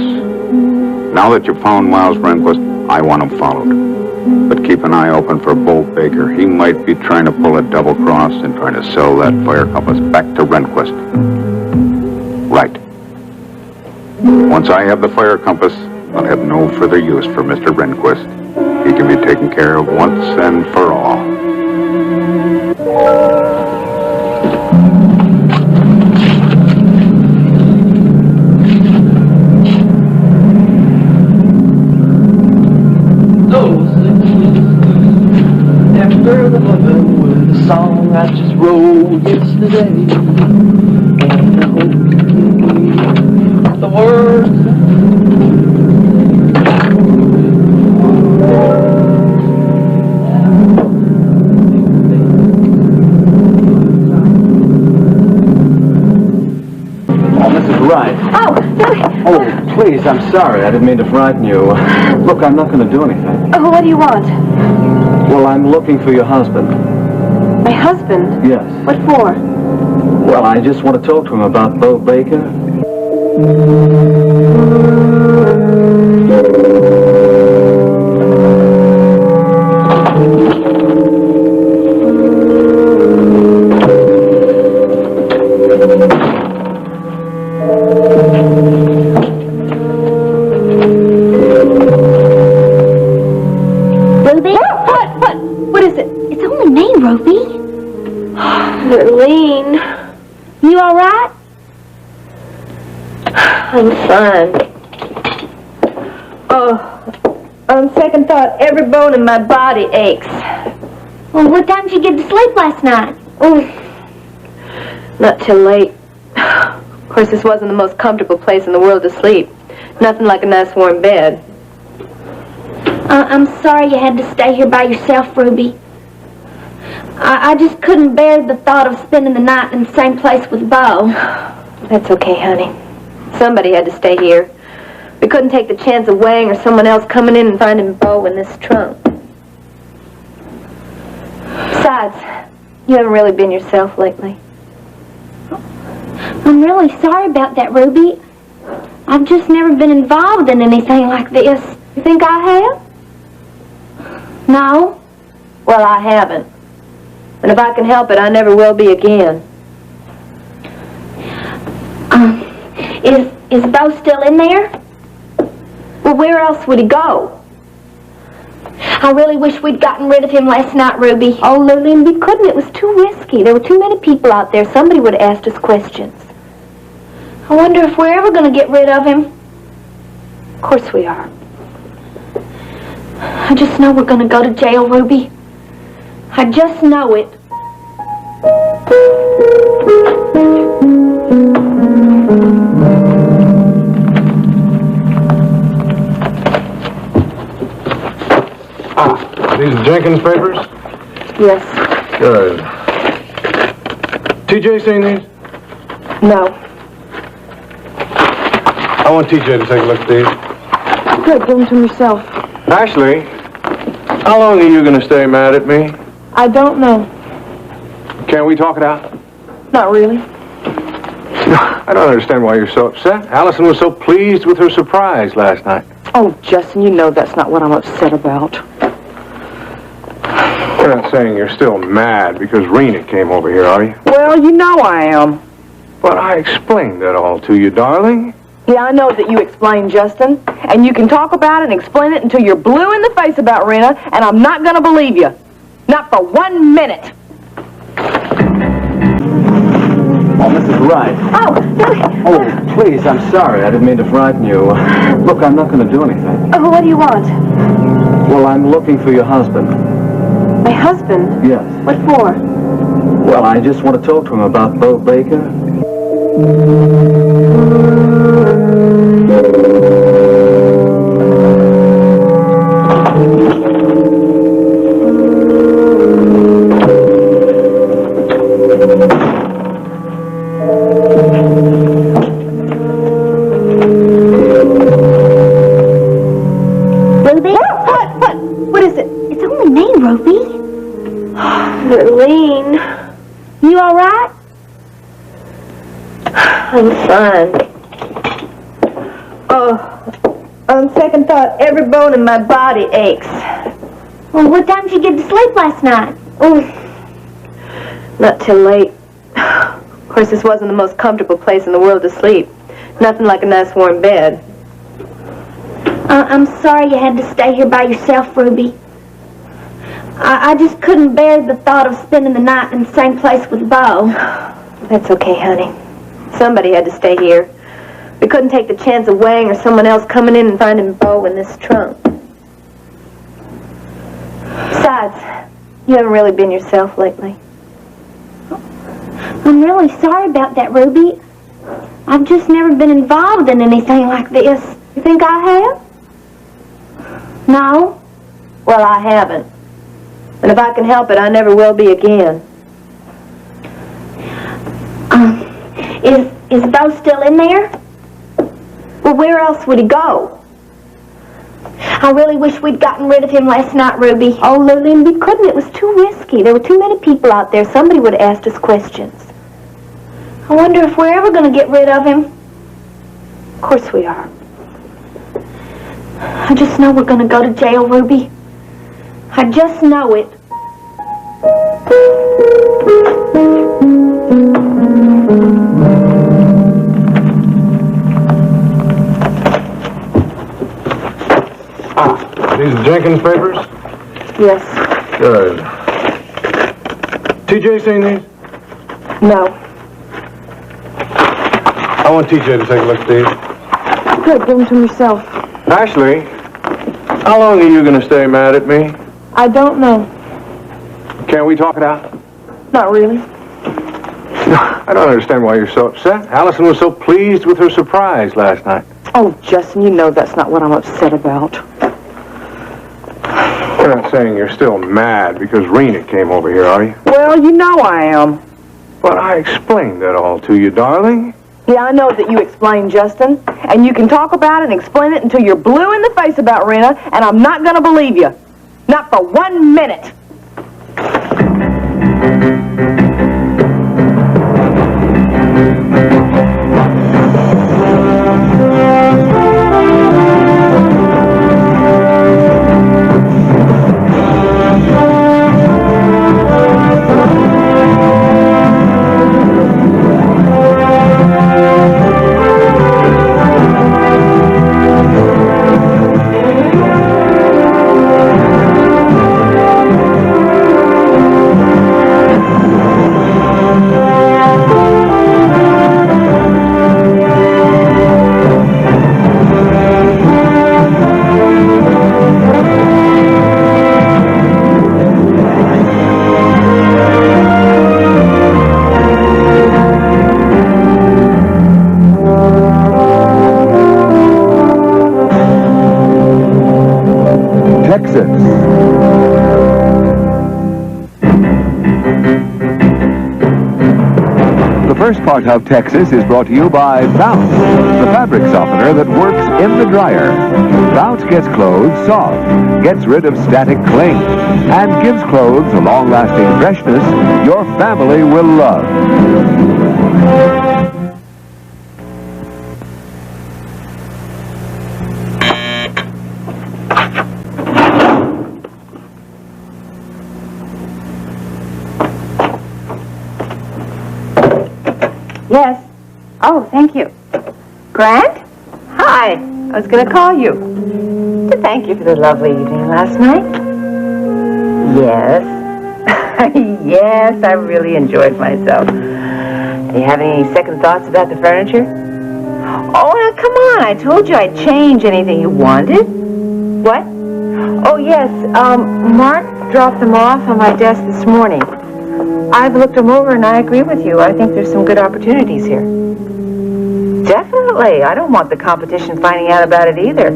Now that you've found Miles Rehnquist, I want him followed. But keep an eye open for Bo Baker. He might be trying to pull a double cross and trying to sell that fire compass back to Rehnquist. Right. Once I have the fire compass, I'll have no further use for Mr. Rehnquist. He can be taken care of once and for all. After the heaven with a song I just wrote yesterday, and I hope you can hear the words. please, I'm sorry. I didn't mean to frighten you. Look, I'm not going to do anything. Oh, what do you want? Well, I'm looking for your husband. My husband? Yes. What for? Well, I just want to talk to him about Bo Baker. Ruby? What is it? It's only me, Ruby. Lurleen, you all right? I'm fine. Oh, on second thought, every bone in my body aches. Well, what time did you get to sleep last night? Not till late. Of course, this wasn't the most comfortable place in the world to sleep. Nothing like a nice warm bed. I'm sorry you had to stay here by yourself, Ruby. I just couldn't bear the thought of spending the night in the same place with Bo. That's okay, honey. Somebody had to stay here. We couldn't take the chance of Wang or someone else coming in and finding Bo in this trunk. Besides, you haven't really been yourself lately. I'm really sorry about that, Ruby. I've just never been involved in anything like this. You think I have? No. Well, I haven't. And if I can help it, I never will be again. Is Bo still in there? Well, where else would he go? I really wish we'd gotten rid of him last night, Ruby. Oh, Lurleen, we couldn't. It was too risky. There were too many people out there. Somebody would have asked us questions. I wonder if we're ever going to get rid of him. Of course we are. I just know we're going to go to jail, Ruby. I just know it. These Jenkins papers? Yes. Good. TJ seen these? No. I want TJ to take a look at these. Good, give them to yourself. Ashley, how long are you going to stay mad at me? I don't know. Can't we talk it out? Not really. I don't understand why you're so upset. Allison was so pleased with her surprise last night. Oh, Justin, you know that's not what I'm upset about. You're not saying you're still mad because Rena came over here, are you? Well, you know I am. But I explained that all to you, darling. Yeah, I know that you explained, Justin. And you can talk about it and explain it until you're blue in the face about Rena, and I'm not going to believe you. Not for 1 minute. Oh, Mrs. Wright. Oh, please, I'm sorry. I didn't mean to frighten you. Look, I'm not going to do anything. Oh, what do you want? Well, I'm looking for your husband. My husband? Yes. What for? Well, I just want to talk to him about Bo Baker. Ruby? What is it? It's only me, Ruby. Lurleen, You all right? I'm fine. Oh, on second thought, every bone in my body aches. Well, what time did you get to sleep last night? Not till late. Of course, this wasn't the most comfortable place in the world to sleep. Nothing like a nice warm bed. I'm sorry you had to stay here by yourself, Ruby. I just couldn't bear the thought of spending the night in the same place with Bo. That's okay, honey. Somebody had to stay here. We couldn't take the chance of Wang or someone else coming in and finding Bo in this trunk. Besides, you haven't really been yourself lately. I'm really sorry about that, Ruby. I've just never been involved in anything like this. You think I have? No. Well, I haven't. And if I can help it, I never will be again. Is Bo still in there? Well, Well, where else would he go? I really wish we'd gotten rid of him last night, Ruby. Oh, Lurleen, we couldn't. It was too risky. There were too many people out there. Somebody would have asked us questions. I wonder if we're ever going to get rid of him. Of course we are. I just know we're going to go to jail, Ruby. I just know it. These are Jenkins papers? Yes. Good. TJ seen these? No. I want TJ to take a look at these. Good, give them to yourself. Ashley, how long are you going to stay mad at me? I don't know. Can't we talk it out? Not really. I don't understand why you're so upset. Allison was so pleased with her surprise last night. Oh, Justin, you know that's not what I'm upset about. You're not saying you're still mad because Rena came over here, are you? Well, you know I am. But I explained that all to you, darling. Yeah, I know that you explained, Justin. And you can talk about it and explain it until you're blue in the face about Rena, and I'm not going to believe you. Not for 1 minute. The first part of Texas is brought to you by Bounce, the fabric softener that works in the dryer. Bounce gets clothes soft, gets rid of static cling, and gives clothes a long-lasting freshness your family will love. Yes. Oh, thank you. Grant? Hi. I was going to call you to thank you for the lovely evening last night. Yes. Yes, I really enjoyed myself. Do you have any second thoughts about the furniture? Oh, now come on. I told you I'd change anything you wanted. What? Oh, yes. Mark dropped them off on my desk this morning. I've looked them over and I agree with you. I think there's some good opportunities here. Definitely. I don't want the competition finding out about it either.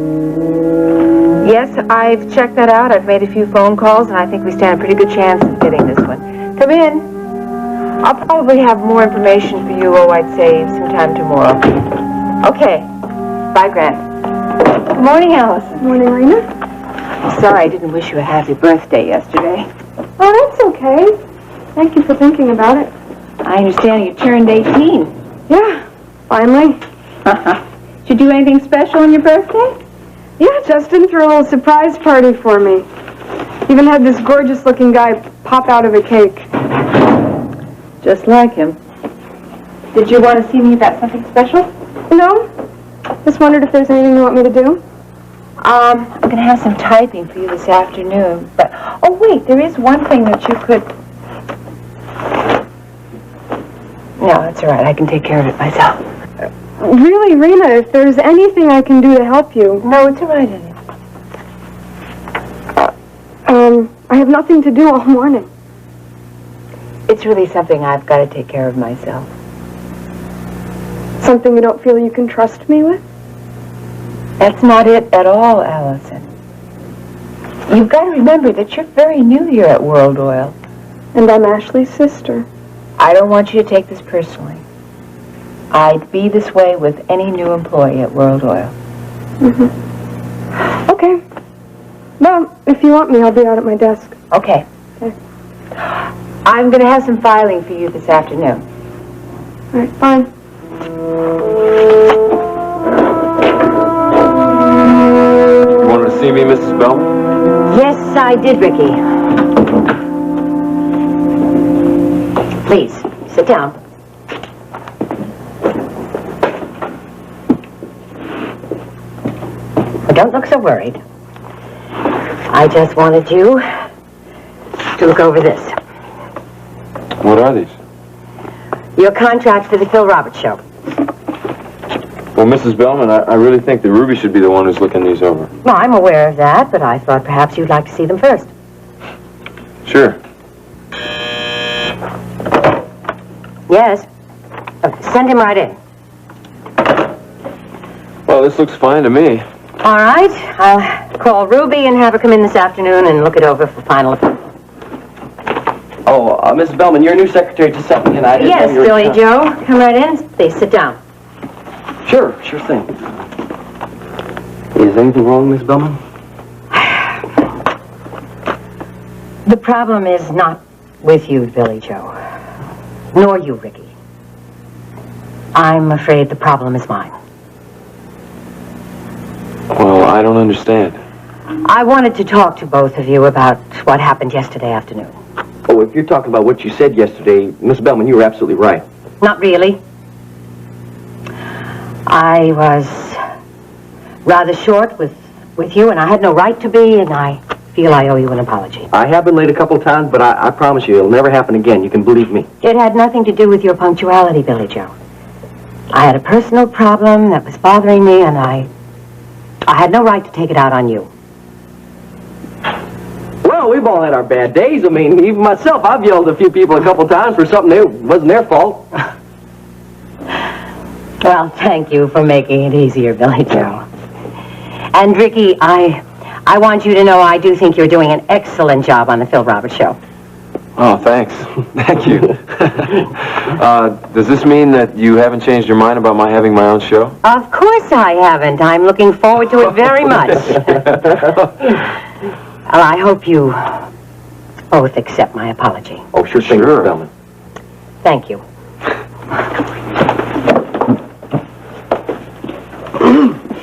Yes, I've checked that out. I've made a few phone calls and I think we stand a pretty good chance of getting this one. Come in. I'll probably have more information for you, I'd say sometime tomorrow. Okay. Bye, Grant. Good morning, Allison. Morning, Rena. I'm sorry I didn't wish you a happy birthday yesterday. Oh, that's okay. Thank you for thinking about it. I understand you turned 18. Yeah, finally. Did you do anything special on your birthday? Yeah, Justin threw a little surprise party for me. Even had this gorgeous-looking guy pop out of a cake. Just like him. Did you want to see me about something special? No. Just wondered if there's anything you want me to do. I'm going to have some typing for you this afternoon. But, oh, wait, there is one thing that you could... No, that's all right. I can take care of it myself. Really, Rena, if there's anything I can do to help you... No, it's all right, honey. I have nothing to do all morning. It's really something I've got to take care of myself. Something you don't feel you can trust me with? That's not it at all, Allison. You've got to remember that you're very new here at World Oil. And I'm Ashley's sister. I don't want you to take this personally. I'd be this way with any new employee at World Oil. Okay. Well, if you want me, I'll be out at my desk. Okay. I'm going to have some filing for you this afternoon. All right, fine. You wanted to see me, Mrs. Bellman? Yes, I did, Ricky. Please, sit down. Don't look so worried. I just wanted you to look over this. What are these? Your contract for the Phil Roberts show. Well, Mrs. Bellman, I really think that Ruby should be the one who's looking these over. Well, I'm aware of that, but I thought perhaps you'd like to see them first. Sure. Yes. Send him right in. Well, this looks fine to me. All right. I'll call Ruby and have her come in this afternoon and look it over for final approval. Oh, Mrs. Bellman, your new secretary just sent me, and I didn't know Yes, you were- Billy Joe. Come right in. Please sit down. Sure thing. Is anything wrong, Miss Bellman? The problem is not with you, Billy Joe. Nor you, Ricky. I'm afraid the problem is mine. Well, I don't understand. I wanted to talk to both of you about what happened yesterday afternoon. Oh, if you're talking about what you said yesterday, Miss Bellman, you were absolutely right. Not really. I was rather short with you, and I had no right to be, and I feel I owe you an apology. I have been late a couple times, but I promise you it'll never happen again. You can believe me. It had nothing to do with your punctuality, Billy Joe. I had a personal problem that was bothering me, and I had no right to take it out on you. Well, we've all had our bad days. I mean, even myself, I've yelled at a few people a couple times for something that wasn't their fault. Well, thank you for making it easier, Billy Joe. And Ricky, I want you to know I do think you're doing an excellent job on the Phil Roberts show. Oh, thanks. Thank you. Does this mean that you haven't changed your mind about my having my own show? Of course I haven't. I'm looking forward to it very much. Well, I hope you both accept my apology. Oh, sure thing, Miss Bellman. Thank you.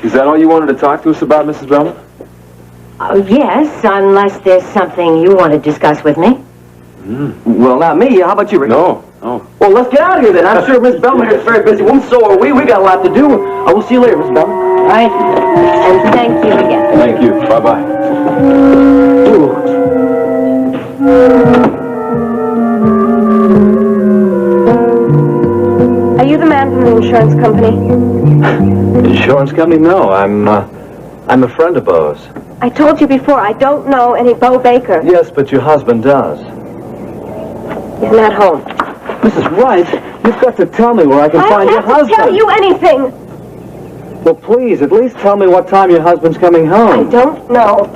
Is that all you wanted to talk to us about, Mrs. Bellman? Oh, yes, unless there's something you want to discuss with me. Well, not me. How about you, Rick? No. Well, let's get out of here then. I'm sure Miss Bellman here is a very busy woman, so are we. We got a lot to do. I will see you later, Miss Bellman. All right. And thank you again. Thank you. Bye-bye. Are you the man from the insurance company? Insurance company? No, I'm a friend of Bo's. I told you before, I don't know any Bo Baker. Yes, but your husband does. He's not home. Mrs. Wright, you've got to tell me where I can find your I don't have husband. to tell you anything. Well, please, at least tell me what time your husband's coming home. I don't know.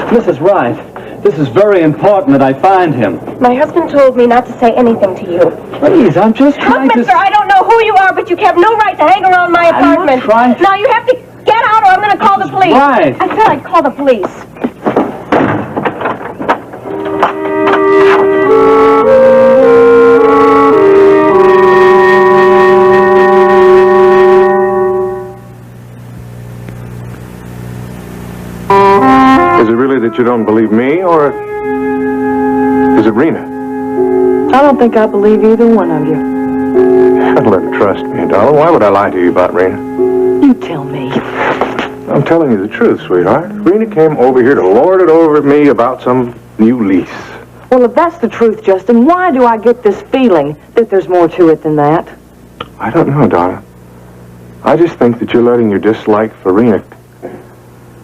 Mrs. Wright, this is very important that I find him. My husband told me not to say anything to you. Please, I'm just Look, trying to... mister, I don't know who you are, but you have no right to hang around my apartment. Now you have to get out or I'm going to call the police. Right. I said I'd call the police. Is it really that you don't believe me, or is it Rena? I don't think I believe either one of you. Don't let her trust me, darling. Why would I lie to you about Rena? You tell me. I'm telling you the truth, sweetheart. Rena came over here to lord it over me about some new lease. Well, if that's the truth, Justin, why do I get this feeling that there's more to it than that? I don't know, darling. I just think that you're letting your dislike for Rena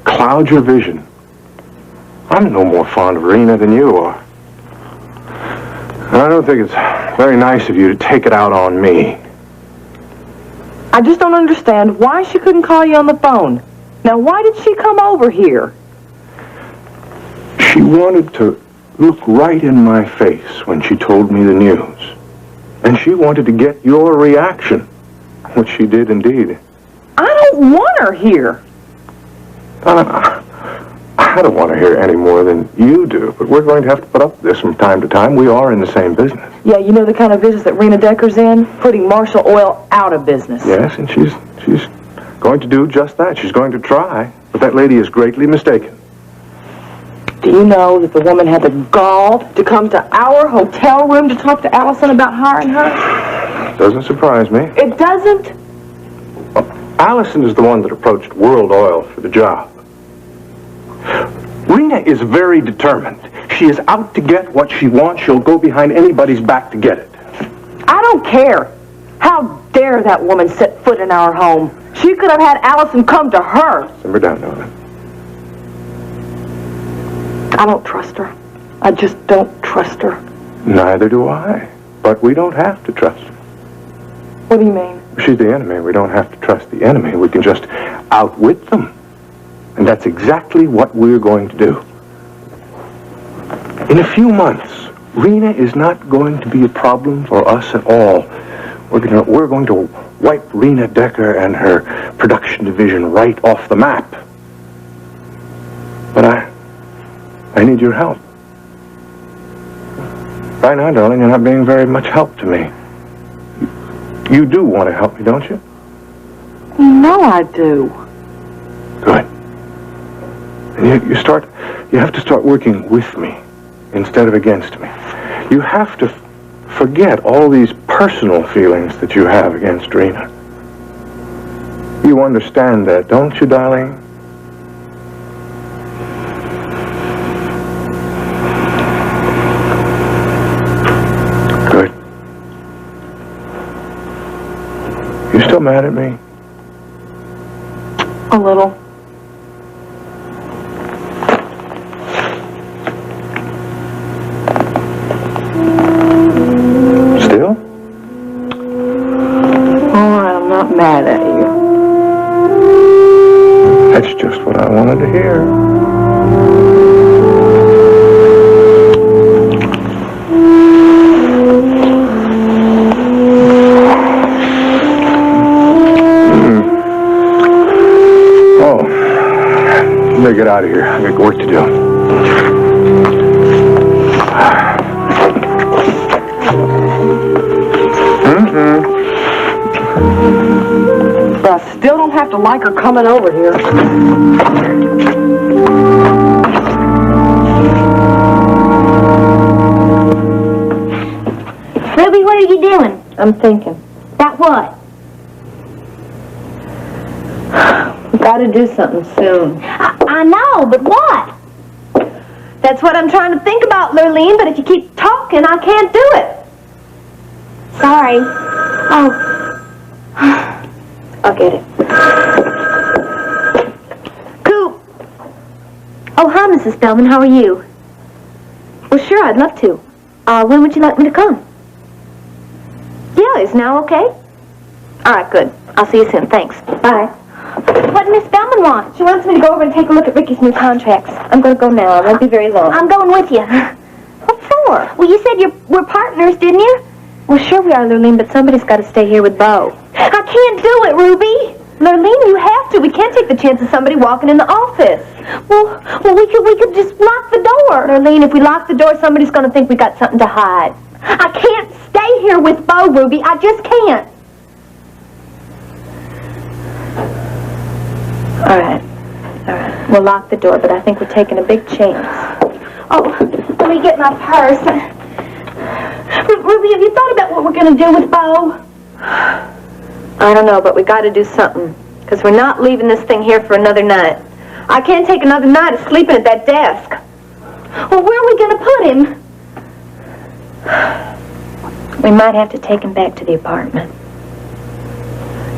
cloud your vision. I'm no more fond of Rena than you are. And I don't think it's very nice of you to take it out on me. I just don't understand why she couldn't call you on the phone. Now, why did she come over here? She wanted to look right in my face when she told me the news. And she wanted to get your reaction. which she did indeed. I don't want her here. I don't want to hear any more than you do, but we're going to have to put up with this from time to time. We are in the same business. Yeah, you know the kind of business that Rena Decker's in? Putting Marshall Oil out of business. Yes, and she's going to do just that. She's going to try, but that lady is greatly mistaken. Do you know that the woman had the gall to come to our hotel room to talk to Allison about hiring her? Doesn't surprise me. It doesn't? Allison is the one that approached World Oil for the job. Rena is very determined. She is out to get what she wants. She'll go behind anybody's back to get it. I don't care. How dare that woman set foot in our home? She could have had Allison come to her. Simmer down, Nona. I don't trust her. I just don't trust her. Neither do I. But we don't have to trust her. What do you mean? She's the enemy. We don't have to trust the enemy. We can just outwit them. And that's exactly what we're going to do. In a few months, Rena is not going to be a problem for us at all. We're going to wipe Rena Decker and her production division right off the map. But I need your help. Right now, darling, you're not being very much help to me. You do want to help me, don't you? You know I do. Good. And you have to start working with me instead of against me. You have to forget all these personal feelings that you have against Rena. You understand that, don't you, darling? Good. You still mad at me? A little. Still? All right, I'm not mad at you. That's just what I wanted to hear. Let me get out of here. I got work to do. But I still don't have to like her coming over here. Ruby, what are you doing? I'm thinking. About what? We've got to do something soon. I know, but what? That's what I'm trying to think about, Lurleen, but if you keep talking, I can't do it. Sorry. Oh. I'll get it. Coop. Oh, hi, Mrs. Spellman. How are you? Well, sure, I'd love to. When would you like me to come? Yeah, is now okay? All right, good. I'll see you soon. Thanks. Bye. What does Miss Spellman want? She wants me to go over and take a look at Ricky's new contracts. I'm going to go now. I won't be very long. I'm going with you. What for? Well, you said we're partners, didn't you? Well, sure we are, Lurleen, but somebody's got to stay here with Bo. I can't do it, Ruby. Lurleen, you have to. We can't take the chance of somebody walking in the office. Well, we could just lock the door. Lurleen, if we lock the door, somebody's going to think we got something to hide. I can't stay here with Bo, Ruby. I just can't. All right. We'll lock the door, but I think we're taking a big chance. Oh, let me get my purse. Ruby, have you thought about what we're going to do with Bo? I don't know, but we got to do something, because we're not leaving this thing here for another night. I can't take another night of sleeping at that desk. Well, where are we going to put him? We might have to take him back to the apartment.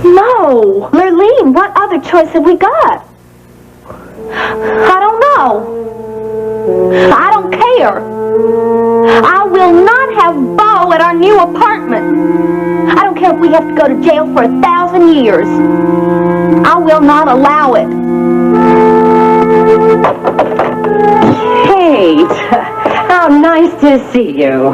No! Lurleen, what other choice have we got? I don't know. I don't care. I will not have Bo at our new apartment. I don't care if we have to go to jail for 1,000 years. I will not allow it. Kate, how nice to see you.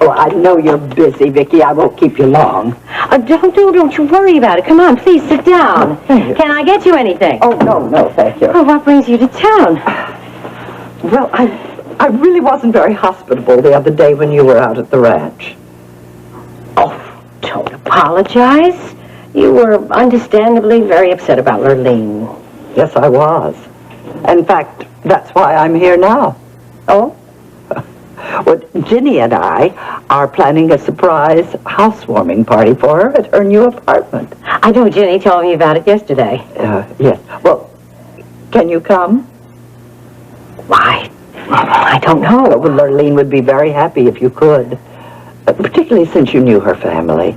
Oh, I know you're busy, Vicky. I won't keep you long. Don't you worry about it. Come on, please sit down. Can I get you anything? Oh, no, thank you. Oh, what brings you to town? Well, I really wasn't very hospitable the other day when you were out at the ranch. Don't apologize. You were understandably very upset about Lurleen. Yes, I was. In fact, that's why I'm here now. Oh? Well, Ginny and I are planning a surprise housewarming party for her at her new apartment. I know Ginny told me about it yesterday. Yes. Well, can you come? Why? I don't know. Well, Lurleen would be very happy if you could, particularly since you knew her family.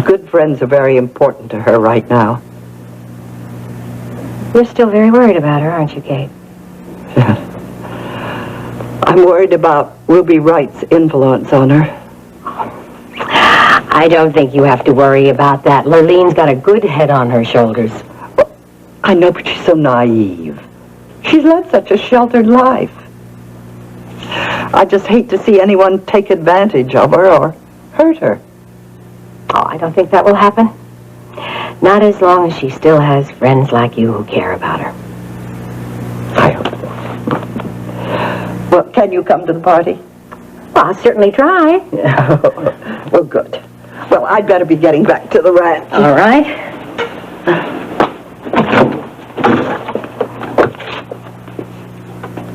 Good friends are very important to her right now. You're still very worried about her, aren't you, Kate? I'm worried about Ruby Wright's influence on her. I don't think you have to worry about that. Lurleen's got a good head on her shoulders. Well, I know, but she's so naive. She's led such a sheltered life. I just hate to see anyone take advantage of her or hurt her. Oh, I don't think that will happen. Not as long as she still has friends like you who care about her. I hope so. Well, can you come to the party? Well, I'll certainly try. Well, good. Well, I'd better be getting back to the ranch. All right.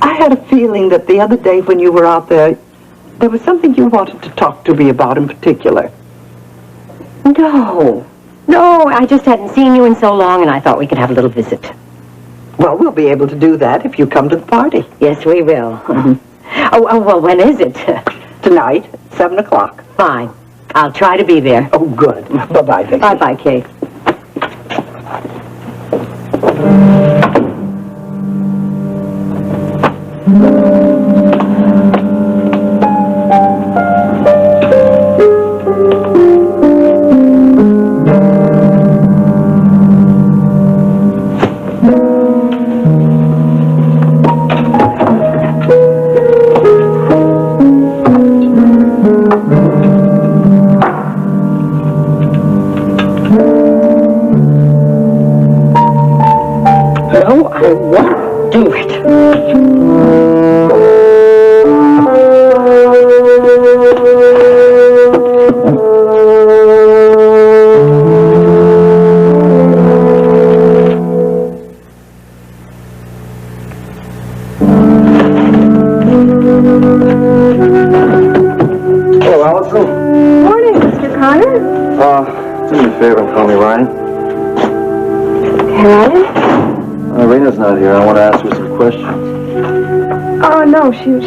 I had a feeling that the other day when you were out there was something you wanted to talk to me about in particular. No, I just hadn't seen you in so long, and I thought we could have a little visit. Well, we'll be able to do that if you come to the party. Yes, we will. Oh, well, when is it? Tonight, 7 o'clock. Fine. I'll try to be there. Oh, good. Bye-bye, Vicky. Bye-bye, Kate.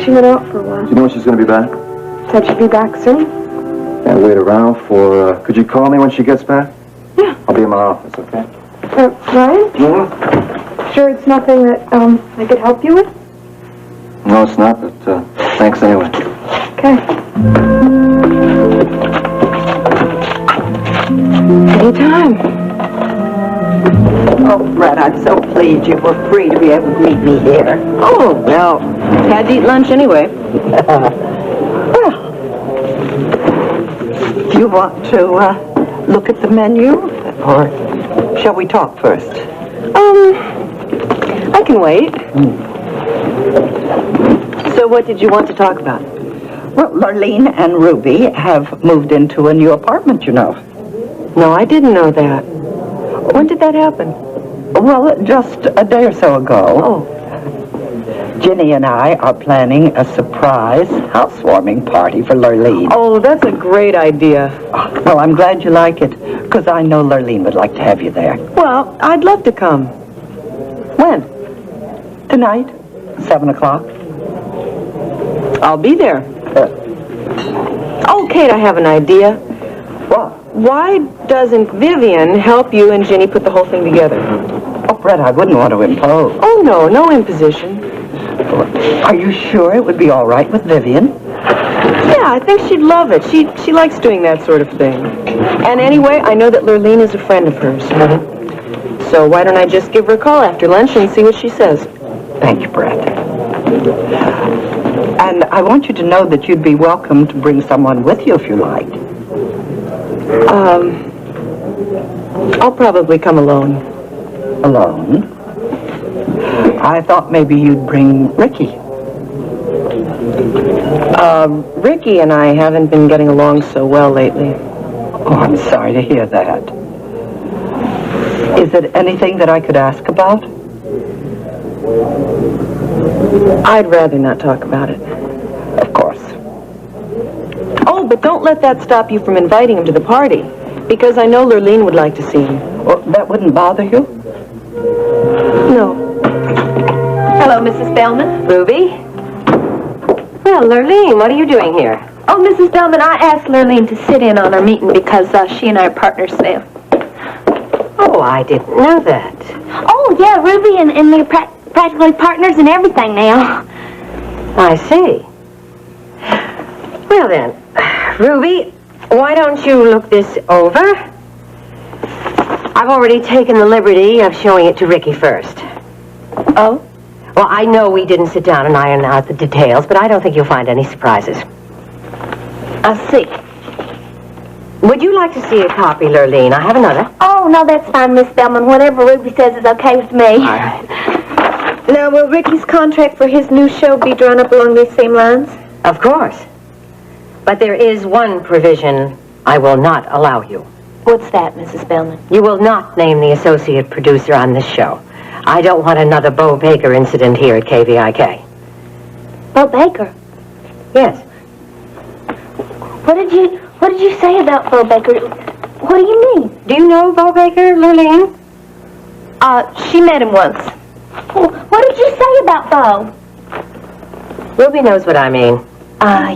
She went out for a while. Do you know when she's going to be back? Said she'd be back soon. Can't wait around for, could you call me when she gets back? Yeah. I'll be in my office, okay? Ryan? Mm-hmm. Sure it's nothing that, I could help you with? No, it's not, but, thanks anyway. Okay. Anytime. Oh, Brett, I'm so pleased you were free to be able to meet me here. Oh, well, had to eat lunch anyway. Well, do you want to look at the menu, or shall we talk first? I can wait. So what did you want to talk about? Well, Lurleen and Ruby have moved into a new apartment, you know. No, I didn't know that. When did that happen? Well, just a day or so ago. Oh. Ginny and I are planning a surprise housewarming party for Lurleen. Oh, that's a great idea. Well, I'm glad you like it, because I know Lurleen would like to have you there. Well, I'd love to come. When? Tonight, 7 o'clock. I'll be there. Oh, Kate, I have an idea. What? Why doesn't Vivian help you and Ginny put the whole thing together? Oh, Brett, I wouldn't want to impose. Oh, no imposition. Are you sure it would be all right with Vivian? Yeah, I think she'd love it. She likes doing that sort of thing. And anyway, I know that Lurleen is a friend of hers. So why don't I just give her a call after lunch and see what she says? Thank you, Brett. And I want you to know that you'd be welcome to bring someone with you if you liked. I'll probably come alone. Alone? I thought maybe you'd bring Ricky. Ricky and I haven't been getting along so well lately. Oh, I'm sorry to hear that. Is it anything that I could ask about? I'd rather not talk about it. Of course. Oh, but don't let that stop you from inviting him to the party, because I know Lurleen would like to see him. Well, that wouldn't bother you? No. Hello, Mrs. Bellman. Ruby? Well, Lurleen, what are you doing here? Oh, Mrs. Bellman, I asked Lurleen to sit in on our meeting because she and I are partners now. Oh, I didn't know that. Oh, yeah, Ruby and me are practically partners in everything now. I see. Well then, Ruby, why don't you look this over? I've already taken the liberty of showing it to Ricky first. Oh? Well, I know we didn't sit down and iron out the details, but I don't think you'll find any surprises. I see. Would you like to see a copy, Lurleen? I have another. Oh, no, that's fine, Miss Bellman. Whatever Ruby says is okay with me. All right. Now, will Ricky's contract for his new show be drawn up along these same lines? Of course. But there is one provision I will not allow you. What's that, Mrs. Bellman? You will not name the associate producer on this show. I don't want another Bo Baker incident here at KVIK. Bo Baker? Yes. What did you say about Bo Baker? What do you mean? Do you know Bo Baker, Lurleen? She met him once. What did you say about Bo? Ruby knows what I mean.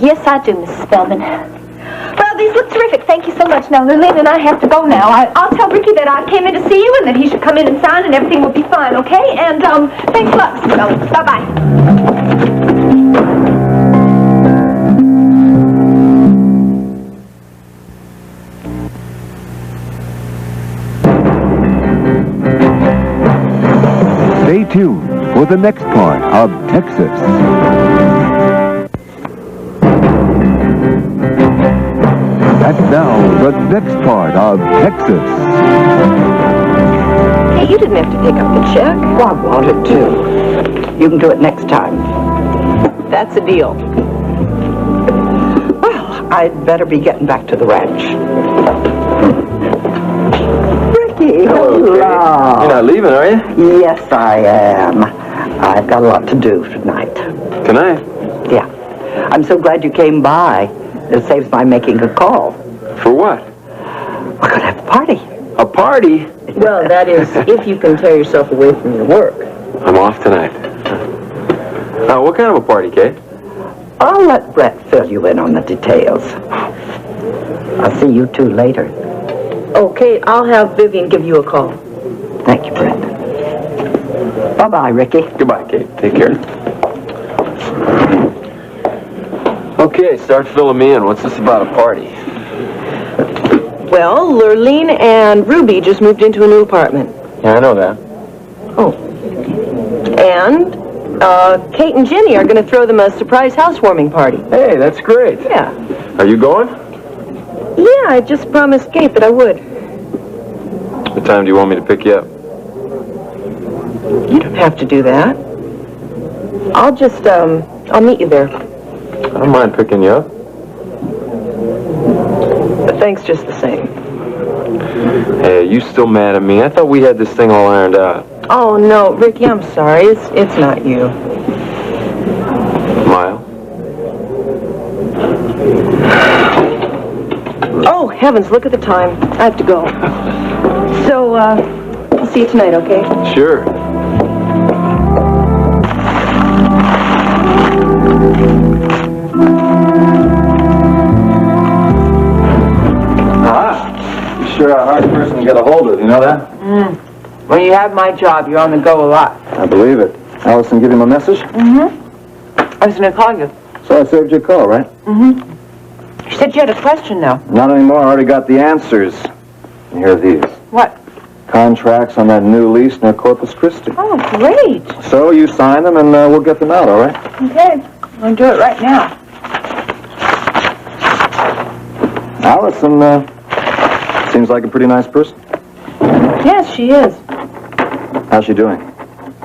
Yes, I do, Mrs. Bellman. Well, these look terrific. Thank you so much. Now, Lurleen and I have to go now. I'll tell Ricky that I came in to see you and that he should come in and sign and everything will be fine, okay? And, thanks a lot, Mrs. Bellman. Bye-bye. Stay tuned for the next part of Texas. And now, the next part of Texas. Hey, you didn't have to pick up the check. Well, I wanted to. You can do it next time. That's a deal. Well, I'd better be getting back to the ranch. Ricky, Hello, Kate. You're not leaving, are you? Yes, I am. I've got a lot to do tonight. Tonight? Yeah. I'm so glad you came by. It saves my making a call. For what? We're going to have a party. A party? Well, that is, if you can tear yourself away from your work. I'm off tonight. What kind of a party, Kate? I'll let Brett fill you in on the details. I'll see you two later. Okay, I'll have Vivian give you a call. Thank you, Brett. Bye-bye, Ricky. Goodbye, Kate. Take care. Okay, start filling me in. What's this about a party? Well, Lurleen and Ruby just moved into a new apartment. Yeah, I know that. Oh. And, Kate and Jenny are going to throw them a surprise housewarming party. Hey, that's great. Yeah. Are you going? Yeah, I just promised Kate that I would. What time do you want me to pick you up? You don't have to do that. I'll just, I'll meet you there. I don't mind picking you up. But thanks just the same. Hey, are you still mad at me? I thought we had this thing all ironed out. Oh, no, Ricky, I'm sorry. It's not you. Mile? Oh, heavens, look at the time. I have to go. So, I'll see you tonight, okay? Sure. You're sure a hard person to get a hold of, you know that? When you have my job, you're on the go a lot. I believe it. Allison give him a message? Mm-hmm. I was going to call you. So I saved your call, right? Mm-hmm. She said you had a question, though. Not anymore. I already got the answers. And here are these. What? contracts on that new lease near Corpus Christi. Oh, great. So you sign them and we'll get them out, all right? Okay. I'll do it right now. Allison, seems like a pretty nice person. Yes, she is. How's she doing?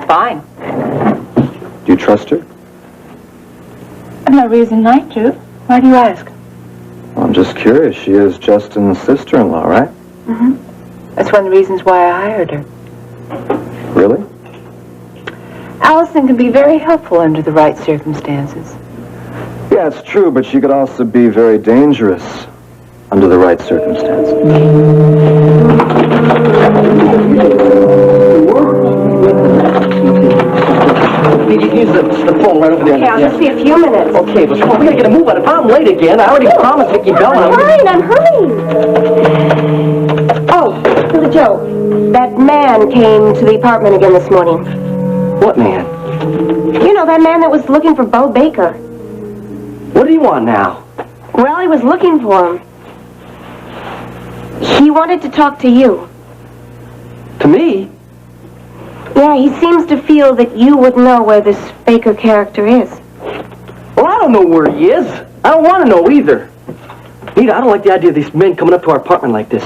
Fine. Do you trust her? I've no reason not to. Why do you ask? Well, I'm just curious. She is Justin's sister-in-law, right? Mm-hmm. That's one of the reasons why I hired her. Really? Allison can be very helpful under the right circumstances. Yeah, it's true, but she could also be very dangerous under the right circumstances. You use the phone right over there. Okay, I'll just be a few minutes. Okay, but we gotta get a move on. If I'm late again, I already promised Vicky Bell. I'm hurrying. Oh, Billy Joe, that man came to the apartment again this morning. What man? You know, that man that was looking for Bo Baker. What do you want now? Well, he was looking for him. He wanted to talk to you. To me? Yeah, he seems to feel that you would know where this Baker character is. Well, I don't know where he is. I don't want to know either. Nita, I don't like the idea of these men coming up to our apartment like this.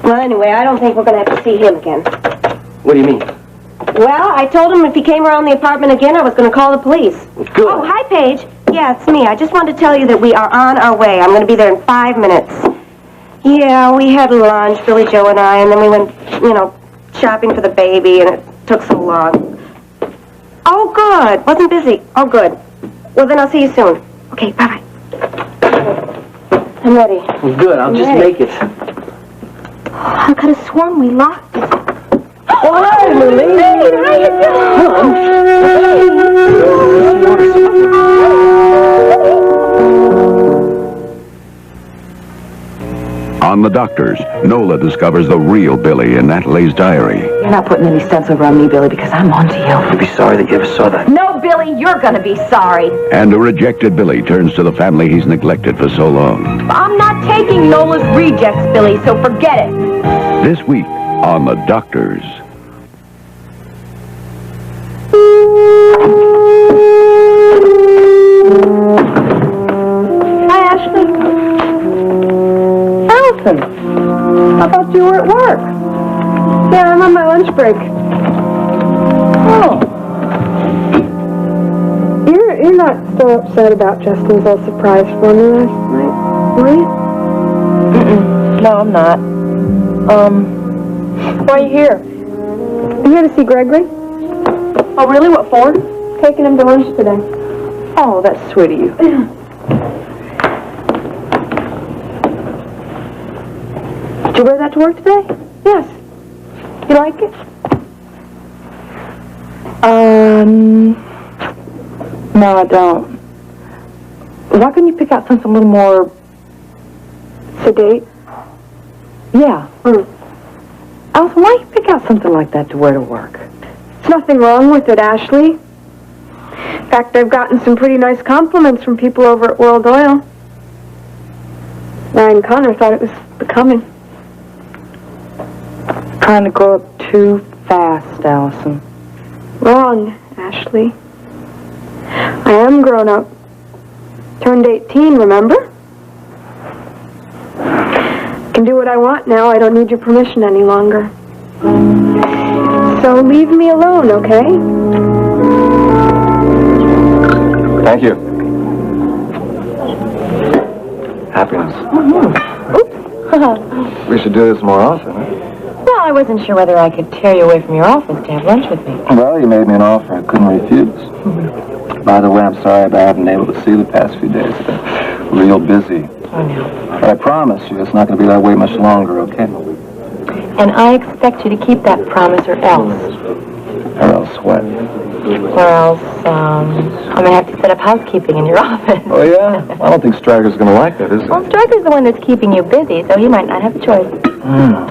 Well, anyway, I don't think we're going to have to see him again. What do you mean? Well, I told him if he came around the apartment again, I was going to call the police. Good. Oh, hi, Paige. Yeah, it's me. I just wanted to tell you that we are on our way. I'm going to be there in 5 minutes. Yeah, we had lunch, Billy Joe and I, and then we went, shopping for the baby, and it took so long. Oh, good. Wasn't busy. Oh, good. Well, then I'll see you soon. Okay, bye-bye. I'm ready. Well, good. I'll just make it. I could have sworn we locked it. Oh, hi, Lily. Hey, how you On The Doctors, Nola discovers the real Billy in Natalie's diary. You're not putting any sense over on me, Billy, because I'm on to you. You'd be sorry that you ever saw that. No, Billy, you're gonna be sorry. And a rejected Billy turns to the family he's neglected for so long. I'm not taking Nola's rejects, Billy, so forget it. This week on The Doctors. Hi, Ashley. Allison, I thought you were at work. Yeah, I'm on my lunch break. Oh. You're not so upset about Justin's little surprise for me last night, were you? No, I'm not. Why are you here? I'm here to see Gregory. Oh, really? What for? Taking him to lunch today. Oh, that's sweet of you. Did you wear that to work today? Yes. You like it? No, I don't. Why couldn't you pick out something a little more sedate? Yeah. Allison, why don't you pick out something like that to wear to work? There's nothing wrong with it, Ashley. In fact, I've gotten some pretty nice compliments from people over at World Oil. Ryan Connor thought it was becoming. Trying to grow up too fast, Allison. Wrong, Ashley. I am grown up. Turned 18, remember? Can do what I want now. I don't need your permission any longer. So leave me alone, okay? Thank you. Happiness. We should do this more often, huh? Well, I wasn't sure whether I could tear you away from your office to have lunch with me. Well, you made me an offer I couldn't refuse. By the way, I'm sorry I haven't been able to see you the past few days. I've been real busy. I know. But I promise you it's not going to be that way much longer, okay? And I expect you to keep that promise or else. Or else what? Or else, I'm going to have to set up housekeeping in your office. Oh, yeah? I don't think Stryker's going to like that, is he? Well, Stryker's the one that's keeping you busy, so he might not have a choice.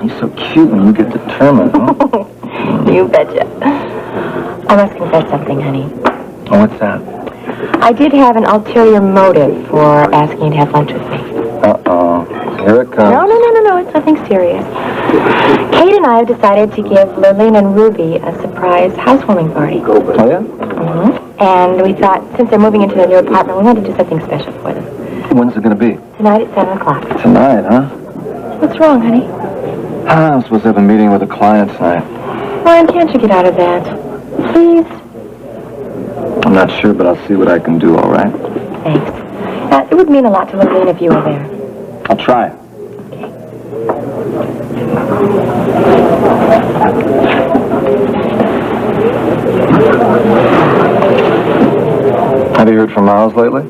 He's so cute when you get determined, huh? You betcha. I must confess something, honey. Oh, what's that? I did have an ulterior motive for asking you to have lunch with me. Uh-oh. Here it comes. No, it's nothing serious. Kate and I have decided to give Lurleen and Ruby a surprise housewarming party. Oh, yeah? Mm-hmm. And we thought, since they're moving into their new apartment, we wanted to do something special for them. When's it going to be? Tonight at 7 o'clock. Tonight, huh? What's wrong, honey? I'm supposed to have a meeting with a client tonight. Why can't you get out of that? Please? I'm not sure, but I'll see what I can do, all right? Thanks. It would mean a lot to Lurleen if you were there. I'll try. Have you heard from Miles lately?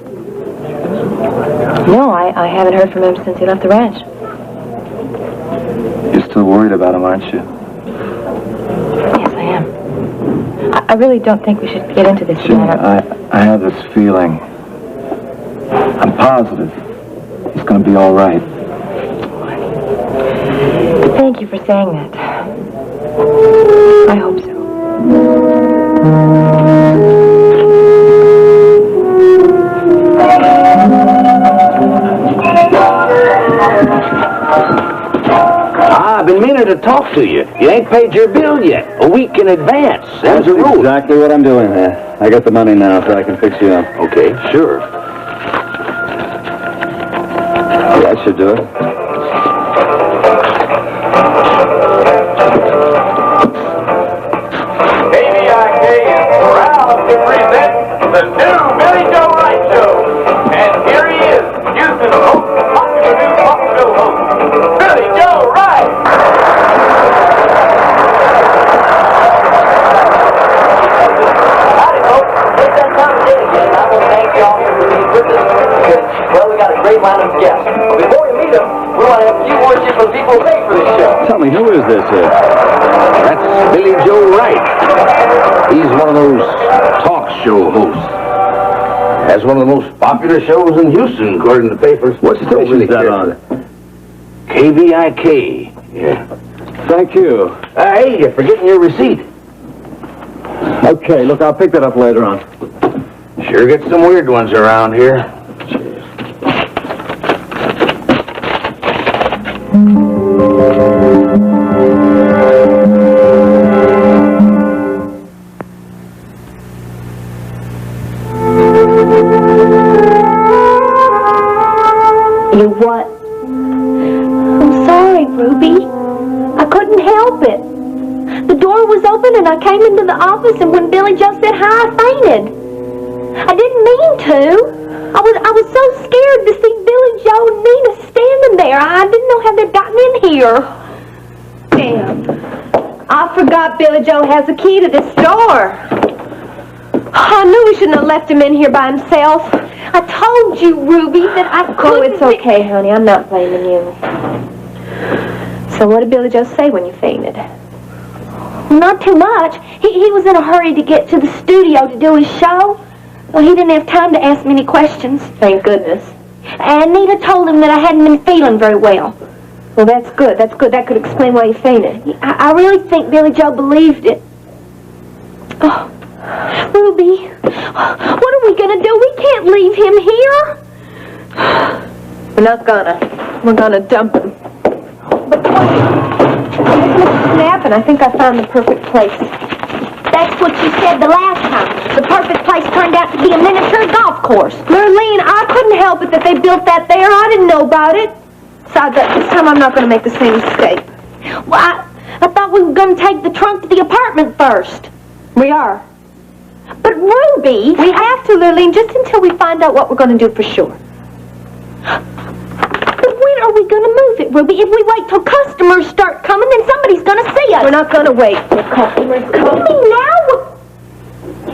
No, I haven't heard from him since he left the ranch. You're still worried about him, aren't you? Yes, I am. I really don't think we should get into this Jimmy, matter. I have this feeling. I'm positive. It's going to be all right. Thank you for saying that. I hope so. I've been meaning to talk to you. You ain't paid your bill yet. A week in advance. That's the rule. Exactly what I'm doing there. I got the money now, so I can fix you up. Okay, sure. Yeah, that should do it. KVIK is proud to present the new Billy Joe Wright Show. And here he is, Houston's most popular new talk show host, Billy Joe Wright. Howdy, folks. It's that time of day again. I want to thank you all for being with us. Well, we got a great line of guests. But before we meet them, we want to have a few words here from the people who pay for this show. Tell me, who is this? That's Billy Joe Wright. He's one of those talk show hosts. Has one of the most popular shows in Houston, according to the papers. What station is that on? KVIK. Yeah. Thank you. Hey, you're forgetting your receipt. Okay, look, I'll pick that up later on. Sure get some weird ones around here. You what? I'm sorry, Ruby. I couldn't help it. The door was open and I came into the office, and when Billy Joe said hi, I fainted. I didn't mean to. I was so scared to see Billy Joe and Nina standing there. I didn't know how they'd gotten in here. Damn. I forgot Billy Joe has a key to this door. I knew we shouldn't have left him in here by himself. I told you, Ruby, that I couldn't... Oh, it's okay, honey. I'm not blaming you. So what did Billy Joe say when you fainted? Not too much. He was in a hurry to get to the studio to do his show. Well, he didn't have time to ask me any questions. Thank goodness. And Nita told him that I hadn't been feeling very well. Well, that's good. That's good. That could explain why you fainted. I really think Billy Joe believed it. Oh, Ruby, what are we going to do? We can't leave him here. We're not gonna. We're gonna dump him. But wait. Mr. Snap, and I think I found the perfect place. That's what you said the last time. The perfect place turned out to be a miniature golf course. Lurleen, I couldn't help it that they built that there. I didn't know about it. Besides, this time I'm not going to make the same mistake. Well, I thought we were going to take the trunk to the apartment first. We are. But Ruby... We have to, Lurleen, just until we find out what we're going to do for sure. But when are we going to move it, Ruby? If we wait till customers start coming, then somebody's going to see us. We're not going to wait till customers come. What do you mean now?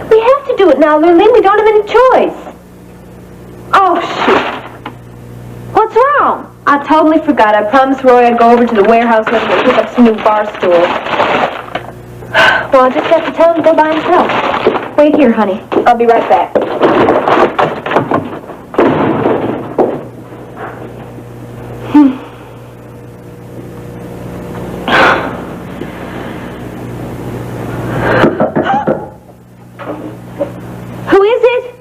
We have to do it now, Lurleen. We don't have any choice. Oh, shoot. What's wrong? I totally forgot. I promised Roy I'd go over to the warehouse and pick up some new bar stools. Well, I'll just have to tell him to go by himself. Wait here, honey. I'll be right back. Who is it?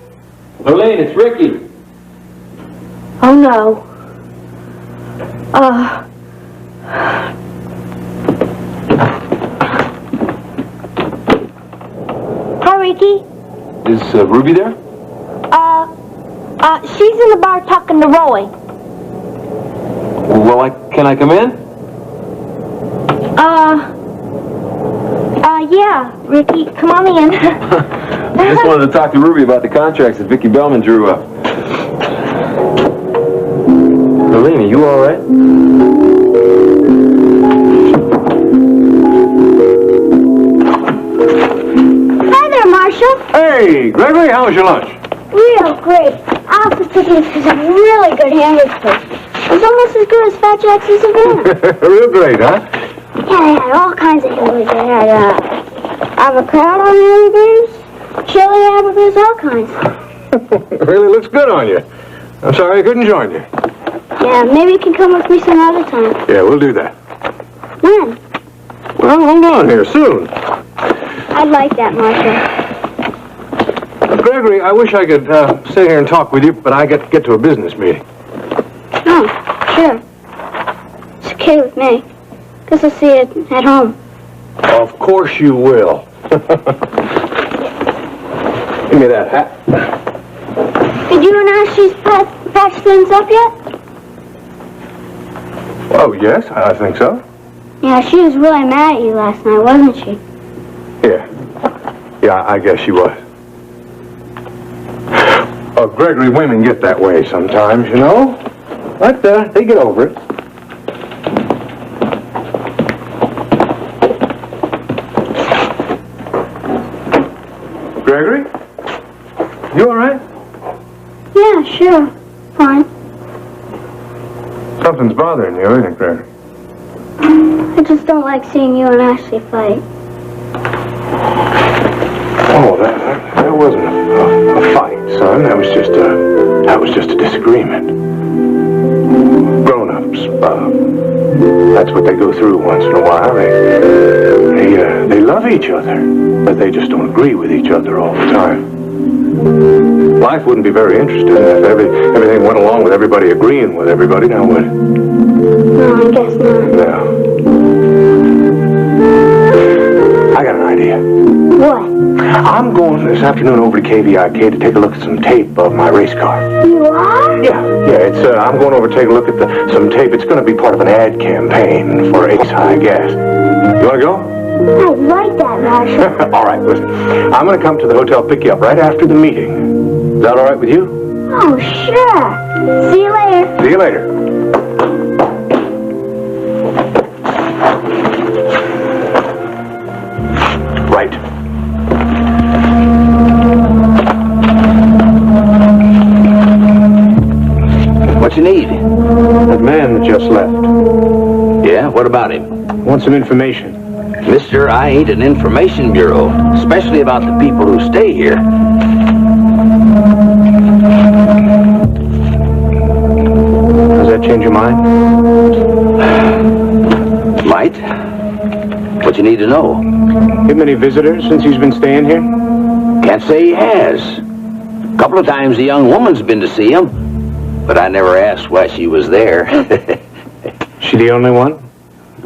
Lurleen, it's Ricky. Oh, no. Ricky? Is Ruby there? She's in the bar talking to Roy. Well, can I come in? Yeah, Ricky, come on in. I just wanted to talk to Ruby about the contracts that Vicki Bellman drew up. Marlene, are you all right? Hi there, Marshall. Hey, Gregory, how was your lunch? Real great. Alice took me to some really good hamburger place. It's almost as good as Fat Jack's Savannah. Real great, huh? Yeah, they had all kinds of hamburgers. They had avocado hamburgers, chili hamburgers, all kinds. It really looks good on you. I'm sorry I couldn't join you. Yeah, maybe you can come with me some other time. Yeah, we'll do that. When? Well, hold on here, soon. I'd like that, Marshall. Gregory, I wish I could sit here and talk with you, but I got to get to a business meeting. Oh, sure. It's okay with me. Guess I'll see it at home. Of course you will. Give me that hat. Did you and Ashley's patch things up yet? Oh, yes, I think so. Yeah, she was really mad at you last night, wasn't she? Yeah, I guess she was. Oh, Gregory, women get that way sometimes, you know? But they get over it. Gregory? You all right? Yeah, sure. Fine. Something's bothering you, isn't it, Gregory? I just don't like seeing you and Ashley fight. Oh, that wasn't a fight, son. That was just a disagreement. Grown-ups, that's what they go through once in a while. They love each other, but they just don't agree with each other all the time. Life wouldn't be very interesting if everything went along with everybody agreeing with everybody, now would it? No, I guess not. No. I got an idea. What? I'm going this afternoon over to KVIK to take a look at some tape of my race car. You are? Yeah, it's, I'm going over to take a look at some tape. It's going to be part of an ad campaign for Ace High Gas. You want to go? I like that, Marshall. All right, listen. I'm going to come to the hotel, pick you up right after the meeting. Is that all right with you? Oh, sure. See you later. See you later. Right. What you need? That man that just left. Yeah, what about him? Want some information. Mister, I ain't an information bureau, especially about the people who stay here. Does that change your mind? Might. What you need to know? Have many visitors since he's been staying here? Can't say he has. A couple of times the young woman's been to see him, but I never asked why she was there. She the only one?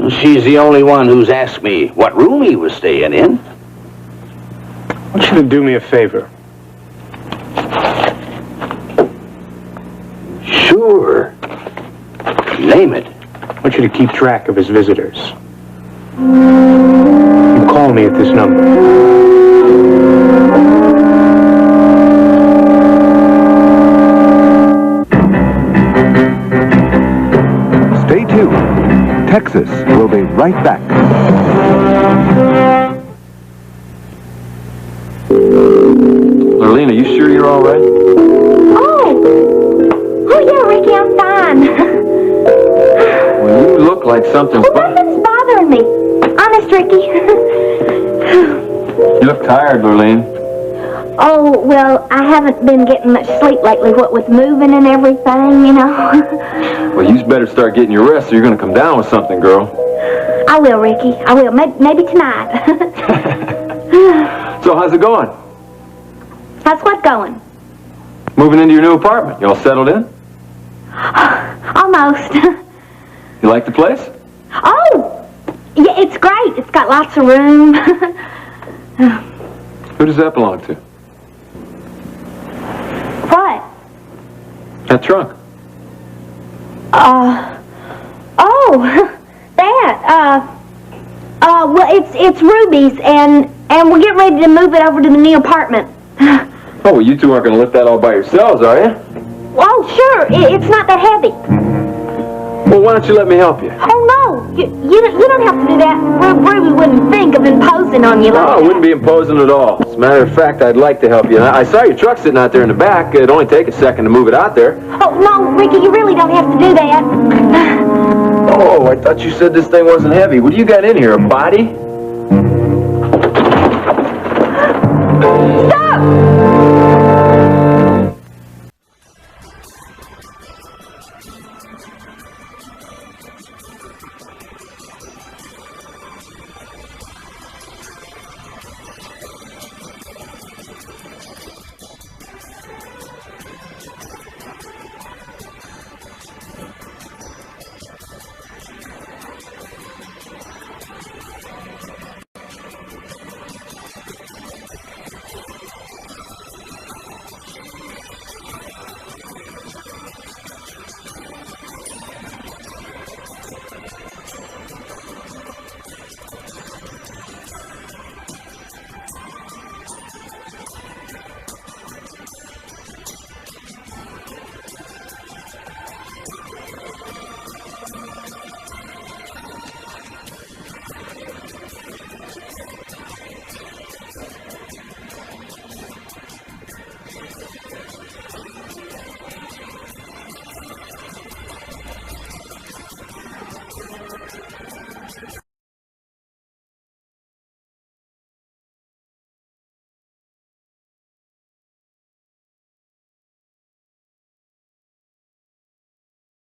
She's the only one who's asked me what room he was staying in. I want you to do me a favor. Sure. Name it. I want you to keep track of his visitors. You call me at this number. Stay tuned. Texas will be right back. Lurleen, are you sure you're all right? Oh, yeah, Ricky, I'm fine. Well, you look like something's Nothing's bothering me. Honest, Ricky. You look tired, Lurleen. Oh, well, I haven't been getting much sleep lately, what with moving and everything, you know. Well, you better start getting your rest or you're going to come down with something, girl. I will, Ricky. I will. Maybe tonight. So how's it going? How's what going? Moving into your new apartment. You all settled in? Almost. You like the place? Oh! Yeah, it's great. It's got lots of room. Who does that belong to? What? That trunk. Oh, that. Well, it's Ruby's, and we're getting ready to move it over to the new apartment. Oh, well, you two aren't going to lift that all by yourselves, are you? Oh, sure. It's not that heavy. Well, why don't you let me help you? Oh, no. You don't have to do that. Ruby wouldn't think of imposing on you like No, I that. wouldn't be imposing at all. As a matter of fact, I'd like to help you. I saw your truck sitting out there in the back. It'd only take a second to move it out there. Oh, no, Ricky, you really don't have to do that. Oh, I thought you said this thing wasn't heavy. What do you got in here, a body?